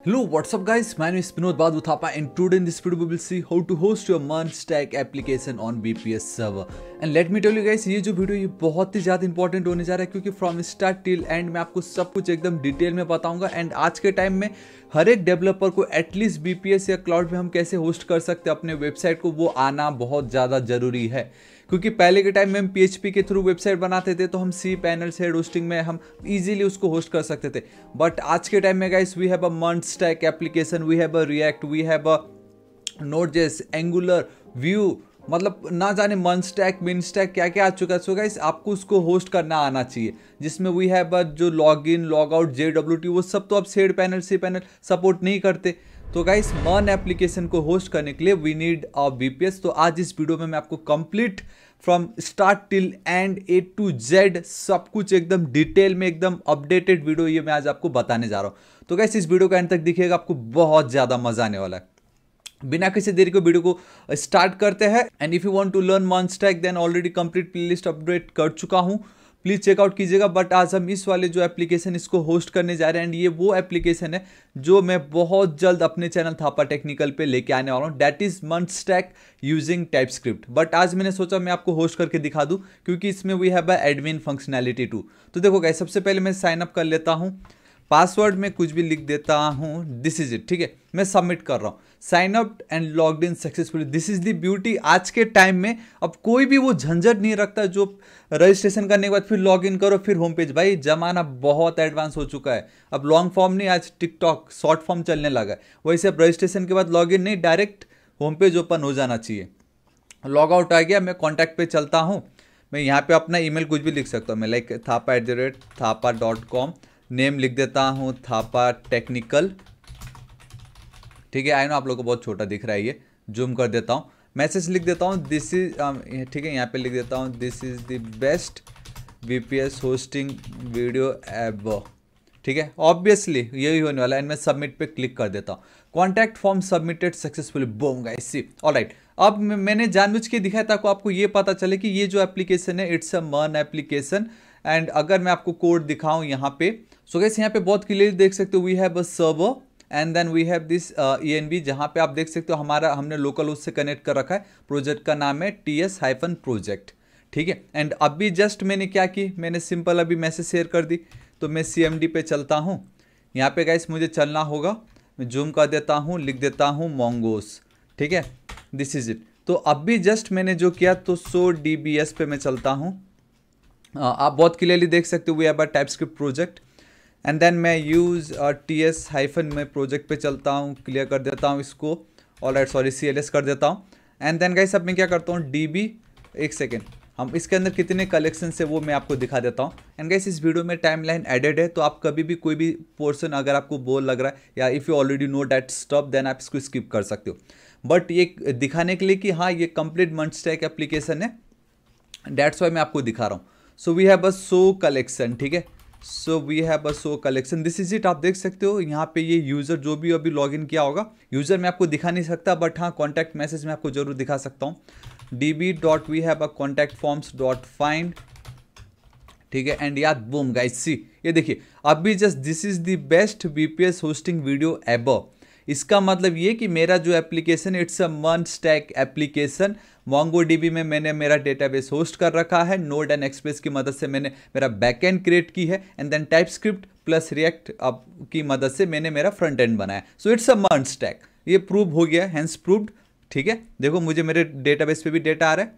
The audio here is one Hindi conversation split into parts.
Hello, what's up guys? My name is Vinod Badhu Thapa and today in this video we will see how to host your Munstack application on VPS server. And let me tell you guys, ये जो वीडियो ये बहुत ही ज़्यादा इंपॉर्टेंट होने जा रहा है क्योंकि फ्रॉम स्टार्ट टिल एंड मैं आपको सब कुछ एकदम डिटेल में बताऊंगा। एंड आज के टाइम में हर एक डेवलपर को एटलीस्ट VPS या क्लाउड में हम कैसे होस्ट कर सकते हैं अपने वेबसाइट को, वो आना बहुत ज़्यादा ज़रूरी है। क्योंकि पहले के टाइम में हम PHP के थ्रू वेबसाइट बनाते थे तो हम cPanel से होस्टिंग में हम इजीली उसको होस्ट कर सकते थे। बट आज के टाइम में guys we have a Munstack application, we have a React, we have a Node.js, Angular, Vue, मतलब ना जाने Munstack, Minstack क्या क्या आ चुका है। सो गाइस आपको उसको होस्ट करना आना चाहिए, जिसमें वी हैव जो log in log out JWT वो सब तो अब cPanel सपोर्ट नहीं करते। तो गाइस मन एप्लीकेशन को होस्ट करने के लिए वी नीड अ VPS। तो आज इस वीडियो में मैं आपको complete from start till and A to Z सब कुछ एकदम डिटेल में एकदम अपडेटेड वीडियो ये मैं आज आपको बताने जा रहा हूँ। तो गाइस इस वीडियो का एंड तक दिखिएगा, आपको बहुत ज़्यादा मजा आने वाला है। बिना किसी देरी को वीडियो को स्टार्ट करते हैं। And if you want to learn Munstack then already complete playlist update कर चुका हूँ, प्लीज़ चेकआउट कीजिएगा। बट आज हम इस वाले जो एप्लीकेशन इसको होस्ट करने जा रहे हैं एंड ये वो एप्लीकेशन है जो मैं बहुत जल्द अपने चैनल थापा टेक्निकल पे लेके आने वाला हूँ, that is Munstack using TypeScript. But आज मैंने सोचा मैं आपको होस्ट करके दिखा दूँ क्योंकि इसमें we have a admin functionality too. तो देखो गाइस, सबसे पहले मैं साइन अप कर लेता हूँ, पासवर्ड में कुछ भी लिख देता हूँ, दिस इज इट। ठीक है, मैं सबमिट कर रहा हूँ, sign up and logged in successfully. This is the beauty आज के टाइम में। अब कोई भी वो झंझट नहीं रखता जो रजिस्ट्रेशन करने के बाद फिर लॉग इन करो फिर होम पेज। भाई जमाना बहुत एडवांस हो चुका है, अब लॉन्ग फॉर्म नहीं, आज टिकटॉक शॉर्ट फॉर्म चलने लगा है। वैसे अब रजिस्ट्रेशन के बाद लॉग इन नहीं, डायरेक्ट होम पेज ओपन हो जाना चाहिए। लॉग आउट आ गया, मैं कॉन्टैक्ट पे चलता हूँ। मैं यहाँ पे अपना ईमेल कुछ भी लिख सकता हूँ, मैं लाइक thapa@thapa.com, नेम लिख देता हूँ थापा टेक्निकल। ठीक है, आई नो आप लोगों को बहुत छोटा दिख रहा है, ये जूम कर देता हूँ। मैसेज लिख देता हूँ दिस इज, ठीक है, यहाँ पे लिख देता हूँ this is the best VPS hosting video ever. ठीक है, ऑब्वियसली यही होने वाला है। एंड मैं सबमिट पे क्लिक कर देता हूँ, contact form submitted successfully, boom guys see. Alright, अब मैंने जानबूझ के दिखाया ताकि आपको ये पता चले कि ये जो एप्लीकेशन है इट्स अ मन एप्लीकेशन। एंड अगर मैं आपको कोड दिखाऊं यहाँ पे, सो गाइस यहाँ पे बहुत क्लियरली देख सकते हो we have a server and then we have this ENV, जहाँ पे आप देख सकते हो हमने लोकल होस्ट से कनेक्ट कर रखा है। प्रोजेक्ट का नाम है TS-प्रोजेक्ट। ठीक है, एंड अभी जस्ट मैंने क्या की, मैंने सिंपल अभी मैसेज शेयर कर दी। तो मैं CMD पे चलता हूँ, यहाँ पे गाइस मुझे चलना होगा, मैं जूम कर देता हूँ, लिख देता हूँ मोंगोस। ठीक है, दिस इज इट। तो अभी जस्ट मैंने जो किया तो DBS पे मैं चलता हूँ, आप बहुत क्लियरली देख सकते हो we have a TypeScript project. And then मैं यूज़ TS- में प्रोजेक्ट पे चलता हूँ, क्लियर कर देता हूँ इसको, ऑलराइट सॉरी CLS कर देता हूँ। एंड देन गाइस अब मैं क्या करता हूँ DB, एक सेकेंड, हम इसके अंदर कितने कलेक्शन है वो मैं आपको दिखा देता हूँ। एंड गाइस इस वीडियो में टाइमलाइन एडेड है, तो आप कभी भी कोई भी पोर्शन अगर आपको बोर लग रहा है या if you already know that stop then आप इसको स्किप कर सकते हो। बट ये दिखाने के लिए कि हाँ ये कंप्लीट Munstack एप्लीकेशन है, दैट्स वाई मैं आपको दिखा रहा हूँ। So we have a show collection. ठीक है, so we have a show collection, this is it. आप देख सकते हो यहाँ पे ये यूज़र जो भी अभी लॉगिन किया होगा, यूज़र मैं आपको दिखा नहीं सकता बट हाँ कॉन्टैक्ट मैसेज में आपको जरूर दिखा सकता हूँ, db.we have a contact forms dot find। ठीक है, एंड याद बूम गाइस सी, ये देखिए अभी just this is the best VPS hosting video ever. इसका मतलब ये कि मेरा जो application it's a Munstack application. MongoDB में मैंने मेरा डेटाबेस होस्ट कर रखा है, नोड एंड एक्सप्रेस की मदद से मैंने मेरा बैकएंड क्रिएट की है and then TypeScript plus React की मदद से मैंने मेरा फ्रंट एंड बनाया। सो इट्स अ Munstack, ये प्रूव हो गया, हैंस प्रूव्ड। ठीक है, देखो मुझे मेरे डेटाबेस पे भी डेटा आ रहा है,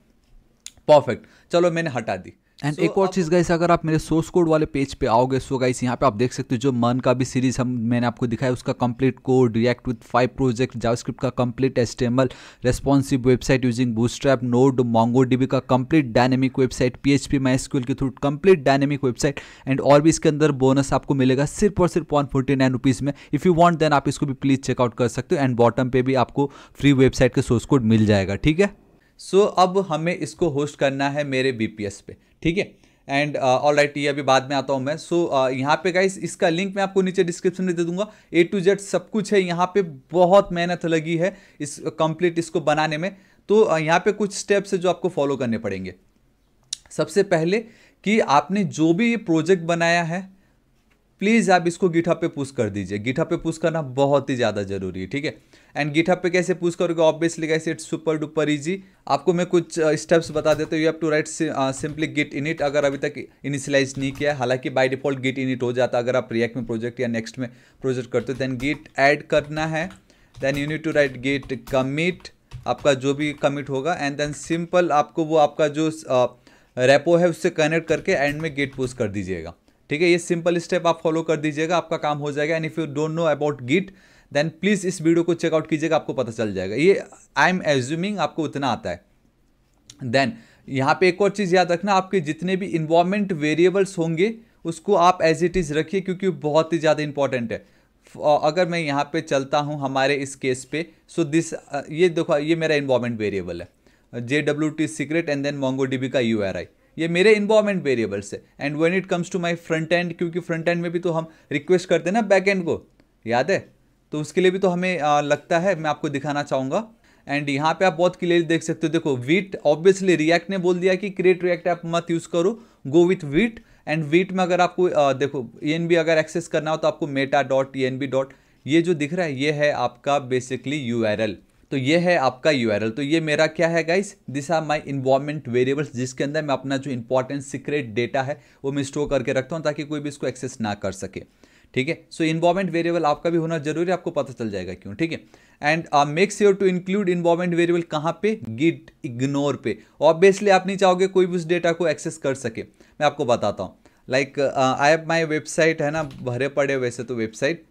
परफेक्ट। चलो मैंने हटा दी। एंड एक और चीज़ गाइस, अगर आप मेरे सोर्स कोड वाले पेज पे आओगे सो गाइस यहाँ पे आप देख सकते हो जो मन का भी सीरीज मैंने आपको दिखाया उसका complete code, React with 5 project, JavaScript का complete HTML, responsive website using Bootstrap, Node, MongoDB का complete dynamic website, PHP MySQL के through complete dynamic website. And और भी इसके अंदर बोनस आपको मिलेगा सिर्फ और सिर्फ 149 रुपीज़ में। इफ़ यू वांट देन आप इसको भी प्लीज़ चेकआउट कर सकते हो। एंड बॉटम पे भी आपको फ्री वेबसाइट के सोर्स कोड मिल जाएगा। ठीक है, सो अब हमें इसको होस्ट करना है मेरे VPS पे। ठीक है, एंड ऑलराइट ये अभी बाद में आता हूँ मैं। सो यहाँ पे गाइस इसका लिंक मैं आपको नीचे डिस्क्रिप्शन में दे दूंगा, A to Z सब कुछ है यहाँ पे। बहुत मेहनत लगी है इस कंप्लीट इसको बनाने में। तो यहाँ पे कुछ स्टेप्स है जो आपको फॉलो करने पड़ेंगे। सबसे पहले कि आपने जो भी ये प्रोजेक्ट बनाया है प्लीज़ आप इसको गिटहब पे पुश कर दीजिए। गिटहब पे पुश करना बहुत ही ज़्यादा जरूरी है, ठीक है। एंड गिटहब पे कैसे पुश करोगे, obviously guys it's super duper easy. आपको मैं कुछ स्टेप्स बता देता हूँ। You have to write simply git init अगर अभी तक इनिशियलाइज नहीं किया है। हालांकि बाय डिफॉल्ट गिट इनिट हो जाता है अगर आप रिएक्ट में प्रोजेक्ट या नेक्स्ट में प्रोजेक्ट करते हो। देन गिट ऐड करना है, then you need to write git commit, आपका जो भी कमिट होगा, एंड देन सिंपल आपको वो आपका जो रेपो है उससे कनेक्ट करके एंड में गिट पुश कर दीजिएगा, ठीक है। ये सिंपल स्टेप आप फॉलो कर दीजिएगा, आपका काम हो जाएगा। And if you don't know about git then please इस वीडियो को चेकआउट कीजिएगा, आपको पता चल जाएगा। ये आई एम एज्यूमिंग आपको उतना आता है। देन यहाँ पे एक और चीज़ याद रखना, आपके जितने भी इन्वायरमेंट वेरिएबल्स होंगे उसको आप एज इट इज़ रखिए, क्योंकि बहुत ही ज़्यादा इंपॉर्टेंट है। अगर मैं यहाँ पे चलता हूँ हमारे इस केस पे, सो दिस ये देखो ये मेरा इन्वायरमेंट वेरिएबल है JWT secret and then MongoDB का URI, ये मेरे इन्वायरमेंट वेरिएबल्स है। And when it comes to my front end, क्योंकि फ्रंट एंड में भी तो हम रिक्वेस्ट करते हैं ना बैक एंड को, याद है, तो उसके लिए भी तो हमें लगता है, मैं आपको दिखाना चाहूँगा। एंड यहाँ पे आप बहुत क्लियरली देख सकते हो, देखो वीट, ऑब्वियसली रिएक्ट ने बोल दिया कि क्रिएट रिएक्ट ऐप मत यूज़ करो, go with wheat. And wheat में अगर आपको देखो ENB अगर एक्सेस करना हो तो आपको meta.enb. ये जो दिख रहा है ये है आपका बेसिकली URL, तो ये है आपका URL। तो ये मेरा क्या है guys, this are my environment variables, जिसके अंदर मैं अपना जो इंपॉर्टेंट सीक्रेट डेटा है वो मैं स्टोर करके रखता हूँ ताकि कोई भी इसको एक्सेस ना कर सके, ठीक है। सो इन्वायरमेंट वेरिएबल आपका भी होना जरूरी है, आपको पता चल जाएगा क्यों, ठीक है। And make sure to include environment variable कहाँ पे, गिट इग्नोर पे। ऑब्वियसली आप नहीं चाहोगे कोई भी उस डेटा को एक्सेस कर सके। मैं आपको बताता हूँ, like I have my website है ना, भरे पड़े वैसे तो वेबसाइट,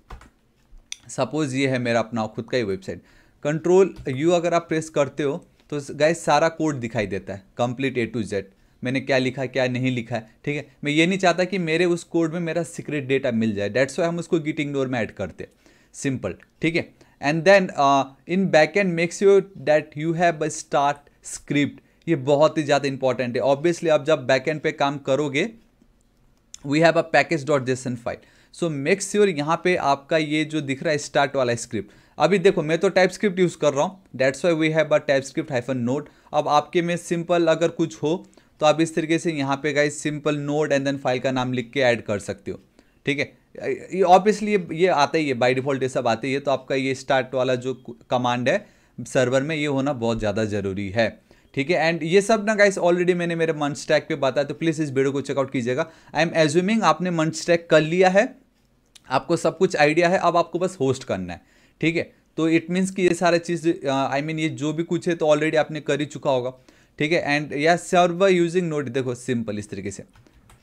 सपोज ये है मेरा अपना खुद का ही वेबसाइट। Ctrl+U अगर आप प्रेस करते हो तो गाइस सारा कोड दिखाई देता है, कंप्लीट A to Z, मैंने क्या लिखा है क्या नहीं लिखा है, ठीक है। मैं ये नहीं चाहता कि मेरे उस कोड में मेरा सीक्रेट डेटा मिल जाए, डेट्स वाई हम उसको गिट इग्नोर में ऐड करते, सिंपल, ठीक है। And then in back end make sure that you have a start script, ये बहुत ही ज़्यादा इंपॉर्टेंट है। ऑब्वियसली आप जब बैक एंड पे काम करोगे, we have a package.json file, so make sure यहाँ पे आपका ये जो दिख रहा है स्टार्ट वाला स्क्रिप्ट, अभी देखो मैं तो टाइप स्क्रिप्ट यूज़ कर रहा हूँ, that's why we have a type script -node। अब आपके में सिंपल अगर कुछ हो तो आप इस तरीके से यहाँ पे guys simple node and then file का नाम लिख के ऐड कर सकते हो, ठीक है। ये ऑब्वियसली ये आता ही है बाय डिफॉल्ट, ये सब आते ही है। तो आपका ये स्टार्ट वाला जो कमांड है सर्वर में ये होना बहुत ज़्यादा ज़रूरी है, ठीक है। एंड ये सब ना गाइस ऑलरेडी मैंने मेरे मंचस्टैक पे बताया, तो प्लीज़ इस वीडियो को चेकआउट कीजिएगा। आई एम एज्यूमिंग आपने मंचस्टैक कर लिया है, आपको सब कुछ आइडिया है, अब आपको बस होस्ट करना है, ठीक है। तो इट मीन्स कि ये सारे चीज़ आई मीन ये जो भी कुछ है तो ऑलरेडी आपने कर ही चुका होगा, ठीक है। एंड या सर्वर यूजिंग नोड, देखो सिंपल इस तरीके से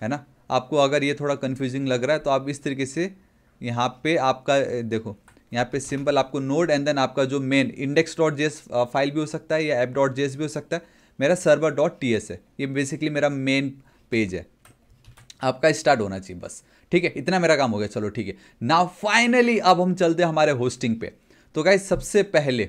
है ना। आपको अगर ये थोड़ा कंफ्यूजिंग लग रहा है तो आप इस तरीके से यहाँ पे आपका देखो यहाँ पे सिंपल आपको नोड एंड देन आपका जो मेन index.js फाइल भी हो सकता है या app.js भी हो सकता है, मेरा server.ts है, ये बेसिकली मेरा मेन पेज है, आपका स्टार्ट होना चाहिए बस, ठीक है। इतना मेरा काम हो गया, चलो ठीक है। नाउ फाइनली अब हम चलते हैं हमारे होस्टिंग पे। तो गाइस सबसे पहले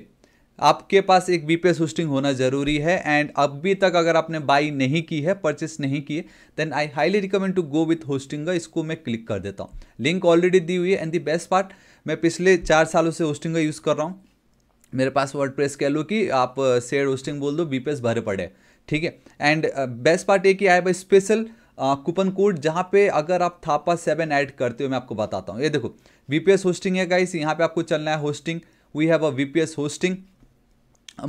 आपके पास एक VPS होस्टिंग होना जरूरी है। एंड अभी तक अगर आपने बाई नहीं की है, परचेस नहीं की है, then I highly recommend to go with hosting. इसको मैं क्लिक कर देता हूँ, लिंक ऑलरेडी दी हुई है। एंड द बेस्ट पार्ट, मैं पिछले 4 सालों से होस्टिंग का यूज़ कर रहा हूँ। मेरे पास वर्डप्रेस कह लो कि आप शेयर होस्टिंग बोल दो, VPS भरे पड़े, ठीक है। एंड बेस्ट पार्ट ये कि I have a special coupon code, जहाँ पे अगर आप थापा 7 ऐड करते हो, मैं आपको बताता हूँ। ये देखो VPS होस्टिंग है गाइस, यहाँ पे आपको चलना है hosting, we have a VPS hosting,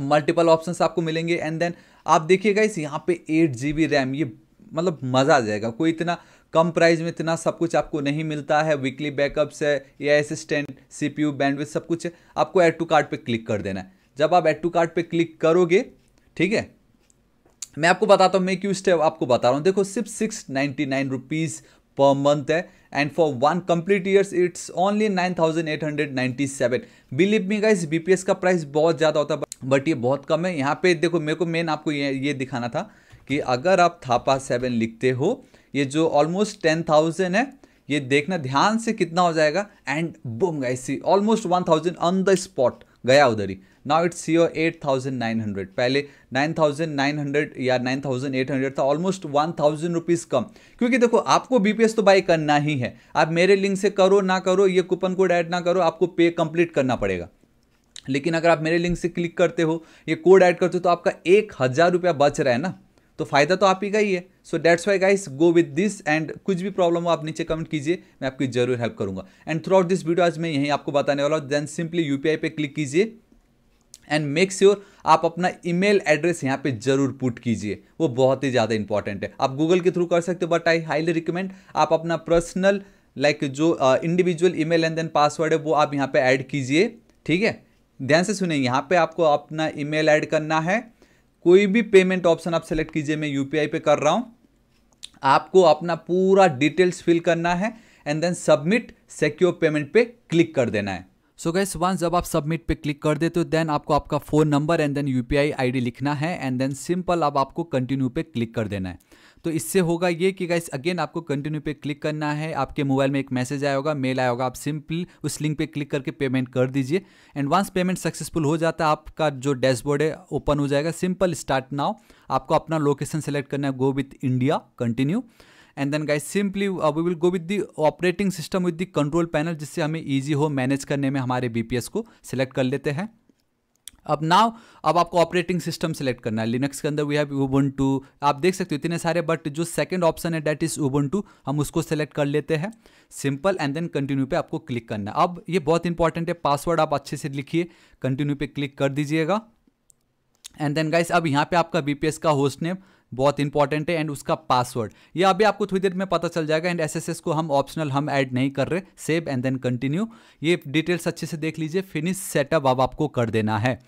multiple options आपको मिलेंगे। एंड देन आप देखिएगा इस यहाँ पे 8 GB रैम, ये मतलब मज़ा आ जाएगा। कोई इतना कम प्राइस में इतना सब कुछ आपको नहीं मिलता है। वीकली बैकअप्स है, AI असिस्टेंट, CPU, बैंडविड्थ सब कुछ है। आपको ऐड टू कार्ट पे क्लिक कर देना है। जब आप ऐड टू कार्ट पे क्लिक करोगे, ठीक है, मैं आपको बताता हूँ मैं क्यों स्टेप आपको बता रहा हूँ। देखो सिर्फ 699 रुपीज़ पर मंथ है, and for 1 complete years it's only 9897। Believe me guys, VPS का प्राइस बहुत ज़्यादा होता है, बट ये बहुत कम है। यहाँ पे देखो मेरे को मेन आपको ये दिखाना था कि अगर आप थापा 7 लिखते हो, ये जो ऑलमोस्ट 10,000 है, ये देखना ध्यान से कितना हो जाएगा। And boom guys, almost 1000 on the spot गया उधर ही। नाउ इट्स योर 8,900, पहले 9,900 या 9,800 था, ऑलमोस्ट 1,000 रुपीज़ कम। क्योंकि देखो आपको VPS तो बाई करना ही है, आप मेरे लिंक से करो ना करो, ये कूपन कोड ऐड ना करो, आपको पे कंप्लीट करना पड़ेगा। लेकिन अगर आप मेरे लिंक से क्लिक करते हो, ये कोड ऐड करते हो, तो आपका 1,000 रुपया बच रहा है ना, तो फायदा तो आप ही का ही है। So that's Y guys go with this, and कुछ भी प्रॉब्लम हो आप नीचे कमेंट कीजिए, मैं आपकी जरूर हेल्प करूंगा। And through out this video आज मैं यही आपको बताने वाला हूँ। देन सिंपली यूपीआई पे क्लिक कीजिए एंड मेक श्योर आप अपना ईमेल एड्रेस यहाँ पे जरूर पुट कीजिए, वो बहुत ही ज़्यादा इंपॉर्टेंट है। आप गूगल के थ्रू कर सकते हो, बट आई हाईली रिकमेंड आप अपना पर्सनल जो individual email and then password है वो आप यहाँ पे ऐड कीजिए, ठीक है। ध्यान से सुनिए, यहाँ पे आपको अपना ईमेल ऐड करना है, कोई भी पेमेंट ऑप्शन आप सेलेक्ट कीजिए, मैं यूपीआई पे कर रहा हूँ। आपको अपना पूरा डिटेल्स फिल करना है and then submit secure payment पे क्लिक कर देना है। सो गाइस वंस जब आप सबमिट पे क्लिक कर देते हो देन आपको आपका phone number and then UPI ID लिखना है एंड देन सिंपल अब आपको कंटिन्यू पे क्लिक कर देना है। तो इससे होगा ये कि गाइस अगेन आपको कंटिन्यू पे क्लिक करना है, आपके मोबाइल में एक मैसेज आया होगा, मेल आया होगा, आप सिंपली उस लिंक पे क्लिक करके पेमेंट कर दीजिए एंड वंस पेमेंट सक्सेसफुल हो जाता है आपका जो डैशबोर्ड है ओपन हो जाएगा। सिंपल स्टार्ट नाउ, आपको अपना लोकेशन सेलेक्ट करना है, go with India, continue and then guys simply we will go with the operating system with the control panel, जिससे हमें ईजी हो मैनेज करने में। हमारे बीपीएस को सिलेक्ट कर लेते हैं। अब आपको ऑपरेटिंग सिस्टम सेलेक्ट करना है। लिनक्स के अंदर वी हैव उबुंटू, आप देख सकते हो इतने सारे, बट जो सेकंड ऑप्शन है दैट इज उबुंटू, हम उसको सेलेक्ट कर लेते हैं। सिंपल एंड देन कंटिन्यू पे आपको क्लिक करना है। अब ये बहुत इंपॉर्टेंट है, पासवर्ड आप अच्छे से लिखिए, कंटिन्यू पे क्लिक कर दीजिएगा एंड देन गाइस अब यहाँ पे आपका बीपीएस का होस्ट नेम बहुत इंपॉर्टेंट है एंड उसका पासवर्ड ये अभी आपको थोड़ी देर में पता चल जाएगा। एंड एसएसएस को हम ऑप्शनल हम ऐड नहीं कर रहे। सेव एंड देन कंटिन्यू, ये डिटेल्स अच्छे से देख लीजिए। फिनिश सेटअप अब आपको कर देना है।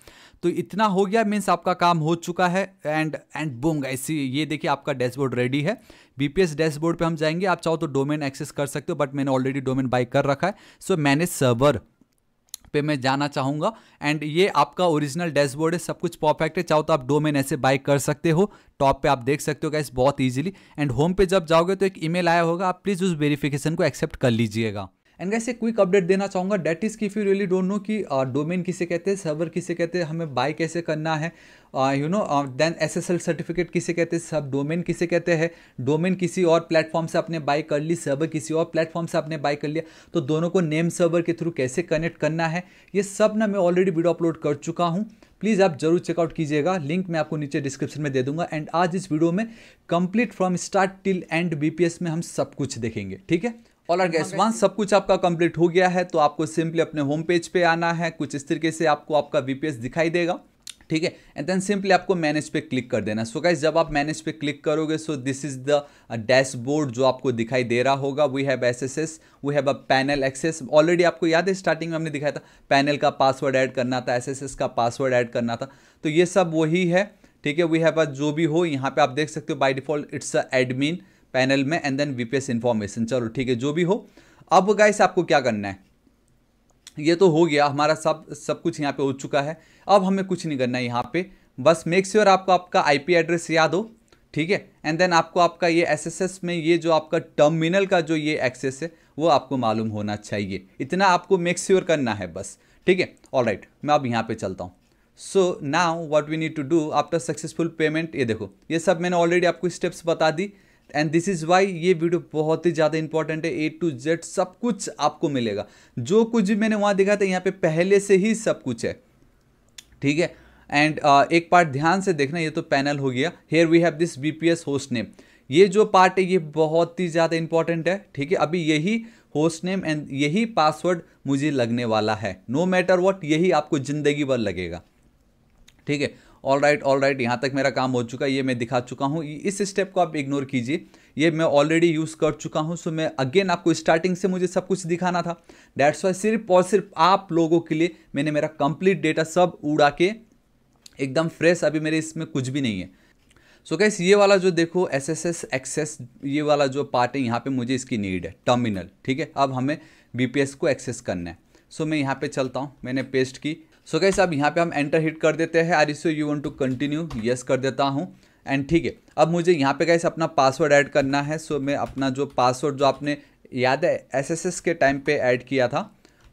तो इतना हो गया, मीन्स आपका काम हो चुका है एंड बूम गाइस ये देखिए आपका डैशबोर्ड रेडी है। बीपीएस डैशबोर्ड पे हम जाएंगे, आप चाहो तो डोमेन एक्सेस कर सकते हो, बट मैंने ऑलरेडी डोमेन बाय कर रखा है। सो मैनेज सर्वर पे मैं जाना चाहूँगा एंड ये आपका ओरिजिनल डैशबोर्ड है, सब कुछ परफेक्ट है। चाहो तो आप डोमेन ऐसे बाय कर सकते हो, टॉप पे आप देख सकते हो गाइस बहुत इजीली। एंड होम पे जब जाओगे तो एक ईमेल आया होगा, आप प्लीज़ उस वेरिफिकेशन को एक्सेप्ट कर लीजिएगा। एंड गाइस एक क्विक अपडेट देना चाहूँगा, डेट इज़ कि if you really don't no कि डोमेन किसे कहते हैं, सर्वर किसे कहते हैं, हमें बाय कैसे करना है, देन एसएसएल सर्टिफिकेट किसे कहते हैं, सब डोमेन किसे कहते हैं। डोमेन किसी और प्लेटफॉर्म से आपने बाय कर ली, सर्वर किसी और प्लेटफॉर्म से आपने बाय कर लिया, तो दोनों को नेम सर्वर के थ्रू कैसे कनेक्ट करना है, ये सब ना मैं ऑलरेडी वीडियो अपलोड कर चुका हूँ। प्लीज़ आप जरूर चेकआउट कीजिएगा, लिंक मैं आपको नीचे डिस्क्रिप्शन में दे दूंगा। एंड आज इस वीडियो में complete from start till and BPS में हम सब कुछ देखेंगे, ठीक है। ऑलराइट गाइस, वंस सब कुछ आपका कंप्लीट हो गया है तो आपको सिंपली अपने होम पेज पे आना है। कुछ इस तरीके से आपको आपका बीपीएस दिखाई देगा, ठीक है। एंड देन सिंपली आपको मैनेज पे क्लिक कर देना। सो गाइस जब आप मैनेज पे क्लिक करोगे, so this is the dashboard जो आपको दिखाई दे रहा होगा। We have SSH, we have a panel access. Already आपको याद है स्टार्टिंग में हमने दिखाया था, पैनल का पासवर्ड ऐड करना था, एसएसएस का पासवर्ड ऐड करना था, तो ये सब वही है, ठीक है। वी हैव जो भी हो, यहाँ पे आप देख सकते हो by default it's a admin panel में एंड देन वीपीएस इन्फॉर्मेशन। चलो ठीक है, जो भी हो। अब गाइस आपको क्या करना है, ये तो हो गया हमारा सब कुछ यहाँ पे हो चुका है। अब हमें कुछ नहीं करना है यहाँ पे, बस मेक श्योर आपको आपका आईपी एड्रेस याद हो, ठीक है। एंड देन आपको आपका ये एसएसएस में ये जो आपका टर्मिनल का जो ये एक्सेस है वो आपको मालूम होना चाहिए। इतना आपको मेक श्योर करना है बस, ठीक है। ऑलराइट, मैं अब यहाँ पे चलता हूँ। So now what we need to do after successful payment, ये देखो ये सब मैंने ऑलरेडी आपको स्टेप्स बता दी। एंड दिस इज़ वाई ये वीडियो बहुत ही ज़्यादा इंपॉर्टेंट है। A to Z सब कुछ आपको मिलेगा, जो कुछ भी मैंने वहाँ दिखा था यहाँ पे पहले से ही सब कुछ है, ठीक है। एंड एक पार्ट ध्यान से देखना, ये तो पैनल हो गया। Here we have this VPS host name, ये जो पार्ट है ये बहुत ही ज़्यादा इंपॉर्टेंट है, ठीक है। अभी यही होस्ट नेम एंड यही पासवर्ड मुझे लगने वाला है, नो मैटर व्हाट, यही आपको ज़िंदगी भर लगेगा, ठीक है। ऑल राइट, यहाँ तक मेरा काम हो चुका है, ये मैं दिखा चुका हूँ। इस स्टेप को आप इग्नोर कीजिए, ये मैं ऑलरेडी यूज़ कर चुका हूँ। सो मैं अगेन आपको स्टार्टिंग से मुझे सब कुछ दिखाना था, दैट्स वाई सिर्फ और सिर्फ आप लोगों के लिए मैंने मेरा कंप्लीट डेटा सब उड़ा के एकदम फ्रेश, अभी मेरे इसमें कुछ भी नहीं है। सो गाइस ये वाला जो देखो एसएसएस एक्सेस, ये वाला जो पार्ट है यहाँ पे मुझे इसकी नीड है, टर्मिनल, ठीक है। अब हमें बीपीएस को एक्सेस करना है। सो मैं यहाँ पे चलता हूँ, मैंने पेस्ट की। सो गाइस अब यहाँ पे हम एंटर हिट कर देते हैं। Are you want to continue, yes कर देता हूँ। एंड ठीक है, अब मुझे यहाँ पे गाइस अपना पासवर्ड ऐड करना है। सो मैं अपना जो पासवर्ड जो आपने याद है एसएसएस के टाइम पे ऐड किया था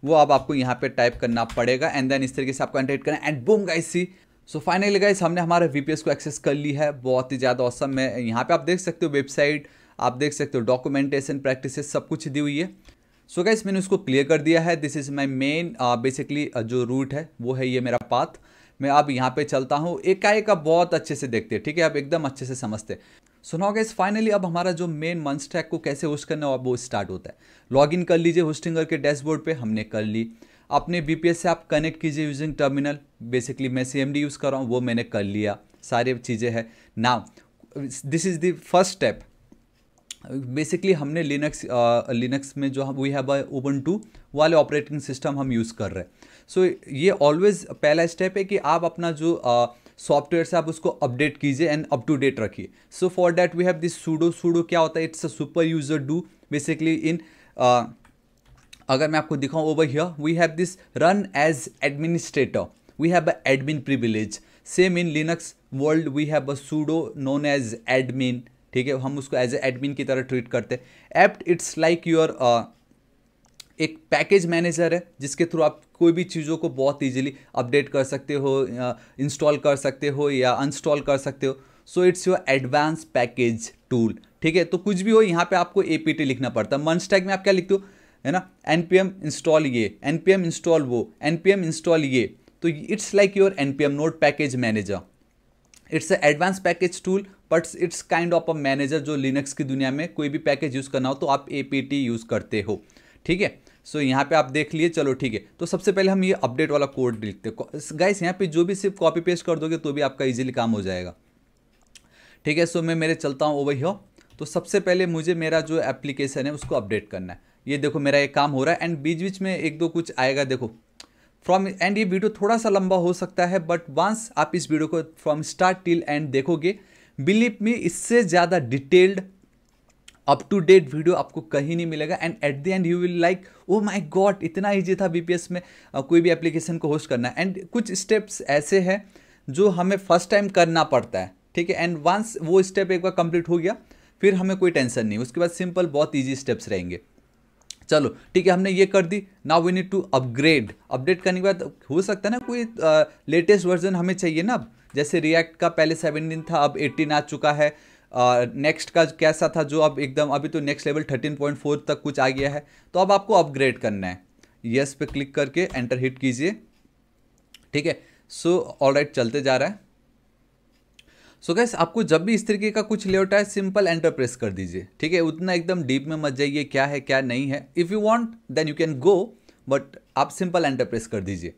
वो अब आपको यहाँ पे टाइप करना पड़ेगा। एंड देन इस तरीके से आपको एंटर हिट करना है and boom guys see. So finally guys हमने हमारे वीपीएस को एक्सेस कर ली है, बहुत ही ज़्यादा ऑसम। मैं यहाँ पे आप देख सकते हो वेबसाइट, आप देख सकते हो डॉक्यूमेंटेशन, प्रैक्टिसेस सब कुछ दी हुई है। सो गाइस मैंने उसको क्लियर कर दिया है। This is my main basically जो रूट है वो है ये मेरा पाथ। मैं अब यहाँ पे चलता हूँ, एकाएक अब बहुत अच्छे से देखते हैं, ठीक है, अब एकदम अच्छे से समझते। सो नाउ गाइस फाइनली अब हमारा जो मेन मन स्टैक को कैसे होस्ट करना है अब वो स्टार्ट होता है। लॉगिन कर लीजिए होस्टिंगर के डैशबोर्ड पे, हमने कर ली। अपने VPS से आप कनेक्ट कीजिए यूजिंग टर्मिनल, बेसिकली मैं CMD यूज़ कर रहा हूँ, वो मैंने कर लिया, सारी चीज़ें हैं। Now this is the first step. Basically हमने लिनक्स में जो हम वी हैव उबुंटू वाले ऑपरेटिंग सिस्टम हम यूज़ कर रहे हैं। सो ये ऑलवेज पहला स्टेप है कि आप अपना जो सॉफ्टवेयर से आप उसको अपडेट कीजिए एंड अप टू डेट रखिए। So for that we have this sudo क्या होता है, it's a super user do basically in अगर मैं आपको दिखाऊं over here we have this run as administrator, we have a admin privilege. Same in Linux world we have a sudo known as admin, ठीक है, हम उसको एज ए एडमिन की तरह ट्रीट करते हैं। एप्ट इट्स लाइक योर एक पैकेज मैनेजर है जिसके थ्रू आप कोई भी चीज़ों को बहुत इजीली अपडेट कर सकते हो, इंस्टॉल कर सकते हो या अनस्टॉल कर सकते हो। So it's your advance package tool, ठीक है। तो कुछ भी हो यहाँ पे आपको APT लिखना पड़ता है। मन स्टैक में आप क्या लिखते हो, है ना, NPM इंस्टॉल ये, NPM इंस्टॉल वो, NPM इंस्टॉल ये। तो it's like your NPM node package manager. It's a advance package tool but it's kind of a manager जो लिनक्स की दुनिया में कोई भी पैकेज यूज़ करना हो तो आप APT यूज़ करते हो, ठीक है। सो यहाँ पे आप देख लिए, चलो ठीक है। तो सबसे पहले हम ये अपडेट वाला कोड लिखते हैं गाइस। यहाँ पे जो भी सिर्फ कॉपी पेस्ट कर दोगे तो भी आपका इजीली काम हो जाएगा, ठीक है। सो मैं मेरे चलता हूँ ओवर हियर। तो सबसे पहले मुझे मेरा जो एप्लीकेशन है उसको अपडेट करना है। ये देखो मेरा एक काम हो रहा है एंड बीच बीच में एक दो कुछ आएगा, देखो फ्रॉम एंड। ये वीडियो थोड़ा सा लंबा हो सकता है बट वंस आप इस वीडियो को फ्रॉम स्टार्ट टिल एंड देखोगे, बिलीव मी इससे ज़्यादा detailed up to date video आपको कहीं नहीं मिलेगा। And at the end you will like oh my God, इतना ईजी था VPS में कोई भी एप्लीकेशन को होस्ट करना। एंड कुछ स्टेप्स ऐसे हैं जो हमें फर्स्ट टाइम करना पड़ता है, ठीक है। एंड वंस वो स्टेप एक बार कंप्लीट हो गया फिर हमें कोई टेंशन नहीं, उसके बाद सिंपल बहुत ईजी स्टेप्स रहेंगे। चलो ठीक है, हमने ये कर दी। Now we need to upgrade. Update करने के बाद हो सकता है ना कोई लेटेस्ट वर्जन हमें चाहिए ना। अब जैसे रिएक्ट का पहले 17 था, अब 18 आ चुका है। नेक्स्ट का कैसा था जो अब एकदम अभी तो नेक्स्ट लेवल 13.4 तक कुछ आ गया है। तो अब आपको अपग्रेड करना है, यस पे क्लिक करके एंटर हिट कीजिए, ठीक है। सो ऑलराइट चलते जा रहा है। सो गाइस आपको जब भी इस तरीके का कुछ लेआउट है सिंपल एंटर प्रेस कर दीजिए, ठीक है। उतना एकदम डीप में मत जाइए क्या है क्या नहीं है। If you want then you can go, but आप सिंपल एंटर प्रेस कर दीजिए।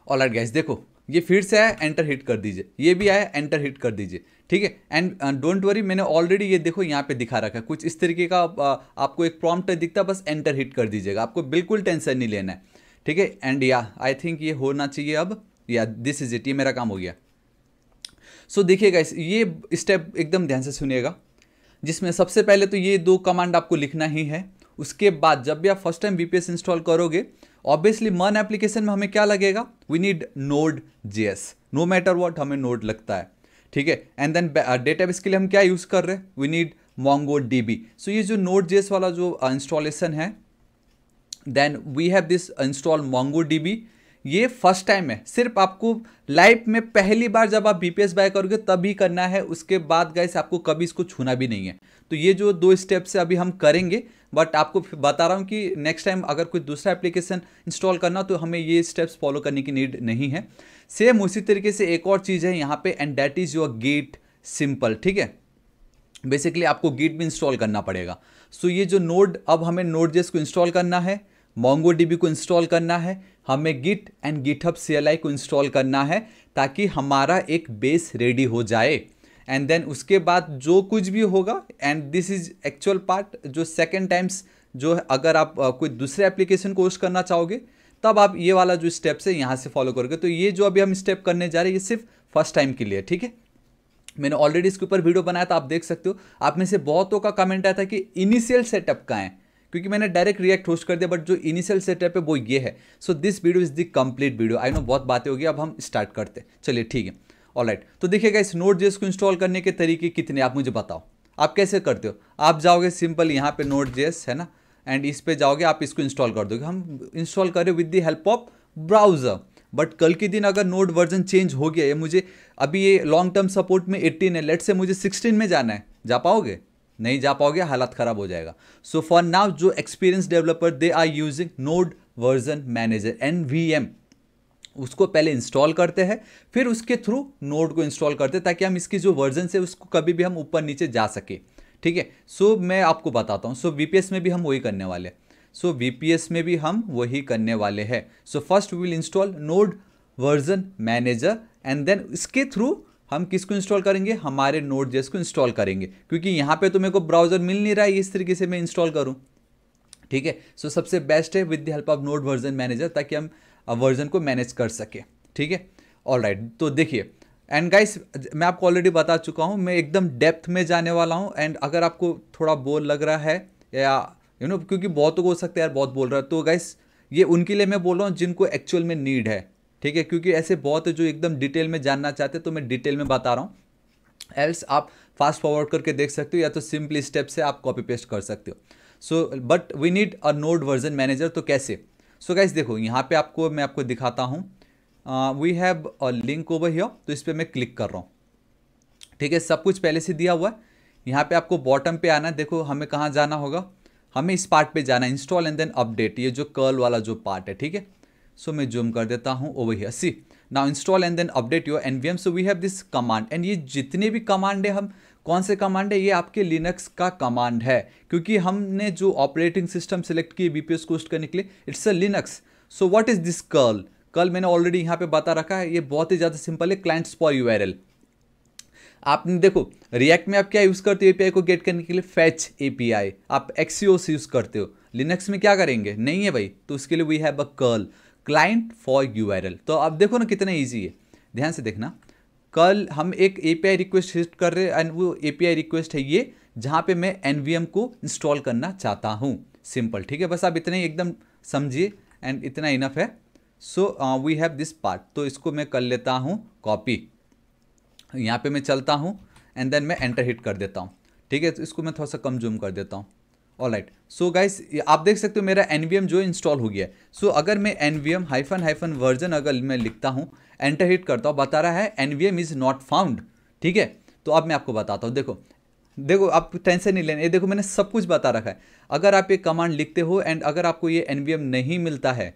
ऑलराइट गाइस देखो ये फिर से आया, एंटर हिट कर दीजिए, ये भी आया, एंटर हिट कर दीजिए, ठीक है। एंड डोंट वरी, मैंने ऑलरेडी ये देखो यहाँ पे दिखा रखा है कुछ इस तरीके का। आपको एक प्रॉम्प्ट दिखता है, बस एंटर हिट कर दीजिएगा, आपको बिल्कुल टेंशन नहीं लेना है, ठीक है। एंड या आई थिंक ये होना चाहिए अब, या दिस इज इट, ये मेरा काम हो गया। सो देखिएगा ये स्टेप एकदम ध्यान से सुनिएगा, जिसमें सबसे पहले तो ये 2 कमांड आपको लिखना ही है। उसके बाद जब भी आप फर्स्ट टाइम VPS इंस्टॉल करोगे, ऑब्वियसली मन एप्लीकेशन में हमें क्या लगेगा, we need Node.js, no matter what हमें नोड लगता है, ठीक है। एंड देन डेटाबेस के लिए हम क्या यूज़ कर रहे हैं, वी नीड MongoDB। सो ये जो Node.js वाला जो इंस्टॉलेशन है, then we have this install MongoDB। ये फर्स्ट टाइम है, सिर्फ आपको लाइफ में पहली बार जब आप VPS बाय करोगे तभी करना है। उसके बाद गाइस आपको कभी इसको छूना भी नहीं है। तो ये जो 2 स्टेप्स है अभी हम करेंगे, बट आपको बता रहा हूँ कि नेक्स्ट टाइम अगर कोई दूसरा एप्लीकेशन इंस्टॉल करना तो हमें ये स्टेप्स फॉलो करने की नीड नहीं है। सेम उसी तरीके से एक और चीज़ है यहाँ पे, and that is your git simple, ठीक है। बेसिकली आपको गिट भी इंस्टॉल करना पड़ेगा। सो ये जो नोड, अब हमें Node.js को इंस्टॉल करना है, MongoDB को इंस्टॉल करना है, हमें गिट एंड गिटहब CLI को इंस्टॉल करना है ताकि हमारा एक बेस रेडी हो जाए। एंड देन उसके बाद जो कुछ भी होगा, and this is actual part, जो सेकेंड टाइम्स जो अगर आप कोई दूसरे एप्लीकेशन को होस्ट करना चाहोगे तब आप ये वाला जो स्टेप्स है यहाँ से फॉलो करोगे। तो ये जो अभी हम स्टेप करने जा रहे हैं ये सिर्फ फर्स्ट टाइम के लिए, ठीक है। मैंने ऑलरेडी इसके ऊपर वीडियो बनाया था, आप देख सकते हो। आप में से बहुतों का कमेंट आया था कि इनिशियल सेटअप कहाँ है, क्योंकि मैंने डायरेक्ट रिएक्ट होस्ट कर दिया, बट जो इनिशियल सेटअप है वो ये है। So this video is the complete video. I know बहुत बातें होगी, अब हम स्टार्ट करते हैं, चलिए ठीक है। ऑलराइट, तो देखिएगा इस Node.js को इंस्टॉल करने के तरीके कितने आप मुझे बताओ, आप कैसे करते हो। आप जाओगे सिंपल यहाँ पे Node.js है ना, एंड इस पे जाओगे, आप इसको इंस्टॉल कर दोगे। हम इंस्टॉल करें with the help of browser, but कल के दिन अगर नोड वर्जन चेंज हो गया, ये मुझे अभी ये लॉन्ग टर्म सपोर्ट में 18 है, लेट से मुझे 16 में जाना है, जा पाओगे? नहीं जा पाओगे, हालत खराब हो जाएगा। सो फॉर नाउ जो experience developer they are using node version manager NVM, उसको पहले इंस्टॉल करते हैं, फिर उसके थ्रू नोड को इंस्टॉल करते हैं ताकि हम इसकी जो वर्जन है उसको कभी भी हम ऊपर नीचे जा सके। ठीक है, सो मैं आपको बताता हूँ। सो वीपीएस में भी हम वही करने वाले हैं। सो वीपीएस में भी हम वही करने वाले हैं। So first we will install node version manager and then इसके थ्रू हम किसको इंस्टॉल करेंगे, हमारे नोड जेएस को इंस्टॉल करेंगे, क्योंकि यहाँ पे तो मेरे को ब्राउजर मिल नहीं रहा है इस तरीके से मैं इंस्टॉल करूँ। ठीक है, सो सबसे बेस्ट है with the help of node version manager, ताकि हम वर्जन को मैनेज कर सके। ठीक है, ऑलराइट। तो देखिए एंड गाइस, मैं आपको ऑलरेडी बता चुका हूँ, मैं एकदम डेप्थ में जाने वाला हूँ। एंड अगर आपको थोड़ा बोर लग रहा है या क्योंकि बहुतों को हो सकता है यार बहुत बोल रहा है, तो गाइस ये उनके लिए मैं बोल रहा हूँ जिनको एक्चुअल में नीड है। ठीक है, क्योंकि ऐसे बहुत है जो एकदम डिटेल में जानना चाहते हैं, तो मैं डिटेल में बता रहा हूँ। एल्स आप फास्ट फॉरवर्ड करके देख सकते हो या तो सिंपल स्टेप से आप कॉपी पेस्ट कर सकते हो। So but we need a node version manager. तो कैसे? सो गाइस देखो, यहाँ पे मैं आपको दिखाता हूँ। We have a link over here, तो इस पर मैं क्लिक कर रहा हूँ। ठीक है, सब कुछ पहले से दिया हुआ है। यहाँ पे आपको बॉटम पे आना है। देखो हमें कहाँ जाना होगा, हमें इस पार्ट पे जाना है, इंस्टॉल एंड देन अपडेट, ये जो कर्ल वाला जो पार्ट है। ठीक है, सो मैं जूम कर देता हूँ over here. See now install and then update your NVM. So we have this command and ये जितने भी कमांड है, हम कौन से कमांड है, ये आपके लिनक्स का कमांड है, क्योंकि हमने जो ऑपरेटिंग सिस्टम सेलेक्ट की बीपीएस को होस्ट करने के लिए, it's a Linux. So what is this curl? Curl मैंने ऑलरेडी यहाँ पे बता रखा है, ये बहुत ही ज़्यादा सिंपल है, क्लाइंट्स फॉर यूआरएल। आपने देखो रिएक्ट में आप क्या यूज़ करते हो एपीआई को गेट करने के लिए, फैच एपीआई। आप एक्सियोस यूज़ करते हो, लिनक्स में क्या करेंगे, नहीं है भाई, तो उसके लिए we have a curl, client for URL. तो अब देखो ना कितना ईजी है, ध्यान से देखना। कल हम एक एपीआई रिक्वेस्ट हिट कर रहे हैं एंड वो एपीआई रिक्वेस्ट है ये, जहाँ पे मैं एनवीएम को इंस्टॉल करना चाहता हूँ। सिंपल, ठीक है, बस आप इतना ही एकदम समझिए एंड इतना इनफ है। So we have this part, तो इसको मैं कर लेता हूँ कॉपी, यहाँ पे मैं चलता हूँ एंड देन मैं एंटर हिट कर देता हूँ। ठीक है, तो इसको मैं थोड़ा सा कम जूम कर देता हूँ। ऑलराइट, सो गाइस आप देख सकते हो मेरा एनवीएम जो इंस्टॉल हो गया है। सो अगर मैं एनवीएम हाइफन वर्जन अगर मैं लिखता हूँ, एंटर हिट करता हूँ, बता रहा है एनवीएम इज़ नॉट फाउंड। ठीक है, तो अब मैं आपको बताता हूँ। देखो आप टेंशन नहीं लेना, ये देखो मैंने सब कुछ बता रखा है। अगर आप एक कमांड लिखते हो एंड अगर आपको ये एनवीएम नहीं मिलता है,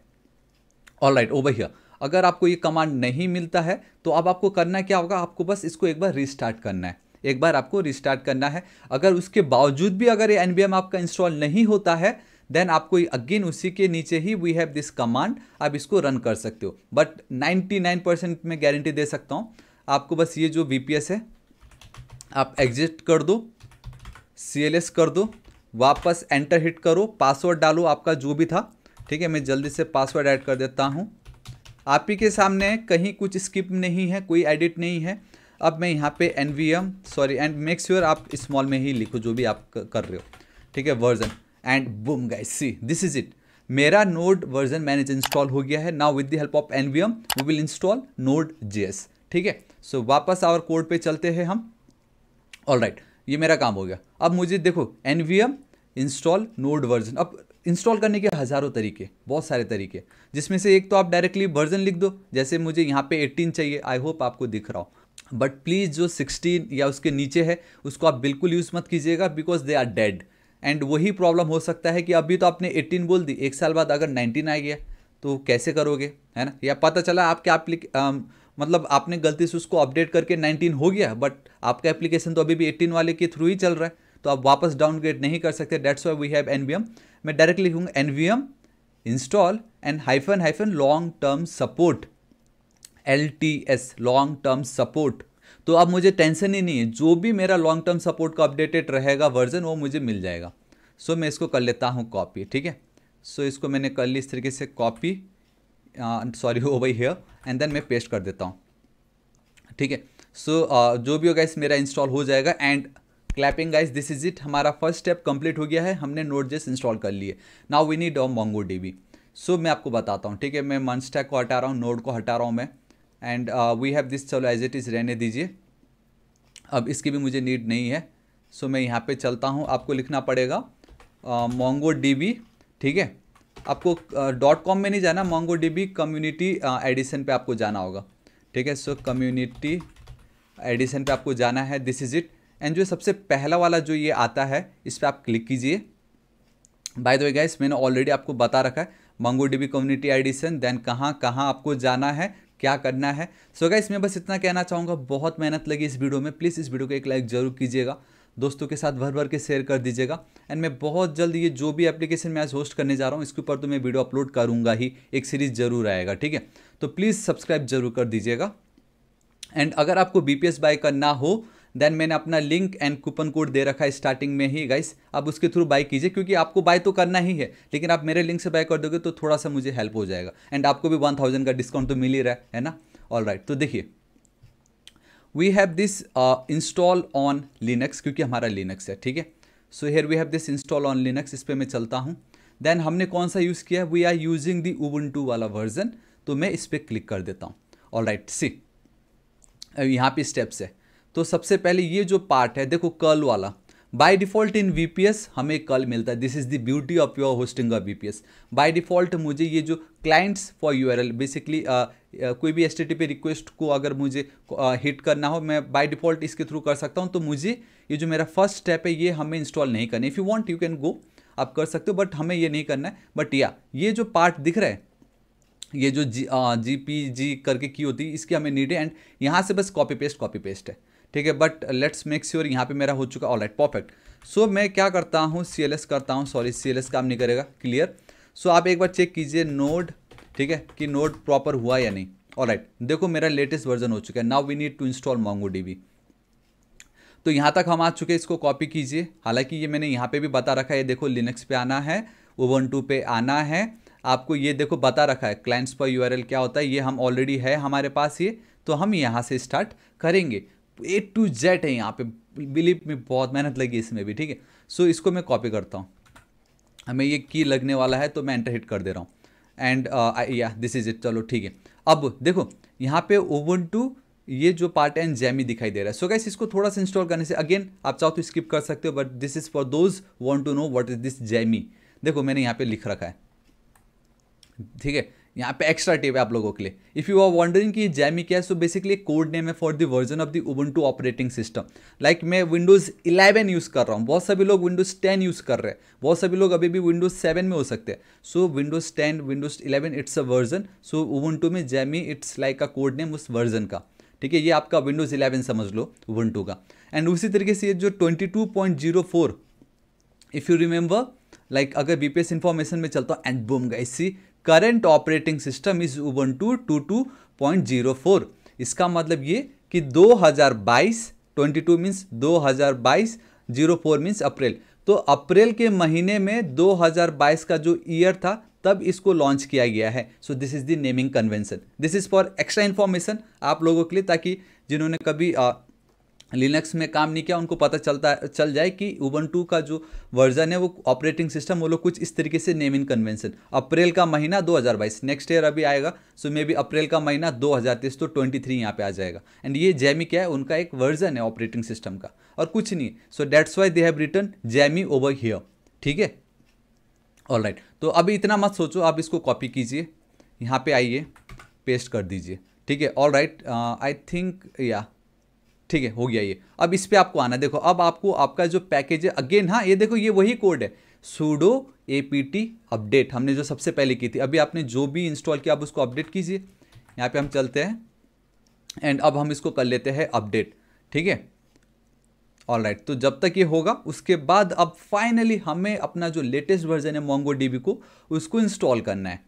ऑलराइट ओवर हियर, अगर आपको ये कमांड नहीं मिलता है तो अब आपको करना क्या होगा, आपको बस इसको एक बार रिस्टार्ट करना है, एक बार आपको रिस्टार्ट करना है। अगर उसके बावजूद भी अगर ये एनवीएम आपका इंस्टॉल नहीं होता है, देन आपको अगेन उसी के नीचे ही वी हैव दिस कमांड, आप इसको रन कर सकते हो। बट 99% में गारंटी दे सकता हूँ आपको, बस ये जो वीपीएस है आप एग्जिट कर दो, CLS कर दो, वापस एंटर हिट करो, पासवर्ड डालो आपका जो भी था। ठीक है, मैं जल्दी से पासवर्ड ऐड कर देता हूँ। आप ही के सामने कहीं कुछ स्किप नहीं है, कोई एडिट नहीं है। अब मैं यहाँ पे NVM sorry and make sure आप स्मॉल में ही लिखो जो भी आप कर रहे हो। ठीक है, version and boom guys, see this is it, मेरा नोड वर्जन मैनेजर इंस्टॉल हो गया है। Now with the help of NVM we will install node JS. ठीक है, सो वापस आवर कोड पे चलते हैं हम। ऑलराइट, ये मेरा काम हो गया। अब मुझे देखो एनवीएम इंस्टॉल नोड वर्जन, अब इंस्टॉल करने के हज़ारों तरीके, बहुत सारे तरीके, जिसमें से एक तो आप डायरेक्टली वर्जन लिख दो, जैसे मुझे यहाँ पे 18 चाहिए, आई होप आपको दिख रहा हो। बट प्लीज़ जो 16 या उसके नीचे है उसको आप बिल्कुल यूज़ मत कीजिएगा, because they are dead. And वही प्रॉब्लम हो सकता है कि अभी तो आपने 18 बोल दी, एक साल बाद अगर 19 आ गया तो कैसे करोगे, है ना। या पता चला आपके मतलब आपने गलती से उसको अपडेट करके 19 हो गया, बट आपका एप्लीकेशन तो अभी भी 18 वाले के थ्रू ही चल रहा है, तो आप वापस डाउनग्रेड नहीं कर सकते। That's why we have NVM. मैं डायरेक्टली लिखूंगा NVM install and hyphen long term support, LTS long term support. तो अब मुझे टेंशन ही नहीं है, जो भी मेरा लॉन्ग टर्म सपोर्ट का अपडेटेड रहेगा वर्जन वो मुझे मिल जाएगा। सो मैं इसको कर लेता हूँ कॉपी। ठीक है, सो इसको मैंने कर ली इस तरीके से copy, sorry over here, and then मैं पेस्ट कर देता हूँ। ठीक है, सो जो भी होगा इस मेरा इंस्टॉल हो जाएगा। And clapping guys, this is it, हमारा फर्स्ट स्टेप कंप्लीट हो गया है, हमने नोड.js इंस्टॉल कर लिए। Now we need MongoDB। सो मैं आपको बताता हूँ। ठीक है, मैं मनस्टैक को हटा रहा हूँ, नोड को हटा रहा हूँ मैं, एंड वी हैव दिस, चलो एज इट इज़ रहने दीजिए, अब इसकी भी मुझे नीड नहीं है। सो मैं यहाँ पे चलता हूँ, आपको लिखना पड़ेगा MongoDB। ठीक है, आपको .com में नहीं जाना, MongoDB कम्युनिटी एडिशन पे आपको जाना होगा। ठीक है, सो कम्युनिटी एडिशन पे आपको जाना है, दिस इज़ इट। एंड जो सबसे पहला वाला जो ये आता है इस पर आप क्लिक कीजिए। बाय द वे गाइस, मैंने ऑलरेडी आपको बता रखा है, MongoDB कम्युनिटी एडिशन, देन कहाँ कहाँ आपको जाना है, क्या करना है। सो गाइस मैं बस इतना कहना चाहूँगा, बहुत मेहनत लगी इस वीडियो में, प्लीज़ इस वीडियो को एक लाइक जरूर कीजिएगा, दोस्तों के साथ भर भर के शेयर कर दीजिएगा। एंड मैं बहुत जल्द ये जो भी एप्लीकेशन मैं आज होस्ट करने जा रहा हूँ इसके ऊपर तो मैं वीडियो अपलोड करूँगा ही, एक सीरीज जरूर आएगा, ठीक है। तो प्लीज़ सब्सक्राइब जरूर कर दीजिएगा। एंड अगर आपको BPS बाय करना हो देन मैंने अपना लिंक एंड कूपन कोड दे रखा है स्टार्टिंग में ही गाइस, आप उसके थ्रू बाय कीजिए, क्योंकि आपको बाय तो करना ही है, लेकिन आप मेरे लिंक से बाय कर दोगे तो थोड़ा सा मुझे हेल्प हो जाएगा, एंड आपको भी 1000 का डिस्काउंट तो मिल ही रहा है ना। ऑल राइट, तो देखिए we have this install on Linux, क्योंकि हमारा लिनक्स है, ठीक है। So here we have this install on Linux, इस पर मैं चलता हूँ। देन हमने कौन सा यूज़ किया, we are using the Ubuntu वाला वर्जन, तो मैं इस पर क्लिक कर देता हूँ। ऑल राइट, सी यहाँ पे स्टेप्स है। तो सबसे पहले ये जो पार्ट है देखो कर्ल वाला, बाय डिफ़ॉल्ट इन VPS हमें कर्ल मिलता है, this is the beauty of your hosting a VPS। By default मुझे ये जो क्लाइंट्स फॉर URL बेसिकली कोई भी HTTP रिक्वेस्ट को अगर मुझे हिट करना हो मैं बाय डिफ़ॉल्ट इसके थ्रू कर सकता हूँ। तो मुझे ये जो मेरा फर्स्ट स्टेप है ये हमें इंस्टॉल नहीं करना, if you want you can गो, आप कर सकते हो, बट हमें ये नहीं करना है। बट या ये जो पार्ट दिख रहा है, ये जो GPG करके की होती है, इसकी हमें नीड है, एंड यहाँ से बस कॉपी पेस्ट है, ठीक है। बट लेट्स मेक श्योर यहाँ पे मेरा हो चुका, ऑल राइट परफेक्ट। सो मैं क्या करता हूँ, CLS करता हूँ, सॉरी CLS काम नहीं करेगा, क्लियर। सो आप एक बार चेक कीजिए नोड, ठीक है, कि नोड प्रॉपर हुआ या नहीं। ऑल राइट, देखो मेरा लेटेस्ट वर्जन हो चुका है, now we need to install MongoDB। तो यहाँ तक हम आ चुके हैं, इसको कॉपी कीजिए। हालांकि ये मैंने यहाँ पे भी बता रखा है, देखो लिनक्स पे आना है, उबुंटू पे आना है, आपको ये देखो बता रखा है क्लाइंट्स पर URL क्या होता है, ये हम ऑलरेडी है हमारे पास ये, तो हम यहाँ से स्टार्ट करेंगे। A to Z है यहाँ पे, बिलीव में बहुत मेहनत लगी इसमें भी, ठीक है। सो इसको मैं कॉपी करता हूँ, हमें ये की लगने वाला है तो मैं एंटर हिट कर दे रहा हूँ, एंड या दिस इज इट, चलो ठीक है। अब देखो यहाँ पे उबुंटू ये जो पार्ट है जैमी दिखाई दे रहा है। सो गाइस इसको थोड़ा सा इंस्टॉल करने से, अगेन आप चाहो तो स्किप कर सकते हो, but this is for those want to know what is this Jammy. देखो मैंने यहाँ पे लिख रखा है, ठीक है, यहाँ पे एक्स्ट्रा टिप है आप लोगों के लिए, इफ़ यू आर वंडरिंग कि जैमी क्या है। सो बेसिकली कोड नेम है for the version of the Ubuntu operating system. Like मैं विंडोज़ 11 यूज़ कर रहा हूँ, बहुत सभी लोग विंडोज़ 10 यूज़ कर रहे हैं, बहुत सभी लोग अभी भी विंडोज़ 7 में हो सकते हैं। So Windows 10, Windows 11 it's a version, so Ubuntu में Jammy it's like a code name उस वर्जन का, ठीक है। ये आपका विंडोज़ 11 समझ लो उबुंटू का। एंड उसी तरीके से ये जो 22.04, इफ़ यू रिमेंबर, लाइक अगर VPS इन्फॉर्मेशन में चलता हूँ, and boom guys see current operating system is Ubuntu 22.04। इसका मतलब ये कि 2022, 22 मीन्स 2022, 04 मीन्स अप्रैल, तो अप्रैल के महीने में 2022 का जो ईयर था तब इसको लॉन्च किया गया है। So this is the naming convention, this is for extra information आप लोगों के लिए, ताकि जिन्होंने कभी लिनक्स में काम नहीं किया उनको पता चल जाए कि उबुंटू का जो वर्जन है वो ऑपरेटिंग सिस्टम वो लोग कुछ इस तरीके से नेमिंग कन्वेंशन, अप्रैल का महीना 2022, नेक्स्ट ईयर अभी आएगा, सो मे बी अप्रैल का महीना 2023, तो 23 यहाँ पे आ जाएगा। एंड ये जैमी क्या है, उनका एक वर्जन है ऑपरेटिंग सिस्टम का और कुछ नहीं। So that's why they have written Jammy over here, ठीक है। ऑल राइट, तो अभी इतना मत सोचो, आप इसको कॉपी कीजिए, यहाँ पे आइए, पेस्ट कर दीजिए, ठीक है। ऑल राइट, आई थिंक या ठीक है, हो गया ये। अब इस पे आपको आना, देखो अब आपको आपका जो पैकेज है, अगेन हाँ ये देखो ये वही कोड है, sudo apt अपडेट, हमने जो सबसे पहले की थी। अभी आपने जो भी इंस्टॉल किया आप उसको अपडेट कीजिए, यहाँ पे हम चलते हैं एंड अब हम इसको कर लेते हैं अपडेट, ठीक है। ऑल राइट, तो जब तक ये होगा उसके बाद अब फाइनली हमें अपना जो लेटेस्ट वर्जन है MongoDB को उसको इंस्टॉल करना है,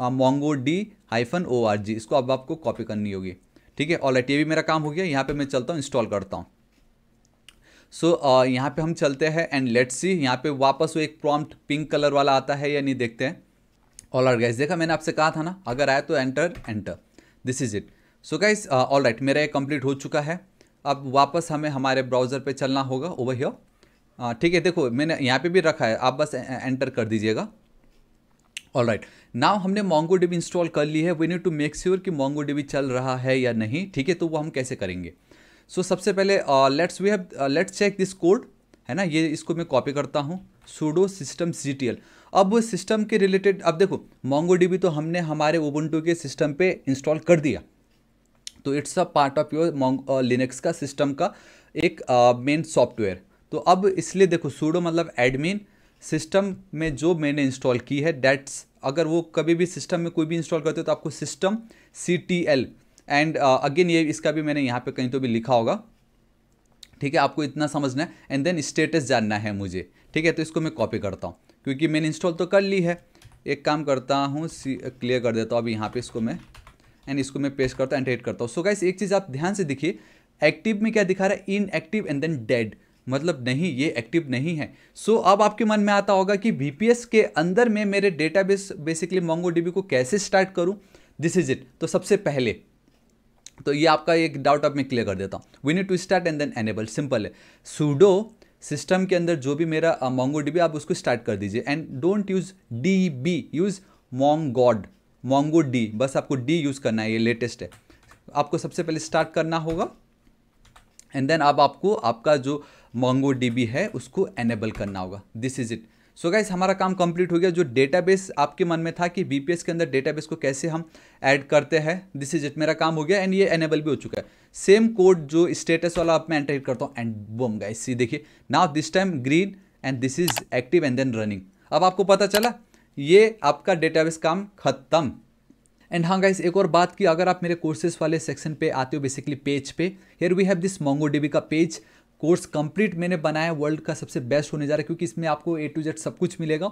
MongoD-org, इसको अब आपको कॉपी करनी होगी, ठीक है। ऑलराइट, ये भी मेरा काम हो गया, यहाँ पे मैं चलता हूँ इंस्टॉल करता हूँ। सो यहाँ पे हम चलते हैं एंड लेट्स सी, यहाँ पे वापस वो एक प्रॉम्प्ट पिंक कलर वाला आता है या नहीं, देखते हैं। ऑलराइट गाइस, देखा मैंने आपसे कहा था ना, अगर आया तो enter, this is it. So guys alright, मेरा ये कंप्लीट हो चुका है। अब वापस हमें हमारे ब्राउज़र पे चलना होगा ओवर हियर, ठीक है। देखो मैंने यहाँ पे भी रखा है, आप बस एंटर कर दीजिएगा। ऑल राइट, नाउ हमने MongoDB इंस्टॉल कर ली है, we need to make sure कि MongoDB चल रहा है या नहीं, ठीक है। तो वो हम कैसे करेंगे, सो सबसे पहले लेट्स चेक दिस कोड, है ना, ये इसको मैं कॉपी करता हूँ, sudo systemctl। अब सिस्टम के रिलेटेड, अब देखो MongoDB तो हमने हमारे उबुंटू के सिस्टम पे इंस्टॉल कर दिया, तो it's a part of your Linux का सिस्टम का एक मेन सॉफ्टवेयर। तो अब इसलिए देखो sudo मतलब एडमिन सिस्टम में जो मैंने इंस्टॉल की है दैट्स, अगर वो कभी भी सिस्टम में कोई भी इंस्टॉल करते हो तो आपको सिस्टम CTL एंड अगेन ये इसका भी मैंने यहाँ पे कहीं तो भी लिखा होगा, ठीक है, आपको इतना समझना है। एंड देन स्टेटस जानना है मुझे, ठीक है। तो इसको मैं कॉपी करता हूँ क्योंकि मैंने इंस्टॉल तो कर ली है। एक काम करता हूँ, क्लियर कर देता हूँ अभी यहाँ पे इसको मैं, एंड इसको मैं पेस्ट करता हूँ, एंटर करता हूँ। सो गाइस एक चीज़ आप ध्यान से देखिए, एक्टिव में क्या दिखा रहा है, इनएक्टिव एंड देन डेड, मतलब नहीं ये एक्टिव नहीं है। सो अब आपके मन में आता होगा कि VPS के अंदर में मेरे डेटाबेस बेसिकली MongoDB को कैसे स्टार्ट करूँ, दिस इज इट। तो सबसे पहले तो ये आपका एक डाउट अब मैं क्लियर कर देता हूँ। We need to start and then enable, simple है। सूडो सिस्टम के अंदर जो भी मेरा MongoDB आप उसको स्टार्ट कर दीजिए and don't use DB, use MongoD, बस आपको D यूज करना है, ये लेटेस्ट है। आपको सबसे पहले स्टार्ट करना होगा एंड देन अब आपको आपका जो MongoDB है उसको एनेबल करना होगा, this is it. So guys हमारा काम कंप्लीट हो गया। जो डेटाबेस आपके मन में था कि VPS के अंदर डेटाबेस को कैसे हम ऐड करते हैं, दिस इज इट, मेरा काम हो गया एंड ये एनेबल भी हो चुका है। सेम कोड जो स्टेटस वाला आप मैं एंटर करता हूँ एंड बूम गाइस, सी देखिए now this time green and this is active and then running. अब आपको पता चला ये आपका डेटाबेस काम खत्म। एंड हाँ गाइस एक और बात की, अगर आप मेरे कोर्सेज वाले सेक्शन पे आते हो, बेसिकली पेज पे, here we have this MongoDB का पेज, कोर्स कंप्लीट मैंने बनाया, वर्ल्ड का सबसे बेस्ट होने जा रहा है क्योंकि इसमें आपको A to Z सब कुछ मिलेगा।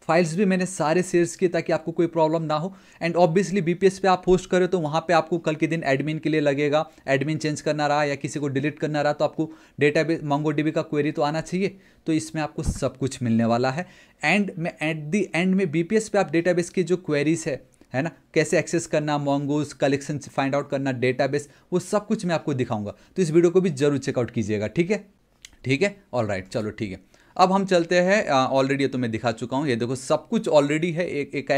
फाइल्स भी मैंने सारे शेयर्स किए ताकि आपको कोई प्रॉब्लम ना हो। एंड ऑब्वियसली VPS पे आप होस्ट करें तो वहाँ पे आपको कल के दिन एडमिन के लिए लगेगा, एडमिन चेंज करना रहा या किसी को डिलीट करना रहा तो आपको डेटाबेस MongoDB का क्वेरी तो आना चाहिए। तो इसमें आपको सब कुछ मिलने वाला है। एंड मैं एट दी एंड में VPS पे आप डेटाबेस की जो क्वेरीज है ना, कैसे एक्सेस करना, मोंगोज कलेक्शन फाइंड आउट करना, डेटाबेस, वो सब कुछ मैं आपको दिखाऊंगा। तो इस वीडियो को भी जरूर चेकआउट कीजिएगा, ठीक है, ठीक है, ऑल राइट, चलो ठीक है। अब हम चलते हैं, ऑलरेडी तो मैं दिखा चुका हूँ, ये देखो सब कुछ ऑलरेडी है एक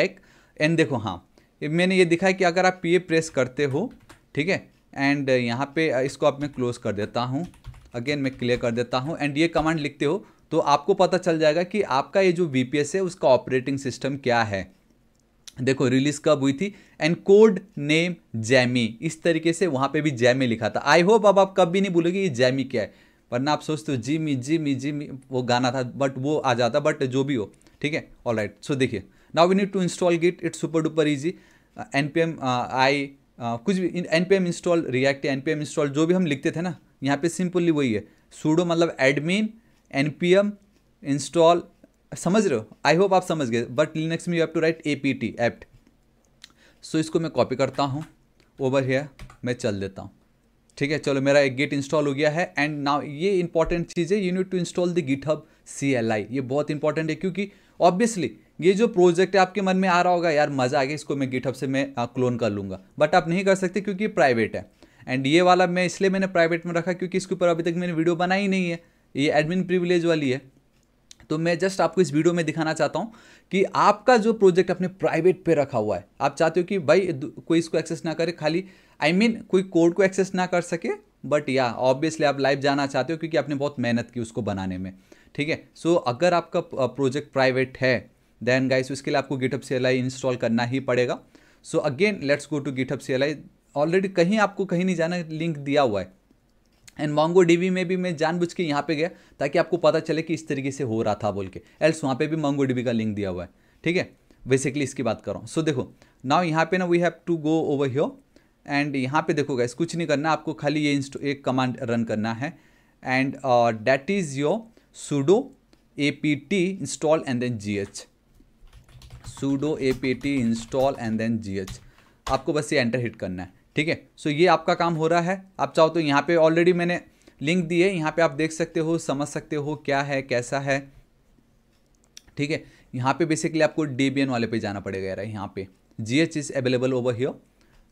एंड देखो हाँ मैंने ये दिखा है कि अगर आप ये प्रेस करते हो, ठीक है, एंड यहाँ पे इसको अब मैं क्लोज कर देता हूँ, अगेन मैं क्लियर कर देता हूँ एंड ये कमांड लिखते हो तो आपको पता चल जाएगा कि आपका ये जो VPS है उसका ऑपरेटिंग सिस्टम क्या है। देखो रिलीज कब हुई थी, एंड कोड नेम जैमी, इस तरीके से वहाँ पे भी जैमी लिखा था। आई होप अब आप कभी नहीं भूलोगे ये जैमी क्या है, वरना आप सोचते हो जिमी जिमी जिमी वो गाना था, बट वो आ जाता, बट जो भी हो, ठीक है, ऑल राइट। सो देखिए now we need to install git, it's super duper easy. npm कुछ भी npm install React, npm install जो भी हम लिखते थे ना, यहाँ पे सिंपली वही है, सूडो मतलब एडमिन npm इंस्टॉल, समझ रहे हो, आई होप आप समझ गए। बट लिनक्स में you have to write apt apt. So इसको मैं कॉपी करता हूँ, ओवर हियर मैं चल देता हूँ, ठीक है। चलो मेरा एक गिट इंस्टॉल हो गया है एंड नाउ ये इंपॉर्टेंट चीज़ है, you need to install the GitHub CLI, ये बहुत इंपॉर्टेंट है क्योंकि ऑब्वियसली ये जो प्रोजेक्ट है आपके मन में आ रहा होगा यार मज़ा आ गया, इसको मैं गिटहब से मैं क्लोन कर लूँगा, बट आप नहीं कर सकते क्योंकि प्राइवेट है। एंड ये वाला मैं इसलिए मैंने प्राइवेट में रखा क्योंकि इसके ऊपर अभी तक मैंने वीडियो बनाई नहीं है, ये एडमिन प्रिविलेज वाली है। तो मैं जस्ट आपको इस वीडियो में दिखाना चाहता हूँ कि आपका जो प्रोजेक्ट अपने प्राइवेट पे रखा हुआ है, आप चाहते हो कि भाई कोई इसको एक्सेस ना करे, खाली कोई कोड को एक्सेस ना कर सके, बट या ऑब्वियसली आप लाइव जाना चाहते हो क्योंकि आपने बहुत मेहनत की उसको बनाने में, ठीक है। सो अगर आपका प्रोजेक्ट प्राइवेट है देन गाइस उसके लिए आपको गिटहब CLI इंस्टॉल करना ही पड़ेगा। So again let's go to GitHub CLI, already कहीं आपको कहीं नहीं जाना, लिंक दिया हुआ है। एंड MongoDB में भी मैं जानबूझ के यहाँ पे गया ताकि आपको पता चले कि इस तरीके से हो रहा था बोल के, एल्स वहाँ पे भी MongoDB का लिंक दिया हुआ है, ठीक है। बेसिकली इसकी बात कर रहा हूँ। सो देखो नाउ यहाँ पे ना we have to go over here and यहाँ पे देखो गाइस कुछ नहीं करना, आपको खाली ये एक कमांड रन करना है and that is your sudo apt install and then gh, sudo apt install and then gh, आपको बस ये एंटर हिट करना है, ठीक है। सो ये आपका काम हो रहा है। आप चाहो तो यहाँ पे ऑलरेडी मैंने लिंक दी है, यहाँ पे आप देख सकते हो, समझ सकते हो क्या है कैसा है, ठीक है। यहाँ पे बेसिकली आपको Debian वाले पे जाना पड़ेगा यार, यहाँ पे gh is available over here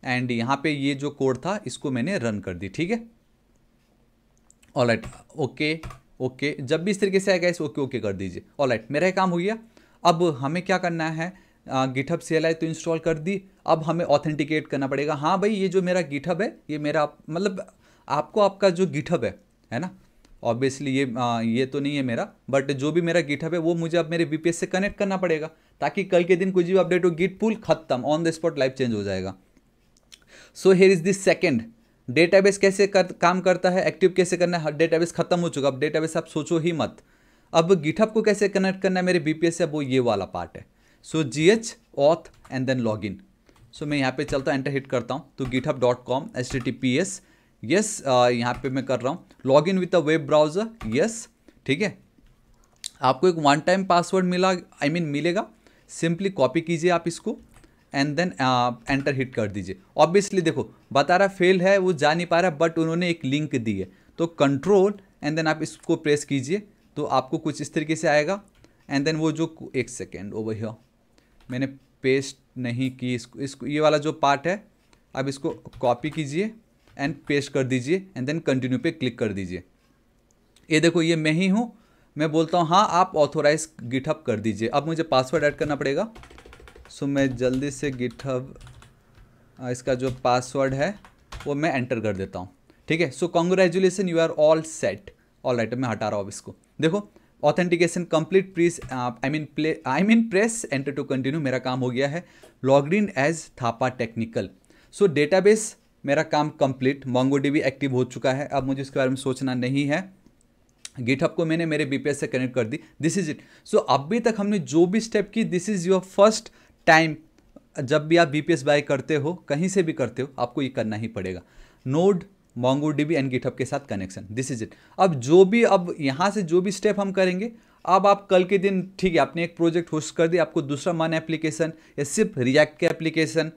and यहाँ पे ये जो कोड था इसको मैंने रन कर दी, ठीक है, ऑलराइट, ओके ओके, जब भी इस तरीके से आएगा इस ओके कर दीजिए, ऑलराइट। मेरा ये काम हो गया। अब हमें क्या करना है, गिटहब CLI तो इंस्टॉल कर दी, अब हमें ऑथेंटिकेट करना पड़ेगा। हाँ भाई ये जो मेरा गिटहब है ये मेरा मतलब आपको आपका जो गिटहब है ना, ऑब्वियसली ये तो नहीं है मेरा, बट जो भी मेरा गिटहब है वो मुझे अब मेरे VPS से कनेक्ट करना पड़ेगा ताकि कल के दिन कुछ भी अपडेट हो गिट पुल खत्म, on the spot live change हो जाएगा। So here is this second, database कैसे काम करता है, एक्टिव कैसे करना है, डेटाबेस खत्म हो चुका, अब डेटाबेस आप सोचो ही मत, अब गिटहब को कैसे कनेक्ट करना है मेरे बीपीएस से, वो ये वाला पार्ट है। So GH auth and then log in. So मैं यहाँ पे चलता हूँ, एंटर हिट करता हूँ तो github.com HTTPS यस, यहाँ पे मैं कर रहा हूँ log in with a web browser, yes, ठीक है। आपको एक वन टाइम पासवर्ड मिलेगा, सिंपली कॉपी कीजिए आप इसको एंड देन एंटर हिट कर दीजिए। ऑब्वियसली देखो बता रहा फेल है, वो जा नहीं पा रहा, बट उन्होंने एक लिंक दी है, तो कंट्रोल एंड देन आप इसको प्रेस कीजिए तो आपको कुछ इस तरीके से आएगा। एंड देन वो जो एक सेकेंड ओवर हियर मैंने पेस्ट नहीं की, इसको ये वाला जो पार्ट है, अब इसको कॉपी कीजिए एंड पेस्ट कर दीजिए एंड देन कंटिन्यू पे क्लिक कर दीजिए। ये देखो ये मैं ही हूँ, मैं बोलता हूँ हाँ आप ऑथोराइज गिटहब कर दीजिए। अब मुझे पासवर्ड ऐड करना पड़ेगा। सो मैं जल्दी से गिटहब इसका जो पासवर्ड है वो मैं एंटर कर देता हूँ, ठीक है। So congratulations, you are all set. All right, मैं हटा रहा हूँ अब इसको। देखो authentication complete, please press enter to continue. मेरा काम हो गया है, logged in as Thapa technical. So database मेरा काम कंप्लीट, MongoDB एक्टिव हो चुका है, अब मुझे इसके बारे में सोचना नहीं है। गिटहब को मैंने मेरे बीपीएस से कनेक्ट कर दी, दिस इज इट। सो अभी तक हमने जो भी स्टेप की, this is your first time. जब भी आप बीपीएस बाय करते हो, कहीं से भी करते हो, आपको ये करना ही पड़ेगा। नोड, MongoDB एंड गिटहब के साथ कनेक्शन, दिस इज इट। अब यहाँ से जो भी स्टेप हम करेंगे, अब आप कल के दिन, ठीक है, आपने एक प्रोजेक्ट होस्ट कर दिया, आपको दूसरा मन एप्लीकेशन या सिर्फ रिएक्ट के एप्लीकेशन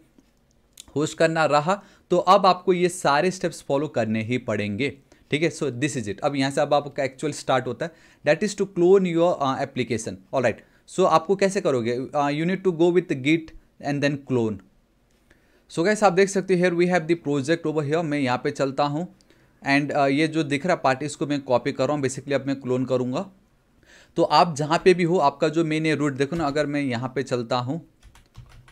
होस्ट करना रहा, तो अब आपको ये सारे स्टेप्स फॉलो करने ही पड़ेंगे, ठीक है। So this is it. अब यहाँ से अब आपका एक्चुअल स्टार्ट होता है, that is to clone your application. Alright, so आपको कैसे करोगे, you need to go with git and then clone. So guys आप देख सकते हो here we have the project over here. मैं यहाँ पे चलता हूँ एंड ये जो दिख रहा पार्ट, इसको मैं कॉपी कर रहा हूँ, बेसिकली अब मैं क्लोन करूँगा। तो आप जहाँ पे भी हो, आपका जो मेन ये रूट देखो ना, अगर मैं यहाँ पे चलता हूँ,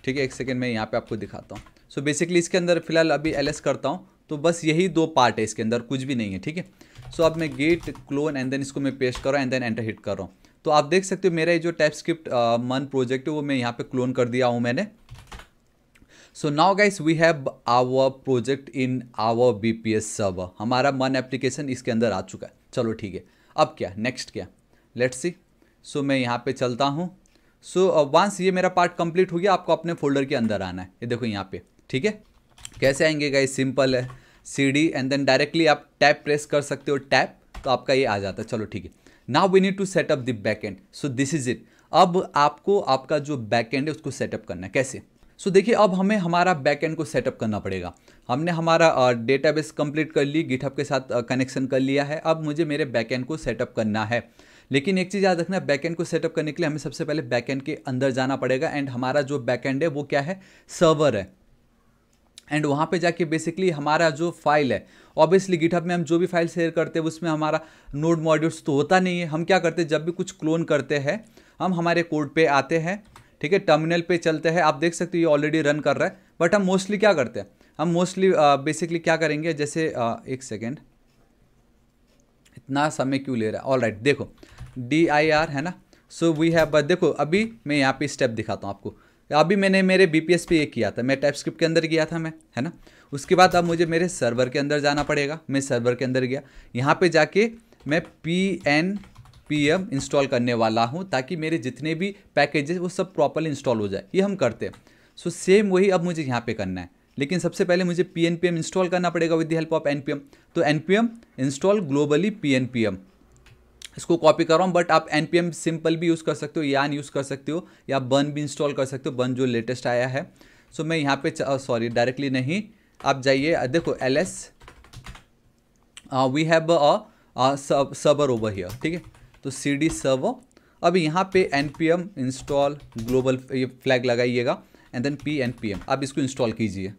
ठीक है, एक सेकेंड मैं यहाँ पे आपको दिखाता हूँ। सो बेसिकली इसके अंदर फिलहाल अभी LS करता हूँ, तो बस यही दो पार्ट है, इसके अंदर कुछ भी नहीं है, ठीक है। सो अब मैं गेट क्लोन एंड देन इसको मैं पेस्ट कर रहा हूँ एंड देन एंटर हिट कर रहा हूँ। तो आप देख सकते हो मेरा ये जो टाइपस्क्रिप्ट मन प्रोजेक्ट है वो मैं यहाँ पे क्लोन कर दिया हूँ मैंने। So now guys we have our project in our BPS server. हमारा मन एप्लीकेशन इसके अंदर आ चुका है। चलो ठीक है, अब क्या नेक्स्ट क्या, लेट्स सी। सो मैं यहाँ पे चलता हूँ। सो वंस ये मेरा पार्ट कंप्लीट हो गया, आपको अपने फोल्डर के अंदर आना है, ये देखो यहाँ पे, ठीक है। कैसे आएंगे गाइस, सिंपल है, CD एंड देन डायरेक्टली आप टैप प्रेस कर सकते हो, टैप, तो आपका ये आ जाता है। चलो ठीक है, now we need to setup the backend. So this is it. अब आपको आपका जो बैकएंड है उसको सेटअप करना है। कैसे? सो देखिए, अब हमें हमारा बैकएंड को सेटअप करना पड़ेगा। हमने हमारा डेटाबेस कंप्लीट कर ली, गिटहब के साथ कनेक्शन कर लिया है। अब मुझे मेरे बैकएंड को सेटअप करना है। लेकिन एक चीज़ याद रखना, बैकएंड को सेटअप करने के लिए हमें सबसे पहले बैकएंड के अंदर जाना पड़ेगा। एंड हमारा जो बैकएंड है वो क्या है, सर्वर है। एंड वहाँ पे जाके बेसिकली हमारा जो फाइल है, ऑब्वियसली गिटहब में हम जो भी फाइल शेयर करते हैं उसमें हमारा नोड मॉड्यूल्स तो होता नहीं है। हम क्या करते हैं, जब भी कुछ क्लोन करते हैं हम हमारे कोड पे आते हैं, ठीक है, टर्मिनल पे चलते हैं। आप देख सकते हो ये ऑलरेडी रन कर रहा है। बट हम मोस्टली क्या करते हैं, हम मोस्टली बेसिकली क्या करेंगे, जैसे एक सेकेंड, इतना समय क्यों ले रहा है। ऑल राइट, देखो DIR है ना। सो वी हैव, देखो अभी मैं यहाँ पे स्टेप दिखाता हूँ आपको। अभी मैंने मेरे BPS पे ये किया था, मैं टाइपस्क्रिप्ट के अंदर गया था मैं, है ना। उसके बाद अब मुझे मेरे सर्वर के अंदर जाना पड़ेगा। मैं सर्वर के अंदर गया, यहाँ पे जाके मैं PNPM इंस्टॉल करने वाला हूँ, ताकि मेरे जितने भी पैकेजेस वो सब प्रॉपर्ली इंस्टॉल हो जाए। ये हम करते हैं। सो सेम वही अब मुझे यहाँ पे करना है। लेकिन सबसे पहले मुझे PNPM इंस्टॉल करना पड़ेगा with the help of NPM। तो NPM इंस्टॉल ग्लोबली PNPM, इसको कॉपी कर रहा हूँ। बट आप NPM सिंपल भी यूज़ कर सकते हो, यान यूज़ कर सकते हो, या बर्न भी इंस्टॉल कर सकते हो, बर्न जो लेटेस्ट आया है। सो मैं यहाँ पे सॉरी डायरेक्टली नहीं, आप जाइए, देखो LS we have server over here, ठीक है। तो CD सर्वर, अब यहाँ पे NPM इंस्टॉल ग्लोबल, ये फ्लैग लगाइएगा एंड देन PNPM, आप इसको इंस्टॉल कीजिए।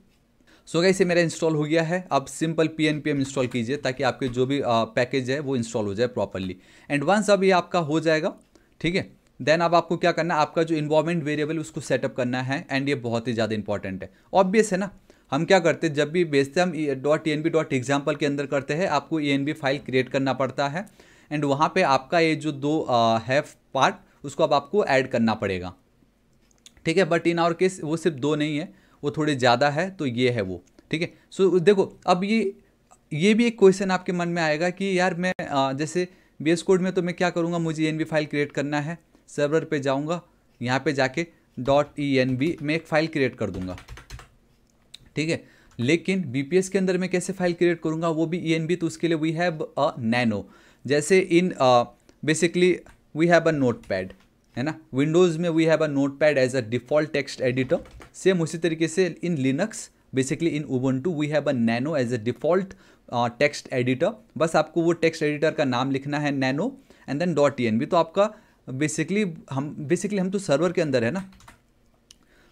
सो गाइस ये मेरा इंस्टॉल हो गया है। अब सिंपल PNPM इंस्टॉल कीजिए, ताकि आपके जो भी पैकेज है वो इंस्टॉल हो जाए प्रॉपरली। एंड वंस अब ये आपका हो जाएगा, ठीक है, देन अब आपको क्या करना है, आपका जो इन्वायरमेंट वेरिएबल उसको सेटअप करना है। एंड ये बहुत ही ज़्यादा इंपॉर्टेंट है, ऑब्वियस है ना। हम क्या करते हैं, जब भी भेजते हैं हम .env.example के अंदर करते हैं, आपको env फाइल क्रिएट करना पड़ता है। एंड वहाँ पे आपका ये जो दो है पार्ट, उसको अब आपको ऐड करना पड़ेगा, ठीक है। बट इन आवर केस वो सिर्फ दो नहीं है, वो थोड़े ज़्यादा है, तो ये है वो, ठीक है। सो देखो, अब ये भी एक क्वेश्चन आपके मन में आएगा कि यार मैं जैसे VS कोड में तो मैं क्या करूँगा, मुझे env फाइल क्रिएट करना है, सर्वर पे जाऊँगा, यहाँ पे जाके .env में एक फ़ाइल क्रिएट कर दूंगा, ठीक है। लेकिन BPS के अंदर मैं कैसे फाइल क्रिएट करूँगा, वो भी env, तो उसके लिए वी हैव अ नैनो। जैसे in basically we have a notepad, है ना, विंडोज़ में we have a notepad as a default text editor. Same उसी तरीके से in Linux, basically in Ubuntu we have a nano as a default text editor. बस आपको वो टेक्स्ट एडिटर का नाम लिखना है नैनो एंड देन .env। तो आपका बेसिकली हम तो सर्वर के अंदर है ना,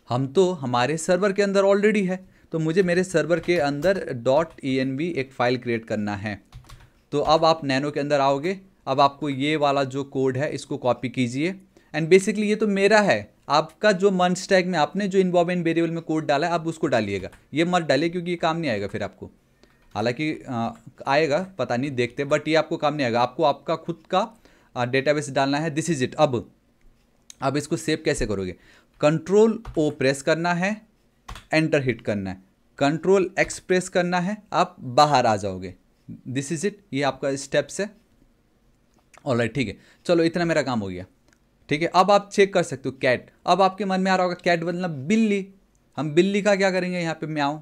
हम तो हमारे सर्वर के अंदर ऑलरेडी है, तो मुझे मेरे सर्वर के अंदर .env एक फ़ाइल क्रिएट करना है। तो अब आप नैनो के अंदर आओगे, अब आपको ये वाला जो कोड है इसको कॉपी कीजिए एंड बेसिकली ये तो मेरा है, आपका जो मन स्टैक में आपने जो इन्वॉल्वमेंट वेरिएबल में कोड डाला है आप उसको डालिएगा, ये मत डालिए क्योंकि ये काम नहीं आएगा फिर आपको। हालांकि आएगा, पता नहीं, देखते, बट ये आपको काम नहीं आएगा, आपको आपका खुद का डेटाबेस डालना है। This is it. अब इसको सेव कैसे करोगे, Ctrl+O प्रेस करना है, एंटर हिट करना है, Ctrl+X प्रेस करना है, आप बाहर आ जाओगे। दिस इज इट, ये आपका स्टेप्स है। ऑलराइट, ठीक है, चलो इतना मेरा काम हो गया, ठीक है। अब आप चेक कर सकते हो कैट। अब आपके मन में आ रहा होगा कैट मतलब बिल्ली, हम बिल्ली का क्या करेंगे यहाँ पे, म्याऊं,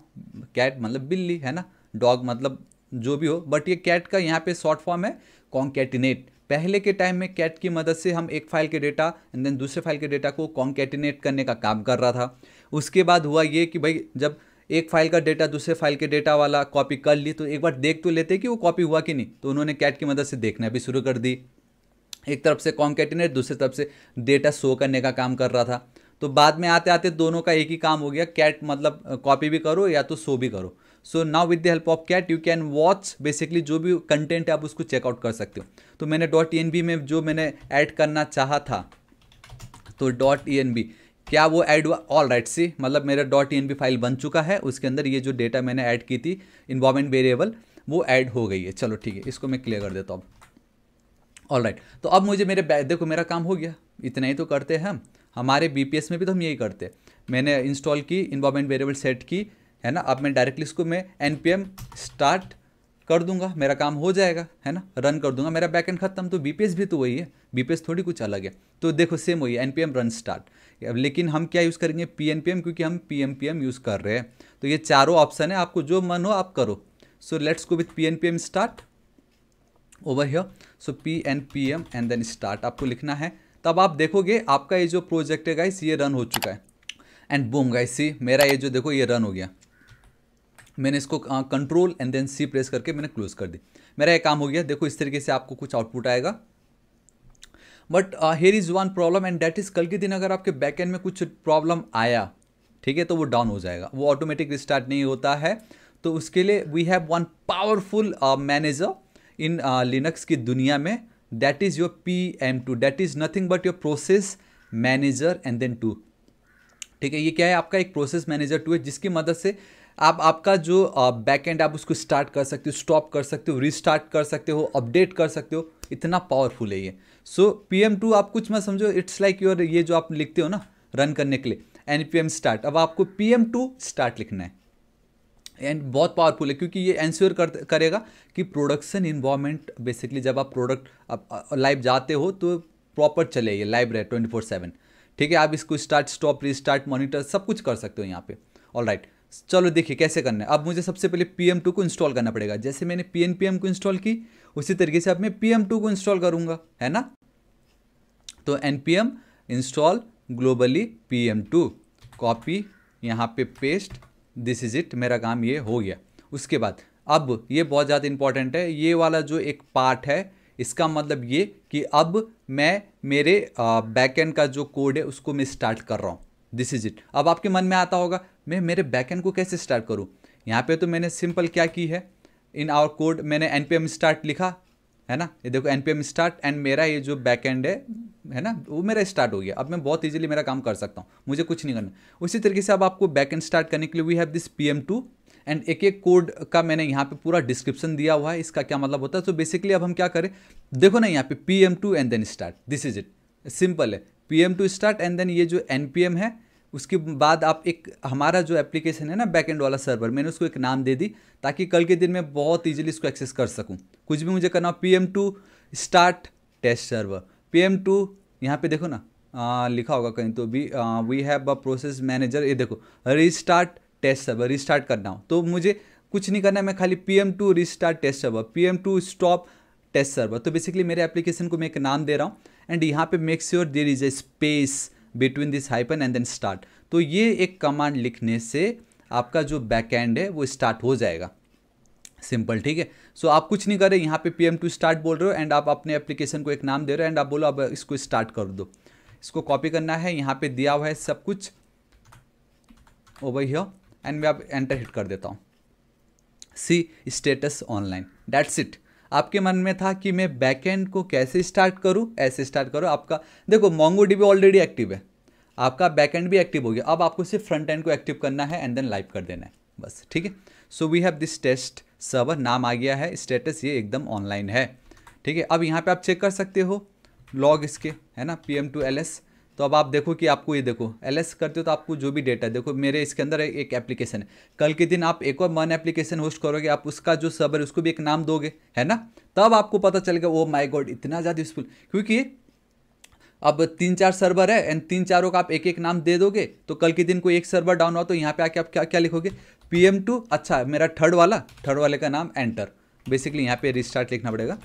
कैट मतलब बिल्ली है ना, डॉग मतलब जो भी हो, बट ये कैट का यहाँ पे शॉर्ट फॉर्म है कॉन्कैटिनेट। पहले के टाइम में कैट की मदद से हम एक फाइल के डेटा एंड देन दूसरे फाइल के डेटा को कॉन्कैटिनेट करने का काम कर रहा था। उसके बाद हुआ ये कि भाई जब एक फाइल का डेटा दूसरे फाइल के डेटा वाला कॉपी कर ली तो एक बार देख तो लेते कि वो कॉपी हुआ कि नहीं, तो उन्होंने कैट की मदद से देखना भी शुरू कर दी। एक तरफ से कॉन्कैटिनेट, दूसरी तरफ से डेटा शो करने का काम कर रहा था। तो बाद में आते आते दोनों का एक ही काम हो गया, कैट मतलब कॉपी भी करो या तो शो भी करो। So now with the help of cat you can watch, basically जो भी कंटेंट है आप उसको चेकआउट कर सकते हो। तो मैंने .env में जो मैंने ऐड करना चाहा था, तो .env क्या वो ऐड हुआ, ऑल राइट सी, मतलब मेरा .env फाइल बन चुका है, उसके अंदर ये जो डेटा मैंने ऐड की थी इन्वॉल्वमेंट वेरिएबल वो ऐड हो गई है। चलो ठीक है, इसको मैं क्लियर कर देता हूँ। ऑल राइट, तो अब मुझे मेरे देखो मेरा काम हो गया, इतना ही तो करते हैं हम, हमारे BPS में भी तो हम यही करते हैं। मैंने इंस्टॉल की, इन्वॉल्वमेंट वेरिएबल सेट की, है ना, अब मैं डायरेक्टली इसको मैं npm स्टार्ट कर दूंगा, मेरा काम हो जाएगा, है ना, रन कर दूंगा, मेरा बैकएंड खत्म। तो BPS भी तो वही है, BPS थोड़ी कुछ अलग है। तो देखो सेम वही है, npm रन स्टार्ट, लेकिन हम क्या यूज़ करेंगे, pnpm, क्योंकि हम pnpm यूज़ कर रहे हैं। तो ये चारों ऑप्शन है, आपको जो मन हो आप करो। So let's go with pnpm start over here. So pnpm and then start आपको लिखना है, तब आप देखोगे आपका ये जो प्रोजेक्ट है गाइस ये रन हो चुका है। एंड बूम गाइस, सी मेरा ये जो देखो ये रन हो गया। मैंने इसको control and then C press करके मैंने क्लोज कर दी, मेरा ये काम हो गया। देखो इस तरीके से आपको कुछ आउटपुट आएगा। But here is one problem and that is, कल के दिन अगर आपके बैकएंड में कुछ प्रॉब्लम आया, ठीक है, तो वो डाउन हो जाएगा, वो ऑटोमेटिक रिस्टार्ट नहीं होता है। तो उसके लिए we have one powerful manager in Linux की दुनिया में, that is your PM2, that is nothing but your process manager and then 2, ठीक है। ये क्या है, आपका एक प्रोसेस मैनेजर 2 है, जिसकी मदद से आप आपका जो बैकएंड आप उसको स्टार्ट कर सकते हो, स्टॉप कर सकते हो, रीस्टार्ट कर सकते हो, अपडेट कर सकते हो, इतना पावरफुल है ये। सो PM2 आप कुछ मत समझो, इट्स लाइक योर, ये जो आप लिखते हो ना रन करने के लिए npm स्टार्ट, अब आपको PM2 स्टार्ट लिखना है। एंड बहुत पावरफुल है क्योंकि ये एंश्योर करेगा कि प्रोडक्शन इन्वायरमेंट, बेसिकली जब आप प्रोडक्ट लाइव जाते हो तो प्रॉपर चले, ये लाइव रहे 24/7, ठीक है। आप इसको स्टार्ट, स्टॉप, रीस्टार्ट, मॉनिटर सब कुछ कर सकते हो यहाँ पे। ऑल राइट, चलो देखिए कैसे करना है। अब मुझे सबसे पहले PM2 को इंस्टॉल करना पड़ेगा, जैसे मैंने pnpm को इंस्टॉल की उसी तरीके से अब मैं PM2 को इंस्टॉल करूँगा, है ना। तो npm install globally PM2, copy यहाँ पे पेस्ट, दिस इज इट, मेरा काम ये हो गया। उसके बाद अब ये बहुत ज़्यादा इंपॉर्टेंट है, ये वाला जो एक पार्ट है, इसका मतलब ये कि अब मैं मेरे बैकएंड का जो कोड है उसको मैं स्टार्ट कर रहा हूँ। This is it. अब आपके मन में आता होगा मैं मेरे बैकएंड को कैसे स्टार्ट करूँ। यहाँ पे तो मैंने सिंपल क्या की है, इन आवर कोड मैंने npm स्टार्ट लिखा, है ना, ये देखो npm स्टार्ट एंड मेरा ये जो बैकएंड है ना, वो मेरा स्टार्ट हो गया। अब मैं बहुत इजीली मेरा काम कर सकता हूँ, मुझे कुछ नहीं करना। उसी तरीके से अब आपको बैकएंड स्टार्ट करने के लिए we have this PM2 and एक एक कोड का मैंने यहाँ पे पूरा डिस्क्रिप्शन दिया हुआ है, इसका क्या मतलब होता है। तो बेसिकली अब हम क्या करें, देखो ना यहाँ पे PM2 and then start, this is it, simple है, PM2 स्टार्ट एंड देन ये जो npm है, उसके बाद आप एक हमारा जो एप्लीकेशन है ना बैकएंड वाला सर्वर, मैंने उसको एक नाम दे दी ताकि कल के दिन मैं बहुत ईजिली इसको एक्सेस कर सकूँ। कुछ भी मुझे करना PM2 start test server. PM2 यहाँ पे देखो ना, लिखा होगा कहीं तो भी, we have a process manager, ये देखो रिस्टार्ट टेस्ट सर्वर, रिस्टार्ट करना हो तो मुझे कुछ नहीं करना है, मैं खाली PM2 restart test server, PM2 stop test server. तो बेसिकली मेरे एप्लीकेशन को मैं एक नाम दे रहा हूँ एंड यहाँ पे make sure there is a space between this hyphen and then start. तो ये एक कमांड लिखने से आपका जो बैकएंड है वो स्टार्ट हो जाएगा, सिंपल, ठीक है। सो आप कुछ नहीं कर रहे, यहाँ पे PM2 स्टार्ट बोल रहे हो एंड आप अपने एप्लीकेशन को एक नाम दे रहे हो एंड आप बोलो अब इसको स्टार्ट कर दो। इसको कॉपी करना है, यहाँ पे दिया हुआ है सब कुछ ओवर हियर एंड मैं अब एंटर हिट कर देता हूँ। See status online, that's it. आपके मन में था कि मैं बैकएंड को कैसे स्टार्ट करूँ, ऐसे स्टार्ट करो। आपका देखो MongoDB ऑलरेडी एक्टिव है, आपका बैकएंड भी एक्टिव हो गया, अब आपको सिर्फ फ्रंट एंड को एक्टिव करना है एंड देन लाइव कर देना है बस, ठीक है। So we have this test server, नाम आ गया है, स्टेटस ये एकदम ऑनलाइन है, ठीक है। अब यहाँ पे आप चेक कर सकते हो लॉग इसके, है ना, PM2 LS। तो अब आप देखो कि आपको ये देखो LS करते हो तो आपको जो भी डेटा, देखो मेरे इसके अंदर एक एप्लीकेशन है, कल के दिन आप एक और मन एप्लीकेशन होस्ट करोगे, आप उसका जो सर्वर उसको भी एक नाम दोगे, है ना, तब आपको पता चलेगा ओ माय गॉड इतना ज़्यादा यूजफुल। क्योंकि अब 3-4 सर्वर है एंड 3-4 का आप एक एक नाम दे दोगे तो कल के दिन कोई एक सर्वर डाउन हुआ तो यहाँ पे आके आप क्या क्या लिखोगे, PM2, अच्छा मेरा थर्ड वाले का नाम एंटर, बेसिकली यहाँ पे रिस्टार्ट लिखना पड़ेगा,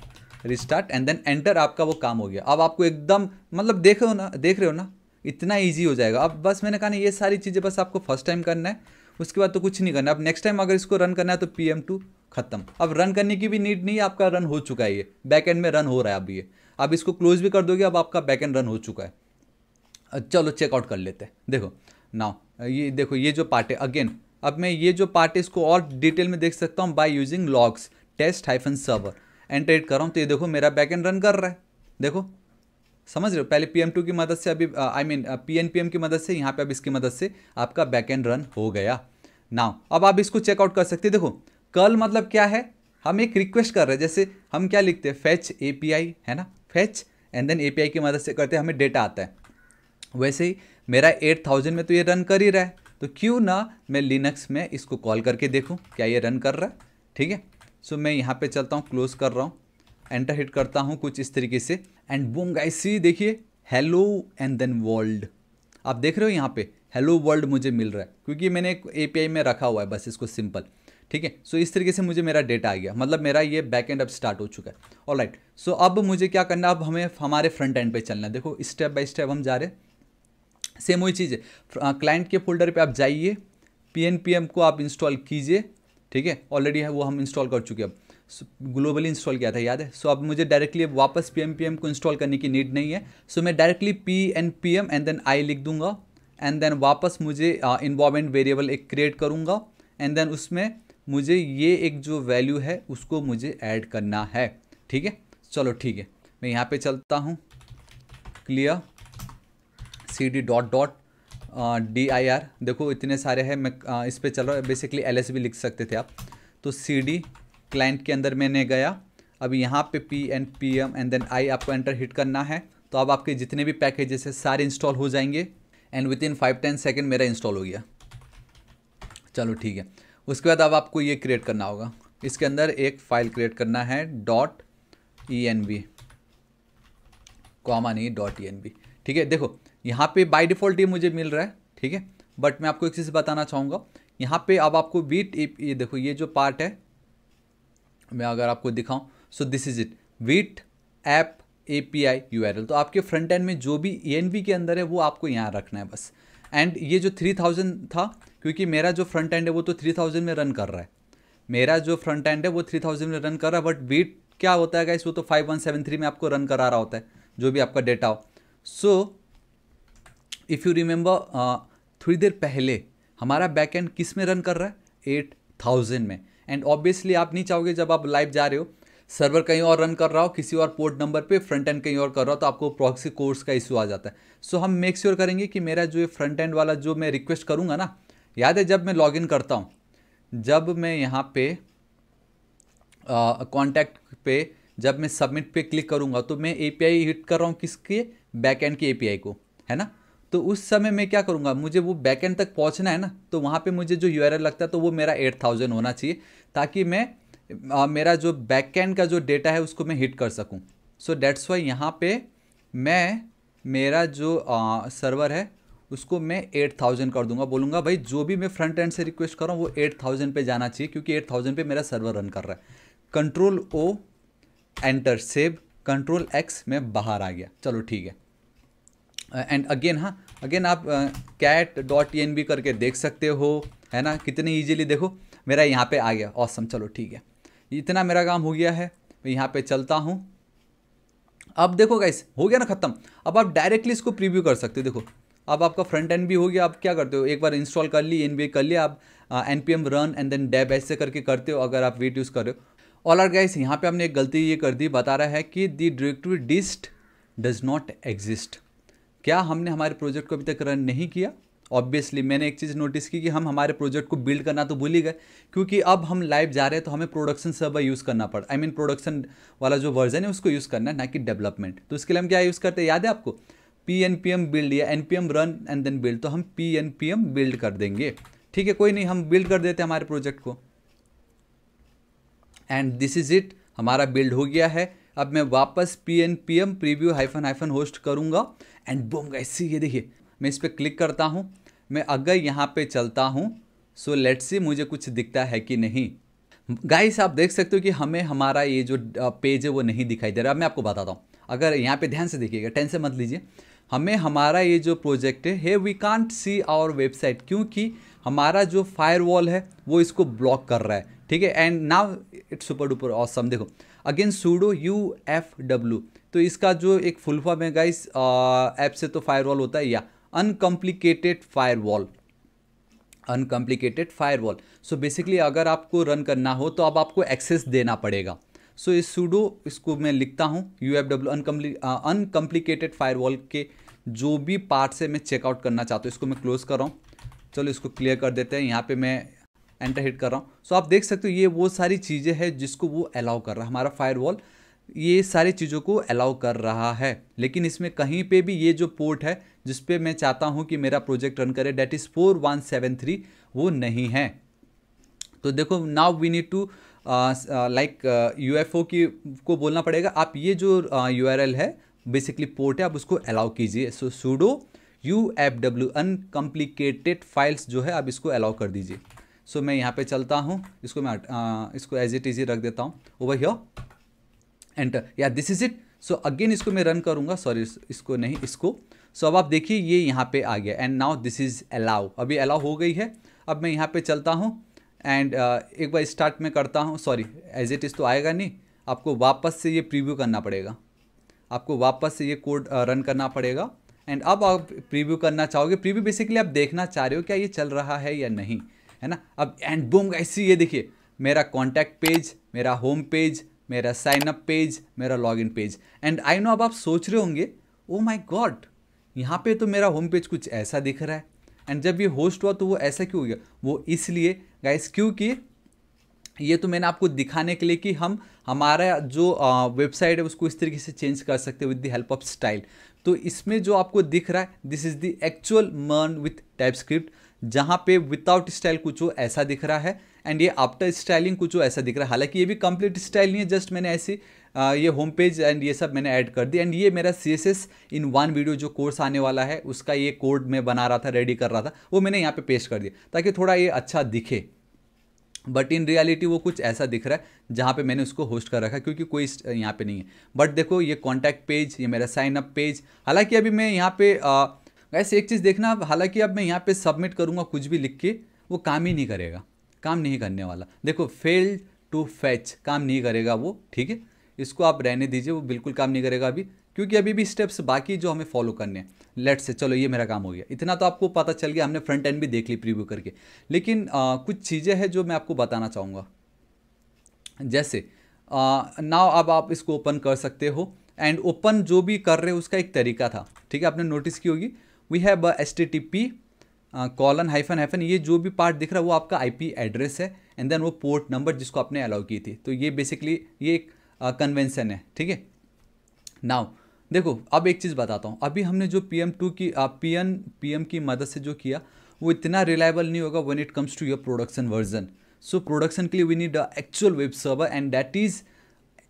रिस्टार्ट एंड देन एंटर, आपका वो काम हो गया। अब आपको एकदम मतलब देख रहे हो ना इतना ईजी हो जाएगा। अब बस मैंने कहा ना ये सारी चीज़ें बस आपको फर्स्ट टाइम करना है, उसके बाद तो कुछ नहीं करना। अब नेक्स्ट टाइम अगर इसको रन करना है तो PM2 खत्म, अब रन करने की भी नीड नहीं है, आपका रन हो चुका है, ये बैक एंड में रन हो रहा है। अब ये अब इसको क्लोज भी कर दोगे, अब आपका बैक एंड रन हो चुका है। चलो चेकआउट कर लेते हैं। देखो नाउ ये देखो ये जो पार्ट है अगेन, अब मैं ये जो पार्ट है इसको और डिटेल में देख सकता हूँ by using logs test hyphen server, enter hit कर रहा हूँ तो ये देखो मेरा बैकएंड रन कर रहा है, देखो समझ रहे हो। पहले PM2 की मदद से, अभी PNPM की मदद से, यहाँ पे अब इसकी मदद से आपका बैकएंड रन हो गया। नाउ अब आप इसको चेकआउट कर सकते हैं। देखो कल मतलब क्या है, हम एक रिक्वेस्ट कर रहे हैं, जैसे हम क्या लिखते हैं फेच API, है ना, फेच एंड देन API की मदद से करते हैं, हमें डेटा आता है। वैसे ही मेरा 8000 में तो ये रन कर ही रहा है, तो क्यों ना मैं लिनक्स में इसको कॉल करके देखूं क्या ये रन कर रहा है, ठीक है। सो मैं यहाँ पे चलता हूँ, क्लोज कर रहा हूँ, एंटर हिट करता हूँ कुछ इस तरीके से एंड बूम गाइस सी देखिए हेलो एंड देन वर्ल्ड, आप देख रहे हो यहाँ पे हेलो वर्ल्ड मुझे मिल रहा है क्योंकि मैंने एक API में रखा हुआ है बस इसको, सिंपल, ठीक है। सो इस तरीके से मुझे मेरा डेटा आ गया, मतलब मेरा ये बैकएंड अब स्टार्ट हो चुका है। ऑलराइट, सो अब मुझे क्या करना, अब हमें हमारे फ्रंट एंड पे चलना है। देखो स्टेप बाय स्टेप हम जा रहे हैं, सेम वही चीज़ है। क्लाइंट के फोल्डर पे आप जाइए, PNPM को आप इंस्टॉल कीजिए, ठीक है, ऑलरेडी है वो हम इंस्टॉल कर चुके हैं, अब ग्लोबली इंस्टॉल किया था याद है। सो अब मुझे डायरेक्टली वापस PNPM को इंस्टॉल करने की नीड नहीं है। सो मैं directly PNPM and then I लिख दूंगा एंड देन वापस मुझे इन्वायरमेंट वेरिएबल एक क्रिएट करूंगा एंड देन उसमें मुझे ये एक जो वैल्यू है उसको मुझे ऐड करना है, ठीक है। चलो ठीक है, मैं यहाँ पे चलता हूँ, क्लियर CD .dir, देखो इतने सारे हैं, मैं इस पे चल रहा हूँ, बेसिकली LS भी लिख सकते थे आप। तो CD क्लाइंट के अंदर मैंने गया, अब यहाँ पे PNPM एंड देन आई आपको एंटर हिट करना है, तो अब आपके जितने भी पैकेजेस है सारे इंस्टॉल हो जाएंगे एंड विद इन 5-10 सेकेंड मेरा इंस्टॉल हो गया। चलो ठीक है, उसके बाद अब आपको ये क्रिएट करना होगा, इसके अंदर एक फाइल क्रिएट करना है .env, कॉमा नहीं .env, ठीक है। देखो यहाँ पे बाय डिफ़ॉल्ट ये मुझे मिल रहा है, ठीक है, बट मैं आपको एक चीज़ बताना चाहूँगा, यहाँ पे अब आपको ये देखो ये जो पार्ट है मैं अगर आपको दिखाऊं, so this is it, with app API URL। तो आपके फ्रंट एंड में जो भी ENV के अंदर है वो आपको यहाँ रखना है बस। एंड ये जो 3000 था, क्योंकि मेरा जो फ्रंट एंड है वो तो 3000 में रन कर रहा है, मेरा जो फ्रंट एंड है वो 3000 में रन कर रहा है, बट विट क्या होता है गाइस, वो तो 5173 में आपको रन करा रहा होता है जो भी आपका डेटा हो। सो इफ़ यू रिमेंबर थोड़ी देर पहले हमारा बैकएंड किस में रन कर रहा है, 8000 में। एंड ऑब्वियसली आप नहीं चाहोगे जब आप लाइव जा रहे हो सर्वर कहीं और रन कर रहा हो किसी और पोर्ट नंबर पे, फ्रंट एंड कहीं और कर रहा हो, तो आपको प्रॉक्सी कोर्स का इशू आ जाता है। सो हम मेक श्योर करेंगे कि मेरा जो फ्रंट एंड वाला जो मैं रिक्वेस्ट करूँगा ना, याद है जब मैं लॉगिन करता हूँ, जब मैं यहाँ पे कॉन्टैक्ट पे जब मैं सबमिट पे क्लिक करूँगा तो मैं API हिट कर रहा हूँ किसके, बैकएंड की API को, है ना। तो उस समय मैं क्या करूँगा, मुझे वो बैकएंड तक पहुँचना है ना, तो वहाँ पे मुझे जो URL लगता है तो वो मेरा 8000 होना चाहिए, ताकि मैं मेरा जो बैकएंड का जो डेटा है उसको मैं हिट कर सकूँ। सो दैट्स वाई यहाँ पे मैं मेरा जो सर्वर है उसको मैं 8000 कर दूंगा, बोलूँगा भाई जो भी मैं फ्रंट एंड से रिक्वेस्ट कर रहा हूँ वो 8000 पे जाना चाहिए, क्योंकि 8000 पे मेरा सर्वर रन कर रहा है। Control O enter save, control X में बाहर आ गया। चलो ठीक है। एंड अगेन, हाँ अगेन आप cat.env करके देख सकते हो, है ना, कितनी ईजिली देखो मेरा यहाँ पे आ गया। ऑसम, चलो ठीक है, इतना मेरा काम हो गया है। मैं यहाँ पे चलता हूँ। अब देखो गाइस, हो गया ना ख़त्म। अब आप डायरेक्टली इसको प्रीव्यू कर सकते हो। देखो अब आपका फ्रंट एंड भी हो गया। आप क्या करते हो, एक बार इंस्टॉल कर ली, एनवी कर लिया, आप npm रन एंड देन डेब ऐसे करके करते हो अगर आप वेट यूज़ कर रहे हो। ऑल राइट गाइस, यहाँ पे हमने एक गलती ये कर दी, बता रहा है कि दी डायरेक्टरी डिस्ट डज नॉट एग्जिस्ट। क्या हमने हमारे प्रोजेक्ट को अभी तक रन नहीं किया? ऑब्वियसली मैंने एक चीज़ नोटिस की कि हम हमारे प्रोजेक्ट को बिल्ड करना तो भूल ही गए, क्योंकि अब हम लाइव जा रहे हैं तो हमें प्रोडक्शन सर्वर यूज़ करना पड़ा। आई मीन प्रोडक्शन वाला जो वर्जन है उसको यूज़ करना है, ना कि डेवलपमेंट। तो इसके लिए हम क्या यूज़ करते हैं, याद है आपको, pnpm बिल्ड या npm run and then build. तो हम pnpm बिल्ड कर देंगे, ठीक है, कोई नहीं, हम बिल्ड कर देते हैं हमारे प्रोजेक्ट को। एंड दिस इज इट, हमारा बिल्ड हो गया है। अब मैं वापस pnpm प्रीव्यू हाइफन होस्ट करूँगा एंड बूम गाइस, ये देखिए मैं इस पर क्लिक करता हूँ। मैं अगर यहाँ पे चलता हूँ, सो लेट्स सी मुझे कुछ दिखता है कि नहीं। गाइस आप देख सकते हो कि हमें हमारा ये जो पेज है वो नहीं दिखाई दे रहा। अब मैं आपको बताता हूँ, अगर यहाँ पे ध्यान से देखिएगा, टेंशन मत लीजिए। हमें हमारा ये जो प्रोजेक्ट है we can't see our website, क्योंकि हमारा जो फायरवॉल है वो इसको ब्लॉक कर रहा है, ठीक है। And now it's super duper awesome. देखो अगेन sudo ufw, तो इसका जो एक फुल फॉर्म है गाइस, ऐप से तो फायरवॉल होता है, या uncomplicated firewall, uncomplicated firewall. So basically अगर आपको रन करना हो तो अब आपको एक्सेस देना पड़ेगा। सो इस sudo, इसको मैं लिखता हूँ ufw अनकॉम्प्लिकेटेड फायरवॉल के जो भी पार्ट्स है मैं चेकआउट करना चाहता हूँ। इसको मैं क्लोज कर रहा हूँ, चलो इसको क्लियर कर देते हैं। यहाँ पे मैं एंटर हिट कर रहा हूँ। सो आप देख सकते हो ये वो सारी चीज़ें हैं जिसको वो अलाउ कर रहा है, हमारा फायरवॉल ये सारी चीज़ों को अलाउ कर रहा है। लेकिन इसमें कहीं पे भी ये जो पोर्ट है जिस पे मैं चाहता हूँ कि मेरा प्रोजेक्ट रन करे, डेट इज़ 4173, वो नहीं है। तो देखो now we need to like UFO की को बोलना पड़ेगा, आप ये जो URL है बेसिकली पोर्ट है, आप उसको अलाउ कीजिए। सो sudo ufw अनकॉम्प्लिकेटेड फाइल्स जो है आप इसको अलाउ कर दीजिए। सो मैं यहाँ पे चलता हूँ, इसको मैं इसको एज इट इजी रख देता हूँ ओवर हियर, एंटर, या this is it. So again इसको मैं रन करूँगा, सॉरी इसको नहीं, इसको। सो अब आप देखिए ये यहाँ पे आ गया and now this is allow, अभी अलाउ हो गई है। अब मैं यहाँ पे चलता हूँ एंड एक बार स्टार्ट में करता हूँ, सॉरी एज इट इज़ तो आएगा नहीं, आपको वापस से ये प्रीव्यू करना पड़ेगा, आपको वापस से ये कोड रन करना पड़ेगा। एंड अब आप प्रीव्यू करना चाहोगे, प्रीव्यू बेसिकली आप देखना चाह रहे हो क्या ये चल रहा है या नहीं, है ना। अब एंड बूम गाइस, ये देखिए मेरा कॉन्टैक्ट पेज, मेरा होम पेज, मेरा साइन अप पेज, मेरा login page. And I know अब आप सोच रहे होंगे ओ माय गॉड, यहाँ पे तो मेरा होम पेज कुछ ऐसा दिख रहा है, एंड जब ये होस्ट हुआ तो वो ऐसा क्यों हो गया। वो इसलिए गाइस क्योंकि ये तो मैंने आपको दिखाने के लिए कि हम हमारा जो वेबसाइट है उसको इस तरीके से चेंज कर सकते हैं with the help of style. तो इसमें जो आपको दिख रहा है दिस इज़ द एक्चुअल मर्न विथ टाइपस्क्रिप्ट, जहाँ पे विदाउट स्टाइल कुछ ऐसा दिख रहा है एंड ये आफ्टर स्टाइलिंग कुछ ऐसा दिख रहा है। हालांकि ये भी कंप्लीट स्टाइल नहीं है, जस्ट मैंने ऐसी ये होम पेज एंड ये सब मैंने ऐड कर दी। एंड ये मेरा CSS इन वन वीडियो जो कोर्स आने वाला है उसका ये कोड मैं बना रहा था, रेडी कर रहा था, वो मैंने यहाँ पे पेस्ट कर दिया ताकि थोड़ा ये अच्छा दिखे। बट इन रियलिटी वो कुछ ऐसा दिख रहा है जहाँ पे मैंने उसको होस्ट कर रखा है, क्योंकि कोई यहाँ पे नहीं है। बट देखो ये कॉन्टैक्ट पेज, ये मेरा साइन अप पेज। हालांकि अभी मैं यहाँ पे वैसे एक चीज़ देखना, हालांकि अब मैं यहाँ पे सबमिट करूँगा कुछ भी लिख के, वो काम ही नहीं करेगा, काम नहीं करने वाला। देखो फेल्ड टू फैच, काम नहीं करेगा वो, ठीक है, इसको आप रहने दीजिए, वो बिल्कुल काम नहीं करेगा अभी, क्योंकि अभी भी स्टेप्स बाकी जो हमें फॉलो करने हैं। लेट्स से चलो ये मेरा काम हो गया, इतना तो आपको पता चल गया, हमने फ्रंट एंड भी देख ली प्रीव्यू करके। लेकिन कुछ चीज़ें हैं जो मैं आपको बताना चाहूँगा। जैसे नाउ अब आप इसको ओपन कर सकते हो, एंड ओपन जो भी कर रहे हो उसका एक तरीका था, ठीक है, आपने नोटिस की होगी। वी हैव HTTP ::, ये जो भी पार्ट दिख रहा है वो आपका IP एड्रेस है, एंड देन वो पोर्ट नंबर जिसको आपने अलाउ की थी। तो ये बेसिकली ये एक कन्वेंशन है, ठीक है। नाउ देखो अब एक चीज़ बताता हूँ, अभी हमने जो PM2 की PM की मदद से जो किया वो इतना रिलायबल नहीं होगा when it comes to your production version. So production के लिए we need actual web server, and that is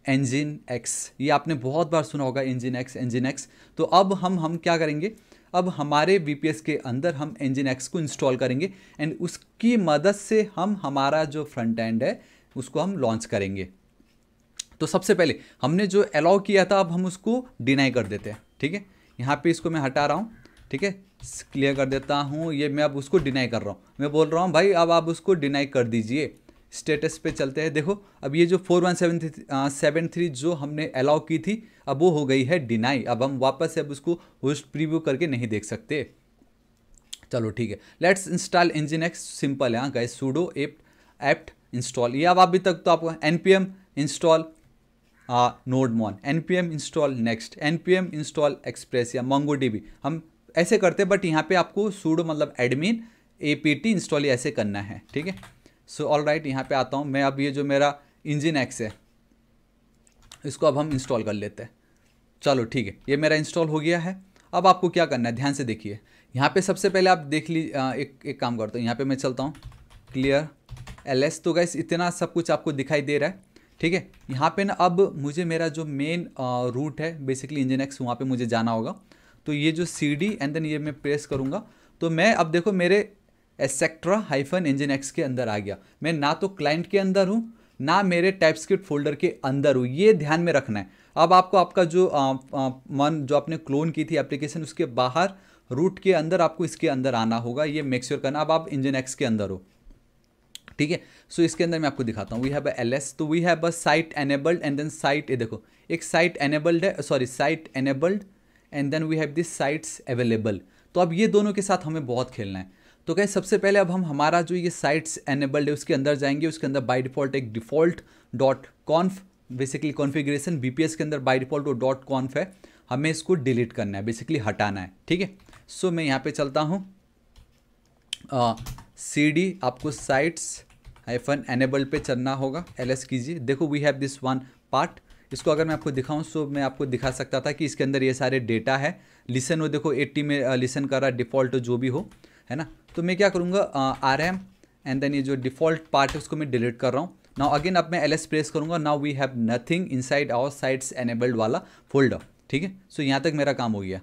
Nginx, ये आपने बहुत बार सुना होगा इंजन एक्स, इंजन एक्स। तो अब हम क्या करेंगे, अब हमारे VPS के अंदर हम इंजन एक्स को इंस्टॉल करेंगे एंड उसकी मदद से हम हमारा जो फ्रंट एंड है उसको हम लॉन्च करेंगे। तो सबसे पहले हमने जो अलाउ किया था अब हम उसको डिनाई कर देते हैं, ठीक है। यहाँ पे इसको मैं हटा रहा हूँ, ठीक है, क्लियर कर देता हूँ। ये मैं अब उसको डिनाई कर रहा हूँ, मैं बोल रहा हूँ भाई अब आप उसको डिनाई कर दीजिए। स्टेटस पे चलते हैं, देखो अब ये जो 4173 जो हमने अलाउ की थी अब वो हो गई है डिनाई। अब हम वापस से अब उसको होस्ट प्रीव्यू करके नहीं देख सकते। चलो ठीक है, let's install engine x, simple है हाँ गाइस, sudo apt इंस्टॉल। ये अब अभी तक तो आपको npm install nodemon, npm install next, npm install express या MongoDB हम ऐसे करते हैं, बट यहाँ पे आपको sudo मतलब एडमिन apt इंस्टॉल ऐसे करना है, ठीक है। सो ऑल राइट, यहाँ पे आता हूँ मैं। अब ये जो मेरा इंजन एक्स है इसको अब हम इंस्टॉल कर लेते हैं। चलो ठीक है, ये मेरा इंस्टॉल हो गया है। अब आपको क्या करना है, ध्यान से देखिए। यहाँ पे सबसे पहले आप देख एक काम करता हूँ, यहाँ पे मैं चलता हूँ क्लियर ls। तो गाइस इतना सब कुछ आपको दिखाई दे रहा है, ठीक है। यहाँ पे ना अब मुझे मेरा जो मेन रूट है बेसिकली इंजन एक्स, वहाँ पे मुझे जाना होगा। तो ये जो cd एंड देन ये मैं प्रेस करूँगा तो मैं अब देखो मेरे etc-इंजन एक्स के अंदर आ गया। मैं ना तो क्लाइंट के अंदर हूँ ना मेरे टाइपस्क्रिप्ट फोल्डर के अंदर हूँ, ये ध्यान में रखना है। अब आपको आपका जो जो आपने क्लोन की थी एप्लीकेशन उसके बाहर रूट के अंदर आपको इसके अंदर आना होगा, ये मेक श्योर करना। अब आप इंजन एक्स के अंदर हो, ठीक है। सो इसके अंदर मैं आपको दिखाता हूँ, वी हैव ls, तो we have site enabled and then site, ये देखो एक साइट एनेबल्ड है, sorry site enabled and then we have this sites available. तो अब ये दोनों के साथ हमें बहुत खेलना है। तो क्या सबसे पहले अब हम हमारा जो ये साइट्स एनेबल्ड है उसके अंदर जाएंगे। उसके अंदर बाय डिफॉल्ट एक default dot कॉन्फ basically configuration VPS के अंदर बाय डिफॉल्ट वो डॉट कॉन्फ है, हमें इसको डिलीट करना है, बेसिकली हटाना है, ठीक है। सो मैं यहाँ पे चलता हूँ cd, आपको साइट्स -एनेबल्ड पे चलना होगा, ls कीजिए। देखो we have this one part, इसको अगर मैं आपको दिखाऊं सो मैं आपको दिखा सकता था कि इसके अंदर ये सारे डेटा है। लिसन वो देखो 80 में लिसन कर रहा है, डिफ़ॉल्ट जो भी हो, है ना। तो मैं क्या करूँगा rm एंड देन ये जो डिफ़ॉल्ट पार्ट है उसको मैं डिलीट कर रहा हूँ। नाउ अगेन अब मैं ls प्रेस करूँगा, now we have nothing inside our sites enabled वाला फोल्डर, ठीक है। सो यहाँ तक मेरा काम हो गया।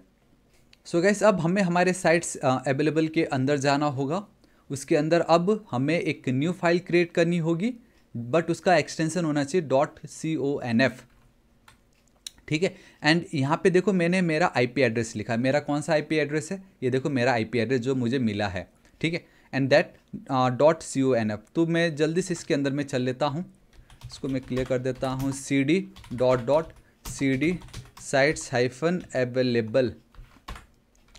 सो गाइस अब हमें हमारे साइट्स अवेलेबल के अंदर जाना होगा। उसके अंदर अब हमें एक न्यू फाइल क्रिएट करनी होगी, बट उसका एक्सटेंशन होना चाहिए .conf, ठीक है। एंड यहाँ पे देखो मैंने मेरा IP एड्रेस लिखा है, मेरा कौन सा IP एड्रेस है, ये देखो मेरा IP एड्रेस जो मुझे मिला है, ठीक है। एंड दैट .conf, तो मैं जल्दी से इसके अंदर में चल लेता हूँ, इसको मैं क्लियर कर देता हूँ। cd sites -available,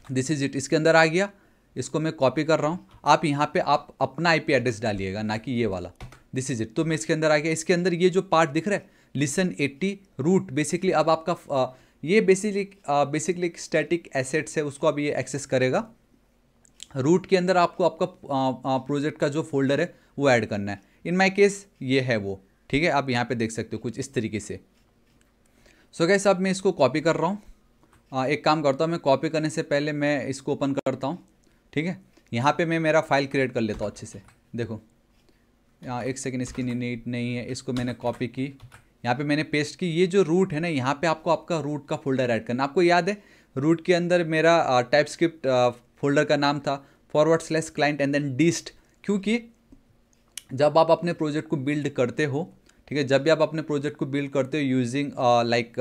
this is it, इसके अंदर आ गया। इसको मैं कॉपी कर रहा हूँ, आप यहाँ पे आप अपना IP एड्रेस डालिएगा, ना कि ये वाला, दिस इज इट। तो मैं इसके अंदर आ गया। इसके अंदर ये जो पार्ट दिख रहा है लिसन 80 रूट, बेसिकली अब आपका ये बेसिकली एक स्टैटिक एसेट्स है, उसको अब ये एक्सेस करेगा। रूट के अंदर आपको आपका प्रोजेक्ट का जो फोल्डर है वो ऐड करना है। इन माई केस ये है वो, ठीक है। आप यहाँ पे देख सकते हो कुछ इस तरीके से। सो गाइस अब मैं इसको कॉपी कर रहा हूँ। एक काम करता हूँ, मैं कॉपी करने से पहले मैं इसको ओपन करता हूँ, ठीक है। यहाँ पे मैं मेरा फाइल क्रिएट कर लेता हूँ अच्छे से। देखो एक सेकेंड, इसकी नीट नहीं है, इसको मैंने कॉपी की, यहाँ पे मैंने पेस्ट की। ये जो रूट है ना, यहाँ पे आपको आपका रूट का फोल्डर ऐड करना। आपको याद है रूट के अंदर मेरा टाइपस्क्रिप्ट फोल्डर का नाम था /client एंड देन dist, क्योंकि जब आप अपने प्रोजेक्ट को बिल्ड करते हो, ठीक है, जब भी आप अपने प्रोजेक्ट को बिल्ड करते हो यूजिंग लाइक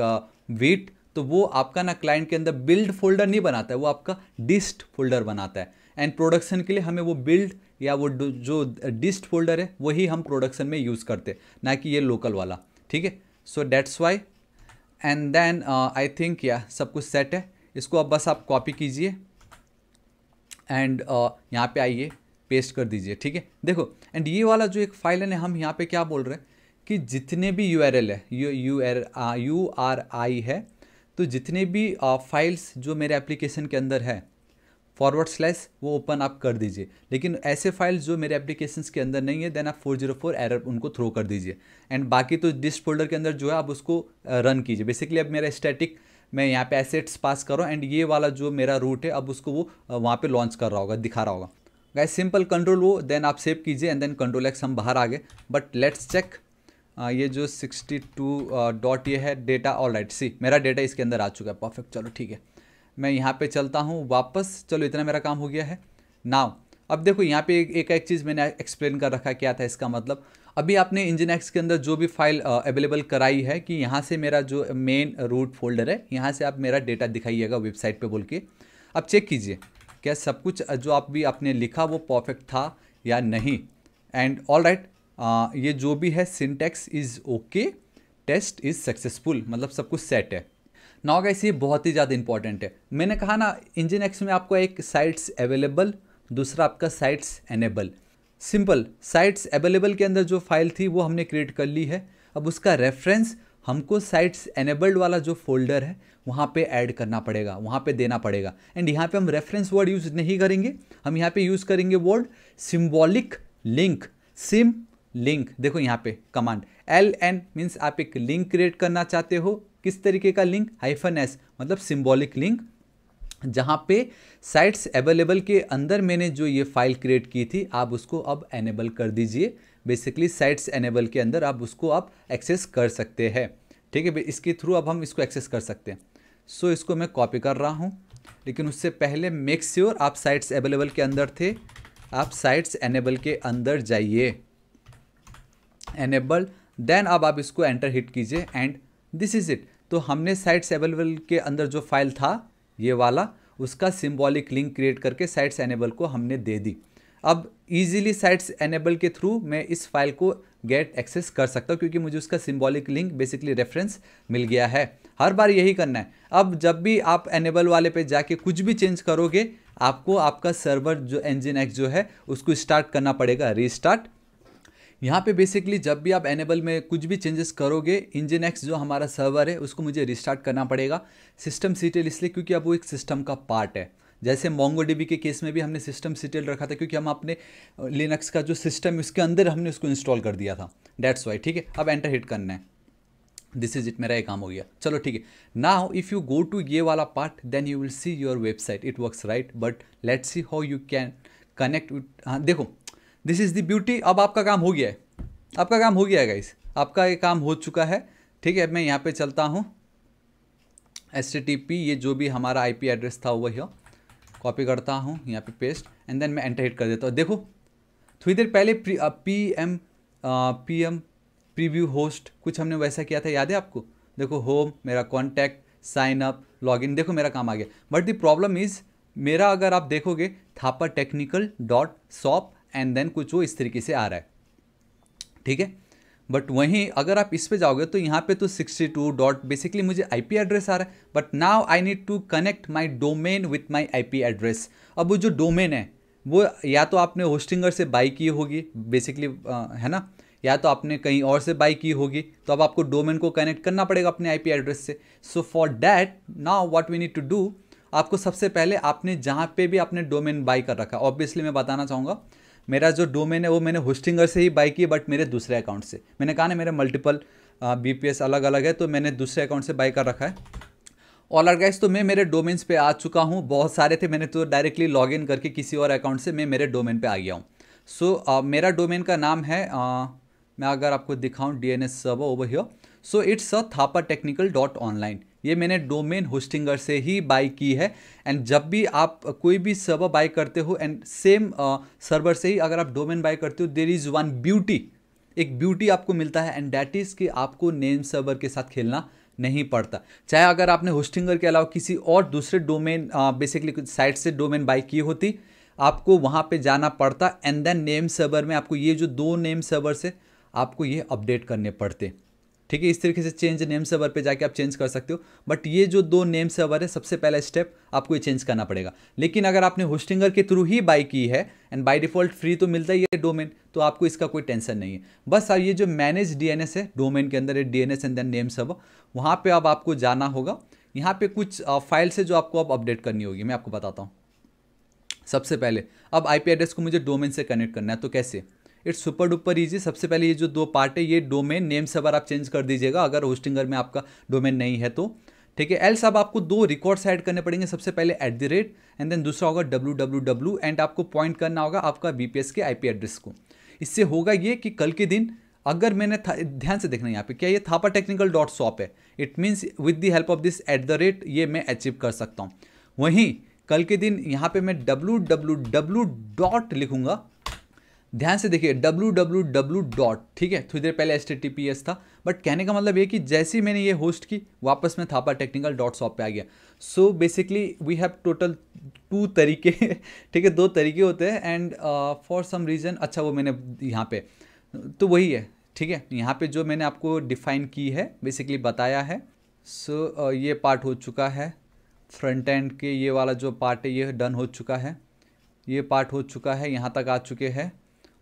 वीट, तो वो आपका ना क्लाइंट के अंदर बिल्ड फोल्डर नहीं बनाता है, वो आपका dist फोल्डर बनाता है। एंड प्रोडक्शन के लिए हमें वो बिल्ड या वो जो dist फोल्डर है वही हम प्रोडक्शन में यूज़ करते हैं, ना कि ये लोकल वाला, ठीक है। So that's why and then I think या सब कुछ सेट है। इसको अब बस आप कॉपी कीजिए एंड यहाँ पे आइए, पेस्ट कर दीजिए, ठीक है। देखो एंड ये वाला जो एक फाइल है ना, हम यहाँ पे क्या बोल रहे हैं कि जितने भी URL है, URI है, तो जितने भी फाइल्स जो मेरे एप्लीकेशन के अंदर है / वो ओपन आप कर दीजिए। लेकिन ऐसे फाइल्स जो मेरे एप्लीकेशंस के अंदर नहीं है, देन आप 404 एरर उनको थ्रो कर दीजिए। एंड बाकी तो dist फोल्डर के अंदर जो है आप उसको रन कीजिए। बेसिकली अब मेरा स्टैटिक मैं यहाँ पे एसेट्स पास कर रहा हूँ एंड ये वाला जो मेरा रूट है अब उसको वो वहाँ पे लॉन्च कर रहा होगा, दिखा रहा होगा। गाइस सिंपल कंट्रोल वो, देन आप सेव कीजिए एंड देन Ctrl+X, हम बाहर आ गए। बट लेट्स चेक ये जो 62 डॉट ये है डेटा, ऑल राइट, सी मेरा डेटा इसके अंदर आ चुका है, परफेक्ट। चलो ठीक है, मैं यहाँ पे चलता हूँ वापस। चलो इतना मेरा काम हो गया है। नाउ अब देखो यहाँ पे एक चीज़ मैंने एक्सप्लेन कर रखा है, क्या था इसका मतलब। अभी आपने इंजीनियर्स के अंदर जो भी फाइल अवेलेबल कराई है कि यहाँ से मेरा जो मेन रूट फोल्डर है, यहाँ से आप मेरा डेटा दिखाइएगा वेबसाइट पे बोल के। अब चेक कीजिए क्या सब कुछ जो आप भी आपने लिखा वो परफेक्ट था या नहीं। एंड ऑल राइट, ये जो भी है syntax is okay, test is successful, मतलब सब कुछ सेट है। नाउ गाइस ये बहुत ही ज़्यादा इंपॉर्टेंट है। मैंने कहा ना इंजीनियर्स में आपको एक साइट्स अवेलेबल, दूसरा आपका sites enable. Simple, sites available के अंदर जो फाइल थी वो हमने क्रिएट कर ली है। अब उसका रेफरेंस हमको साइट्स एनेबल्ड वाला जो फोल्डर है वहाँ पे ऐड करना पड़ेगा, वहाँ पे देना पड़ेगा। एंड यहाँ पे हम रेफरेंस वर्ड यूज़ नहीं करेंगे, हम यहाँ पे यूज़ करेंगे word symbolic link, SIM link. देखो यहाँ पे कमांड LN मीन्स आप एक लिंक क्रिएट करना चाहते हो। किस तरीके का लिंक? -S मतलब सिम्बॉलिक लिंक, जहाँ पे साइट्स अवेलेबल के अंदर मैंने जो ये फाइल क्रिएट की थी आप उसको अब एनेबल कर दीजिए। बेसिकली साइट्स एनेबल के अंदर आप उसको आप एक्सेस कर सकते हैं। ठीक है, इसके थ्रू अब हम इसको एक्सेस कर सकते हैं। सो इसको मैं कॉपी कर रहा हूँ, लेकिन उससे पहले मेक श्योर आप साइट्स अवेलेबल के अंदर थे। आप साइट्स एनेबल के अंदर जाइए, एनेबल, देन अब आप इसको एंटर हिट कीजिए एंड दिस इज़ इट। तो हमने साइट्स अवेलेबल के अंदर जो फाइल था ये वाला, उसका सिंबॉलिक लिंक क्रिएट करके साइट्स एनेबल को हमने दे दी। अब इजीली साइट्स एनेबल के थ्रू मैं इस फाइल को गेट एक्सेस कर सकता हूँ, क्योंकि मुझे उसका सिंबॉलिक लिंक बेसिकली रेफरेंस मिल गया है। हर बार यही करना है। अब जब भी आप एनेबल वाले पे जाके कुछ भी चेंज करोगे, आपको आपका सर्वर जो nginx जो है उसको स्टार्ट करना पड़ेगा, रीस्टार्ट। यहाँ पे बेसिकली जब भी आप एनेबल में कुछ भी चेंजेस करोगे, nginx जो हमारा सर्वर है उसको मुझे रिस्टार्ट करना पड़ेगा। systemctl इसलिए क्योंकि अब वो एक सिस्टम का पार्ट है। जैसे MongoDB के केस में भी हमने systemctl रखा था, क्योंकि हम अपने लिनक्स का जो सिस्टम है उसके अंदर हमने उसको इंस्टॉल कर दिया था, डेट्स वाई। ठीक है, अब एंटर हिट करना है। दिस इज इट, मेरा ये काम हो गया। चलो ठीक है, now if you go to ये वाला part then you will see your website, it works right. But let's see how you can connect with, हाँ देखो दिस इज़ द ब्यूटी। अब आपका काम हो गया है, आपका काम हो गया है गाइस, आपका ये काम हो चुका है। ठीक है, मैं यहाँ पे चलता हूँ, HTTP ये जो भी हमारा IP एड्रेस था वही कॉपी करता हूँ, यहाँ पे पेस्ट एंड देन मैं एंटर हिट कर देता हूँ। देखो थोड़ी देर पहले PM प्रीव्यू होस्ट कुछ हमने वैसा किया था, याद है आपको? देखो होम, मेरा कॉन्टैक्ट, साइन अप, लॉगिन, देखो मेरा काम आ गया। बट द प्रॉब्लम इज़ मेरा अगर आप देखोगे thapatechnical.shop एंड देन कुछ वो इस तरीके से आ रहा है। ठीक है, बट वहीं अगर आप इस पे जाओगे तो यहाँ पे तो 62 डॉट बेसिकली मुझे IP एड्रेस आ रहा है। But now I need to connect my domain with my IP address. अब वो जो डोमेन है वो या तो आपने होस्टिंगर से बाई की होगी बेसिकली, है ना, या तो आपने कहीं और से बाई की होगी। तो अब आपको डोमेन को कनेक्ट करना पड़ेगा अपने IP एड्रेस से। So for that now what we need to do, आपको सबसे पहले आपने जहाँ पे भी आपने डोमेन बाई कर रखा, ऑब्वियसली मैं बताना चाहूँगा मेरा जो डोमेन है वो मैंने होस्टिंगर से ही बाई की, बट मेरे दूसरे अकाउंट से। मैंने कहा ना मेरे मल्टीपल BPS अलग अलग है, तो मैंने दूसरे अकाउंट से बाई कर रखा है। ऑल राइट गाइस, तो मैं मेरे डोमेन्स पे आ चुका हूँ। बहुत सारे थे, मैंने तो डायरेक्टली लॉगिन करके किसी और अकाउंट से मैं मेरे डोमेन पे आ गया हूँ। सो मेरा डोमेन का नाम है, मैं अगर आपको दिखाऊँ DNS server over here, so it's thapatechnical.online। ये मैंने डोमेन होस्टिंगर से ही बाई की है। एंड जब भी आप कोई भी सर्वर बाई करते हो एंड सेम सर्वर से ही अगर आप डोमेन बाई करते हो, देयर इज़ वन ब्यूटी, एक ब्यूटी आपको मिलता है एंड दैट इज़ कि आपको नेम सर्वर के साथ खेलना नहीं पड़ता। चाहे अगर आपने होस्टिंगर के अलावा किसी और दूसरे डोमेन बेसिकली साइट से डोमेन बाई की होती, आपको वहाँ पे जाना पड़ता एंड देन नेम सर्वर में आपको ये जो 2 नेम सर्वर से आपको ये अपडेट करने पड़ते। ठीक है, इस तरीके से चेंज नेम सर्वर पे जाके आप चेंज कर सकते हो। बट ये जो 2 नेम सर्वर है, सबसे पहला स्टेप आपको ये चेंज करना पड़ेगा। लेकिन अगर आपने होस्टिंगर के थ्रू ही बाई की है एंड बाय डिफॉल्ट फ्री तो मिलता ही है डोमेन, तो आपको इसका कोई टेंशन नहीं है। बस ये जो मैनेज DNS है, डोमेन के अंदर है DNS and then name server, वहाँ पर अब आपको जाना होगा। यहाँ पर कुछ फाइल्स है जो आपको अब अपडेट करनी होगी, मैं आपको बताता हूँ। सबसे पहले अब IP एड्रेस को मुझे डोमेन से कनेक्ट करना है, तो कैसे? It's super duper easy. सबसे पहले ये जो 2 पार्ट है, ये डोमेन नेम सर्वर आप चेंज कर दीजिएगा अगर होस्टिंगर में आपका डोमेन नहीं है तो। ठीक है, एल्स अब आपको 2 रिकॉर्ड्स ऐड करने पड़ेंगे। सबसे पहले @ एंड देन दूसरा होगा www एंड आपको पॉइंट करना होगा आपका BPS के IP एड्रेस को। इससे होगा ये कि कल के दिन अगर मैंने ध्यान से देखना यहाँ पे, क्या ये थापा टेक्निकल डॉट शॉप है, it means with the help of this @ ये मैं अचीव कर सकता हूँ। वहीं कल के दिन यहाँ पे मैं www डॉट लिखूंगा, ध्यान से देखिए www डॉट, ठीक है, थोड़ी देर पहले HTTPS था, बट कहने का मतलब ये कि जैसे ही मैंने ये होस्ट की वापस में थापा टेक्निकल डॉट शॉप पे आ गया। So basically we have total 2 तरीके ठीक है, 2 तरीके होते हैं एंड फॉर सम रीज़न, अच्छा वो मैंने यहाँ पे तो वही है, ठीक है, यहाँ पे जो मैंने आपको डिफाइन की है बेसिकली बताया है। सो ये पार्ट हो चुका है, फ्रंट एंड के ये वाला जो पार्ट है ये डन हो चुका है, ये पार्ट हो चुका है, यहाँ तक आ चुके हैं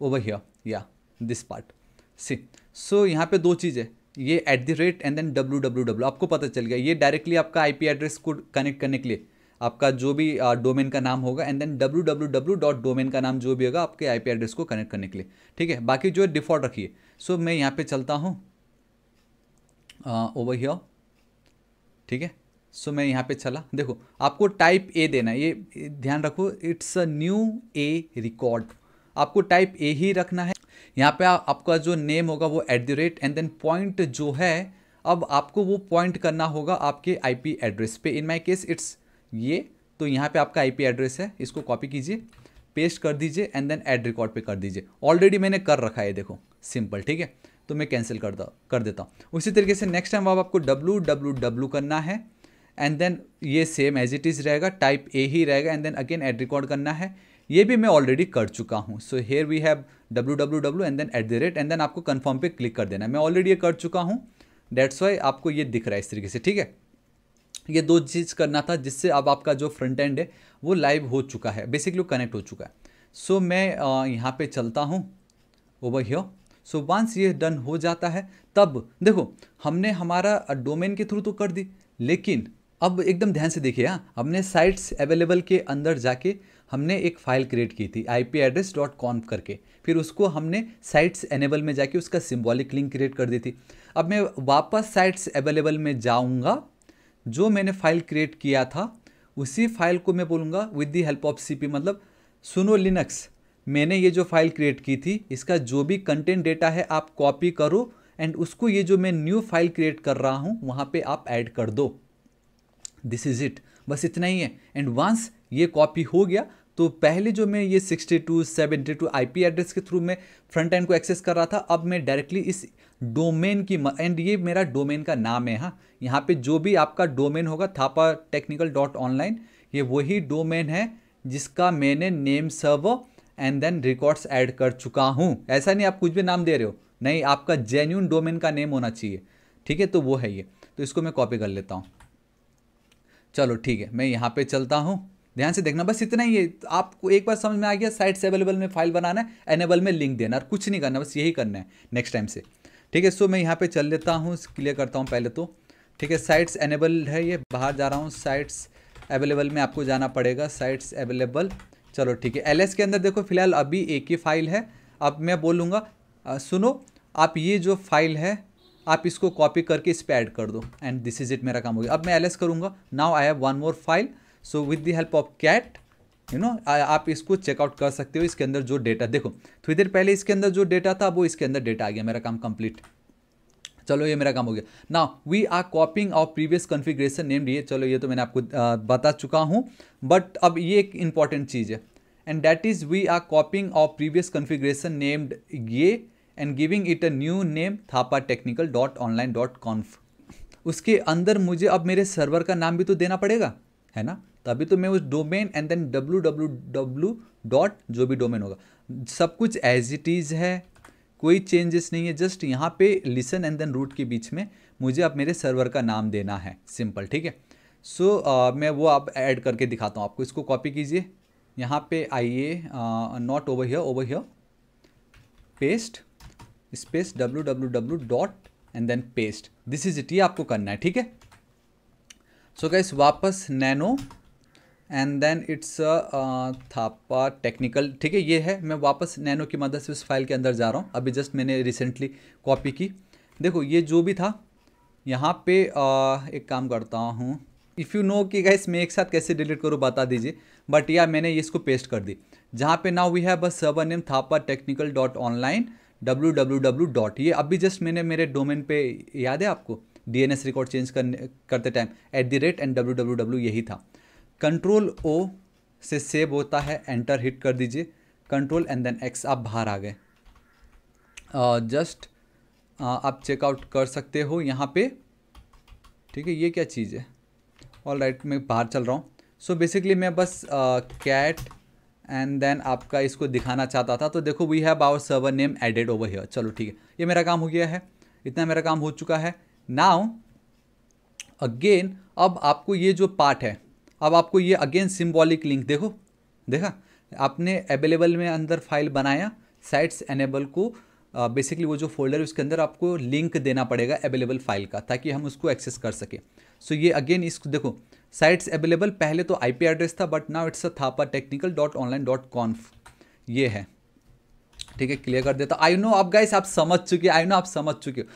ओवर हियर, या दिस पार्ट सी। सो यहाँ पे 2 चीज़ है, ये @ एंड देन www, आपको पता चल गया, ये डायरेक्टली आपका IP एड्रेस को कनेक्ट करने के लिए आपका जो भी डोमेन का नाम होगा, and then www dot domain का नाम जो भी होगा आपके IP एड्रेस को कनेक्ट करने के लिए, ठीक है। बाकी जो है डिफ़ॉल्ट रखिए। सो मैं यहाँ पे चलता हूँ ओवर हियर, ठीक है। सो मैं यहाँ पे चला, देखो आपको टाइप A देना है, ये ध्यान रखो, it's a new A record, आपको टाइप A ही रखना है। यहाँ पे आपका जो नेम होगा वो @ एंड देन पॉइंट जो है, अब आपको वो पॉइंट करना होगा आपके IP एड्रेस पे। इन माय केस इट्स ये, तो यहाँ पे आपका IP एड्रेस है, इसको कॉपी कीजिए, पेस्ट कर दीजिए एंड देन ऐड रिकॉर्ड पे कर दीजिए। ऑलरेडी मैंने कर रखा है, देखो सिंपल, ठीक है, तो मैं कैंसिल कर देता हूँ। उसी तरीके से नेक्स्ट टाइम अब आपको www करना है एंड देन ये सेम एज इट इज़ रहेगा, टाइप A ही रहेगा and then again add record करना है, ये भी मैं ऑलरेडी कर चुका हूँ। So here we have www and then @ and then आपको कन्फर्म पे क्लिक कर देना है। मैं ऑलरेडी ये कर चुका हूँ, डेट्स वाई आपको ये दिख रहा है इस तरीके से, ठीक है। ये 2 चीज़ करना था जिससे अब आपका जो फ्रंट एंड है वो लाइव हो चुका है, बेसिकली कनेक्ट हो चुका है। सो मैं यहाँ पे चलता हूँ ओवर हियर। सो वंस ये डन हो जाता है, तब देखो हमने हमारा डोमेन के थ्रू तो कर दी, लेकिन अब एकदम ध्यान से देखिए, हाँ, हमने साइट्स अवेलेबल के अंदर जाके हमने एक फ़ाइल क्रिएट की थी ipaddress.conf करके, फिर उसको हमने साइट्स एनेबल में जाके उसका सिंबॉलिक लिंक क्रिएट कर दी थी। अब मैं वापस साइट्स अवेलेबल में जाऊंगा, जो मैंने फाइल क्रिएट किया था उसी फाइल को मैं बोलूँगा with the help of CP, मतलब सुनो लिनक्स, मैंने ये जो फाइल क्रिएट की थी इसका जो भी कंटेंट डेटा है आप कॉपी करो एंड उसको ये जो मैं न्यू फाइल क्रिएट कर रहा हूँ वहाँ पे आप ऐड कर दो। दिस इज़ इट, बस इतना ही है। एंड वंस ये कॉपी हो गया तो पहले जो मैं ये 62 72 IP एड्रेस के थ्रू मैं फ्रंट एंड को एक्सेस कर रहा था, अब मैं डायरेक्टली इस डोमेन की, एंड ये मेरा डोमेन का नाम है, हाँ, यहाँ पे जो भी आपका डोमेन होगा thapatechnical.online, ये वही डोमेन है जिसका मैंने name server and then records add कर चुका हूँ। ऐसा नहीं आप कुछ भी नाम दे रहे हो, नहीं, आपका जेन्युइन डोमेन का नेम होना चाहिए, ठीक है, तो वो है ये। तो इसको मैं कॉपी कर लेता हूँ, चलो ठीक है, मैं यहाँ पे चलता हूँ, ध्यान से देखना, बस इतना ही है। आपको एक बार समझ में आ गया, साइट्स अवेलेबल में फाइल बनाना है, एनेबल में लिंक देना, और कुछ नहीं करना, बस यही करना है नेक्स्ट टाइम से, ठीक है। सो मैं यहाँ पे चल लेता हूँ, क्लियर करता हूँ पहले तो, ठीक है। साइट्स एनेबल है, ये बाहर जा रहा हूँ, साइट्स अवेलेबल में आपको जाना पड़ेगा, साइट्स अवेलेबल, चलो ठीक है। LS के अंदर देखो फिलहाल अभी एक ही फाइल है। अब मैं बोलूँगा सुनो, आप ये जो फाइल है आप इसको कॉपी करके इस पर ऐड कर दो एंड दिस इज इट, मेरा काम हो गया। अब मैं LS करूँगा, now I have one more file, so with the help of cat आप इसको चेकआउट कर सकते हो। इसके अंदर जो डेटा देखो, थोड़ी देर पहले इसके अंदर जो डेटा था वो इसके अंदर डेटा आ गया, मेरा काम कंप्लीट। चलो ये मेरा काम हो गया। Now we are copying our previous configuration name, ये चलो ये तो मैंने आपको बता चुका हूँ, बट अब ये एक इंपॉर्टेंट चीज़ है and that is we are copying our previous configuration named ये and giving it a new name thapatechnical.online.conf। उसके अंदर मुझे अब मेरे सर्वर का नाम भी तो देना पड़ेगा, है ना, तभी तो मैं उस domain and then www dot जो भी डोमेन होगा सब कुछ एज इट इज़ है, कोई चेंजेस नहीं है, जस्ट यहाँ पे लिसन एंड देन रूट के बीच में मुझे अब मेरे सर्वर का नाम देना है, सिंपल, ठीक है। सो मैं वो अब ऐड करके दिखाता हूँ आपको। इसको कॉपी कीजिए, यहाँ पे आइए, not over here, paste space www dot and then paste, this is it, ये आपको करना है, ठीक है। सो गाइस वापस nano and then it's Thapa technical, ठीक है, ये है। मैं वापस नैनो की मदद से उस फाइल के अंदर जा रहा हूँ, अभी जस्ट मैंने रिसेंटली कॉपी की। देखो ये जो भी था यहाँ पे एक काम करता हूँ, इफ़ यू नो कि गाइस मैं एक साथ कैसे डिलीट करूँ बता दीजिए, बट या मैंने ये इसको पेस्ट कर दी, जहाँ पे now we have a server name thapatechnical.online www dot, ये अभी जस्ट मैंने मेरे डोमेन पे, याद है आपको DNS रिकॉर्ड चेंज करते टाइम @ एंड www यही था। कंट्रोल O से सेव होता है, एंटर हिट कर दीजिए, कंट्रोल एंड देन X, आप बाहर आ गए। जस्ट आप चेकआउट कर सकते हो यहाँ पे, ठीक है। ये क्या चीज़ है? ऑल राइट, मैं बाहर चल रहा हूँ। सो बेसिकली मैं बस कैट एंड देन आपका इसको दिखाना चाहता था। तो देखो, we have our server name added over here. चलो ठीक है, ये मेरा काम हो गया है, इतना मेरा काम हो चुका है। नाउ अगेन, अब आपको ये जो पार्ट है, अब आपको ये अगेन सिंबॉलिक लिंक, देखो, देखा आपने अवेलेबल में अंदर फाइल बनाया, साइट्स एनेबल को बेसिकली वो जो फोल्डर है उसके अंदर आपको लिंक देना पड़ेगा अवेलेबल फाइल का, ताकि हम उसको एक्सेस कर सकें। सो ये अगेन इसको देखो, साइट्स अवेलेबल, पहले तो IP एड्रेस था, बट नाउ इट्स thapartechnical.online.conf, ये है, ठीक है। क्लियर कर देता। आई नो आप गाइस, आप समझ चुके, आई नो आप समझ चुके हो,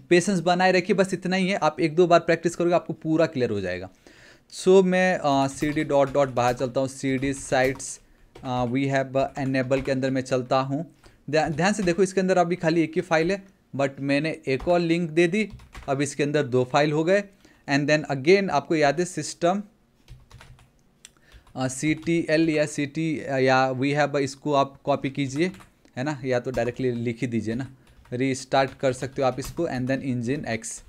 पेशेंस बनाए रखिए, बस इतना ही है। आप 1-2 बार प्रैक्टिस करोगे आपको पूरा क्लियर हो जाएगा। सो मैं cd डॉट बाहर चलता हूँ, cd sites we have enable के अंदर मैं चलता हूँ। ध्यान से देखो, इसके अंदर अभी खाली एक ही फाइल है, बट मैंने एक और लिंक दे दी, अब इसके अंदर 2 फाइल हो गए। एंड देन अगेन आपको याद है सिस्टम CTL या CT या वी हैव, इसको आप कॉपी कीजिए, है ना, या तो डायरेक्टली लिख ही दीजिए ना, रीस्टार्ट कर सकते हो आप इसको, and then Nginx X,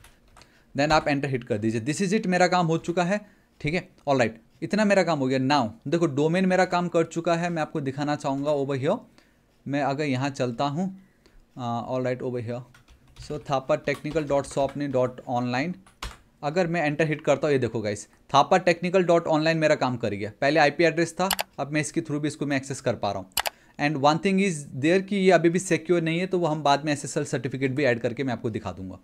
then आप एंटर हिट कर दीजिए। दिस इज इट, मेरा काम हो चुका है, ठीक है। ऑल राइट, इतना मेरा काम हो गया। नाउ देखो, डोमेन मेरा काम कर चुका है, मैं आपको दिखाना चाहूँगा ओवर हियर। मैं अगर यहाँ चलता हूँ, all right, over here, so thapartechnical.shopney.online, अगर मैं एंटर हिट करता हूँ, ये देखो गाइस, thapartechnical.online मेरा काम कर गया। पहले IP एड्रेस था, अब मैं इसके थ्रू भी इसको मैं एक्सेस कर पा रहा हूँ। And one thing is there कि ये अभी भी सिक्योर नहीं है, तो वो हम बाद में SSL सर्टिफिकेट भी ऐड करके मैं आपको दिखा दूंगा।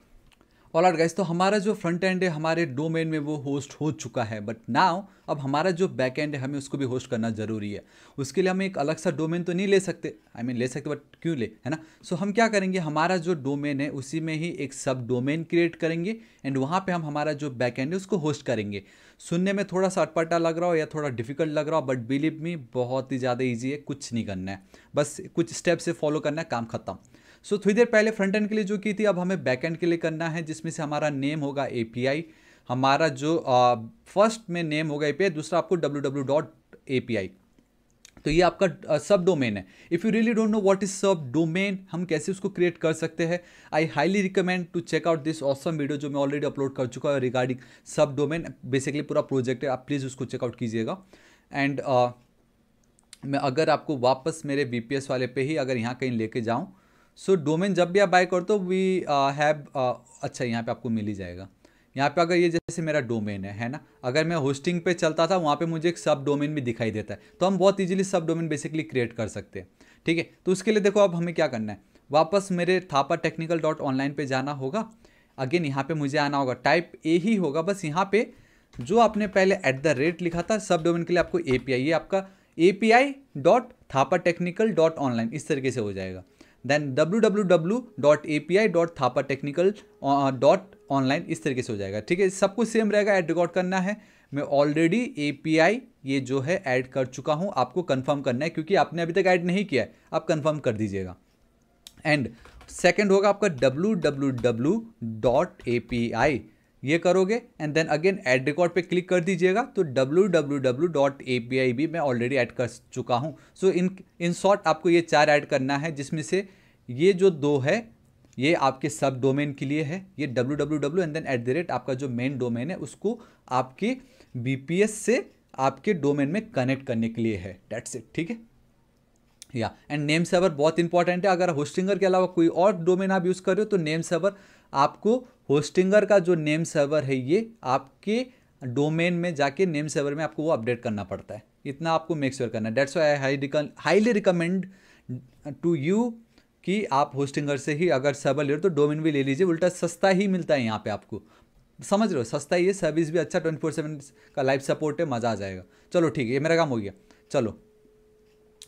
ऑलराइट गाइस, तो हमारा जो फ्रंट एंड है हमारे डोमेन में वो होस्ट हो चुका है, बट नाउ अब हमारा जो बैक एंड है हमें उसको भी होस्ट करना ज़रूरी है। उसके लिए हम एक अलग सा डोमेन तो नहीं ले सकते, ले सकते बट क्यों ले, है ना। सो हम क्या करेंगे, हमारा जो डोमेन है उसी में ही एक सब डोमेन क्रिएट करेंगे, एंड वहाँ पे हम हमारा जो बैक एंड है उसको होस्ट करेंगे। सुनने में थोड़ा सा अटपटा लग रहा हो या थोड़ा डिफिकल्ट लग रहा हो, बट बिलीव मी बहुत ही ज़्यादा ईजी है, कुछ नहीं करना है, बस कुछ स्टेप से फॉलो करना है, काम खत्म। सो थोड़ी देर पहले फ्रंट एंड के लिए जो की थी, अब हमें बैक एंड के लिए करना है, जिसमें से हमारा नेम होगा API, हमारा जो फर्स्ट में नेम होगा API, दूसरा आपको www.api, तो ये आपका सब डोमेन है। If you really don't know what is subdomain, हम कैसे उसको क्रिएट कर सकते हैं, I highly recommend to check out this awesome video जो मैं ऑलरेडी अपलोड कर चुका हूँ रिगार्डिंग सब डोमेन। बेसिकली पूरा प्रोजेक्ट है, आप प्लीज़ उसको चेकआउट कीजिएगा। एंड मैं अगर आपको वापस मेरे VPS वाले पे ही अगर यहाँ कहीं लेके जाऊँ, सो डोमेन जब भी आप बाय करते हो वी हैव, अच्छा यहाँ पे आपको मिल ही जाएगा। यहाँ पे अगर ये जैसे मेरा डोमेन है ना, अगर मैं होस्टिंग पे चलता था वहाँ पे मुझे एक सब डोमेन भी दिखाई देता है, तो हम बहुत इजीली सब डोमेन बेसिकली क्रिएट कर सकते हैं, ठीक है। तो उसके लिए देखो अब हमें क्या करना है, वापस मेरे thapartechnical.online पे जाना होगा। अगेन यहाँ पे मुझे आना होगा, टाइप A ही होगा, बस यहाँ पे जो आपने पहले @ लिखा था सब डोमेन के लिए आपको API, ये आपका API.thapartechnical.online इस तरीके से हो जाएगा। देन www.api.thapartechnical.online इस तरीके से हो जाएगा, ठीक है। सब कुछ सेम रहेगा, ऐड रिकॉर्ड करना है। मैं ऑलरेडी API ये जो है ऐड कर चुका हूँ, आपको कंफर्म करना है क्योंकि आपने अभी तक ऐड नहीं किया है, आप कंफर्म कर दीजिएगा। एंड सेकंड होगा आपका www.api, ये करोगे and then again add record पे क्लिक कर दीजिएगा, तो www.api भी मैं ऑलरेडी ऐड कर चुका हूँ। सो इन शॉर्ट आपको ये 4 ऐड करना है, जिसमें से ये जो 2 है ये आपके सब डोमेन के लिए है, ये www एंड देन @ आपका जो मेन डोमेन है उसको आपके VPS से आपके डोमेन में कनेक्ट करने के लिए है, दैट्स इट, ठीक है। या एंड नेम सर्वर बहुत इंपॉर्टेंट है, अगर होस्टिंगर के अलावा कोई और डोमेन आप यूज़ कर रहे हो तो नेम सर्वर आपको, होस्टिंगर का जो नेम सर्वर है ये आपके डोमेन में जाके नेम सर्वर में आपको वो अपडेट करना पड़ता है, इतना आपको मेक श्योर करना है। That's why I highly recommend to you कि आप होस्टिंगर से ही अगर सर्वर ले रहे हो तो डोमेन भी ले लीजिए, उल्टा सस्ता ही मिलता है यहाँ पे आपको, समझ रहे हो, सस्ता ही है, सर्विस भी अच्छा, 24/7 का लाइव सपोर्ट है, मज़ा आ जाएगा। चलो ठीक है, ये मेरा काम हो गया। चलो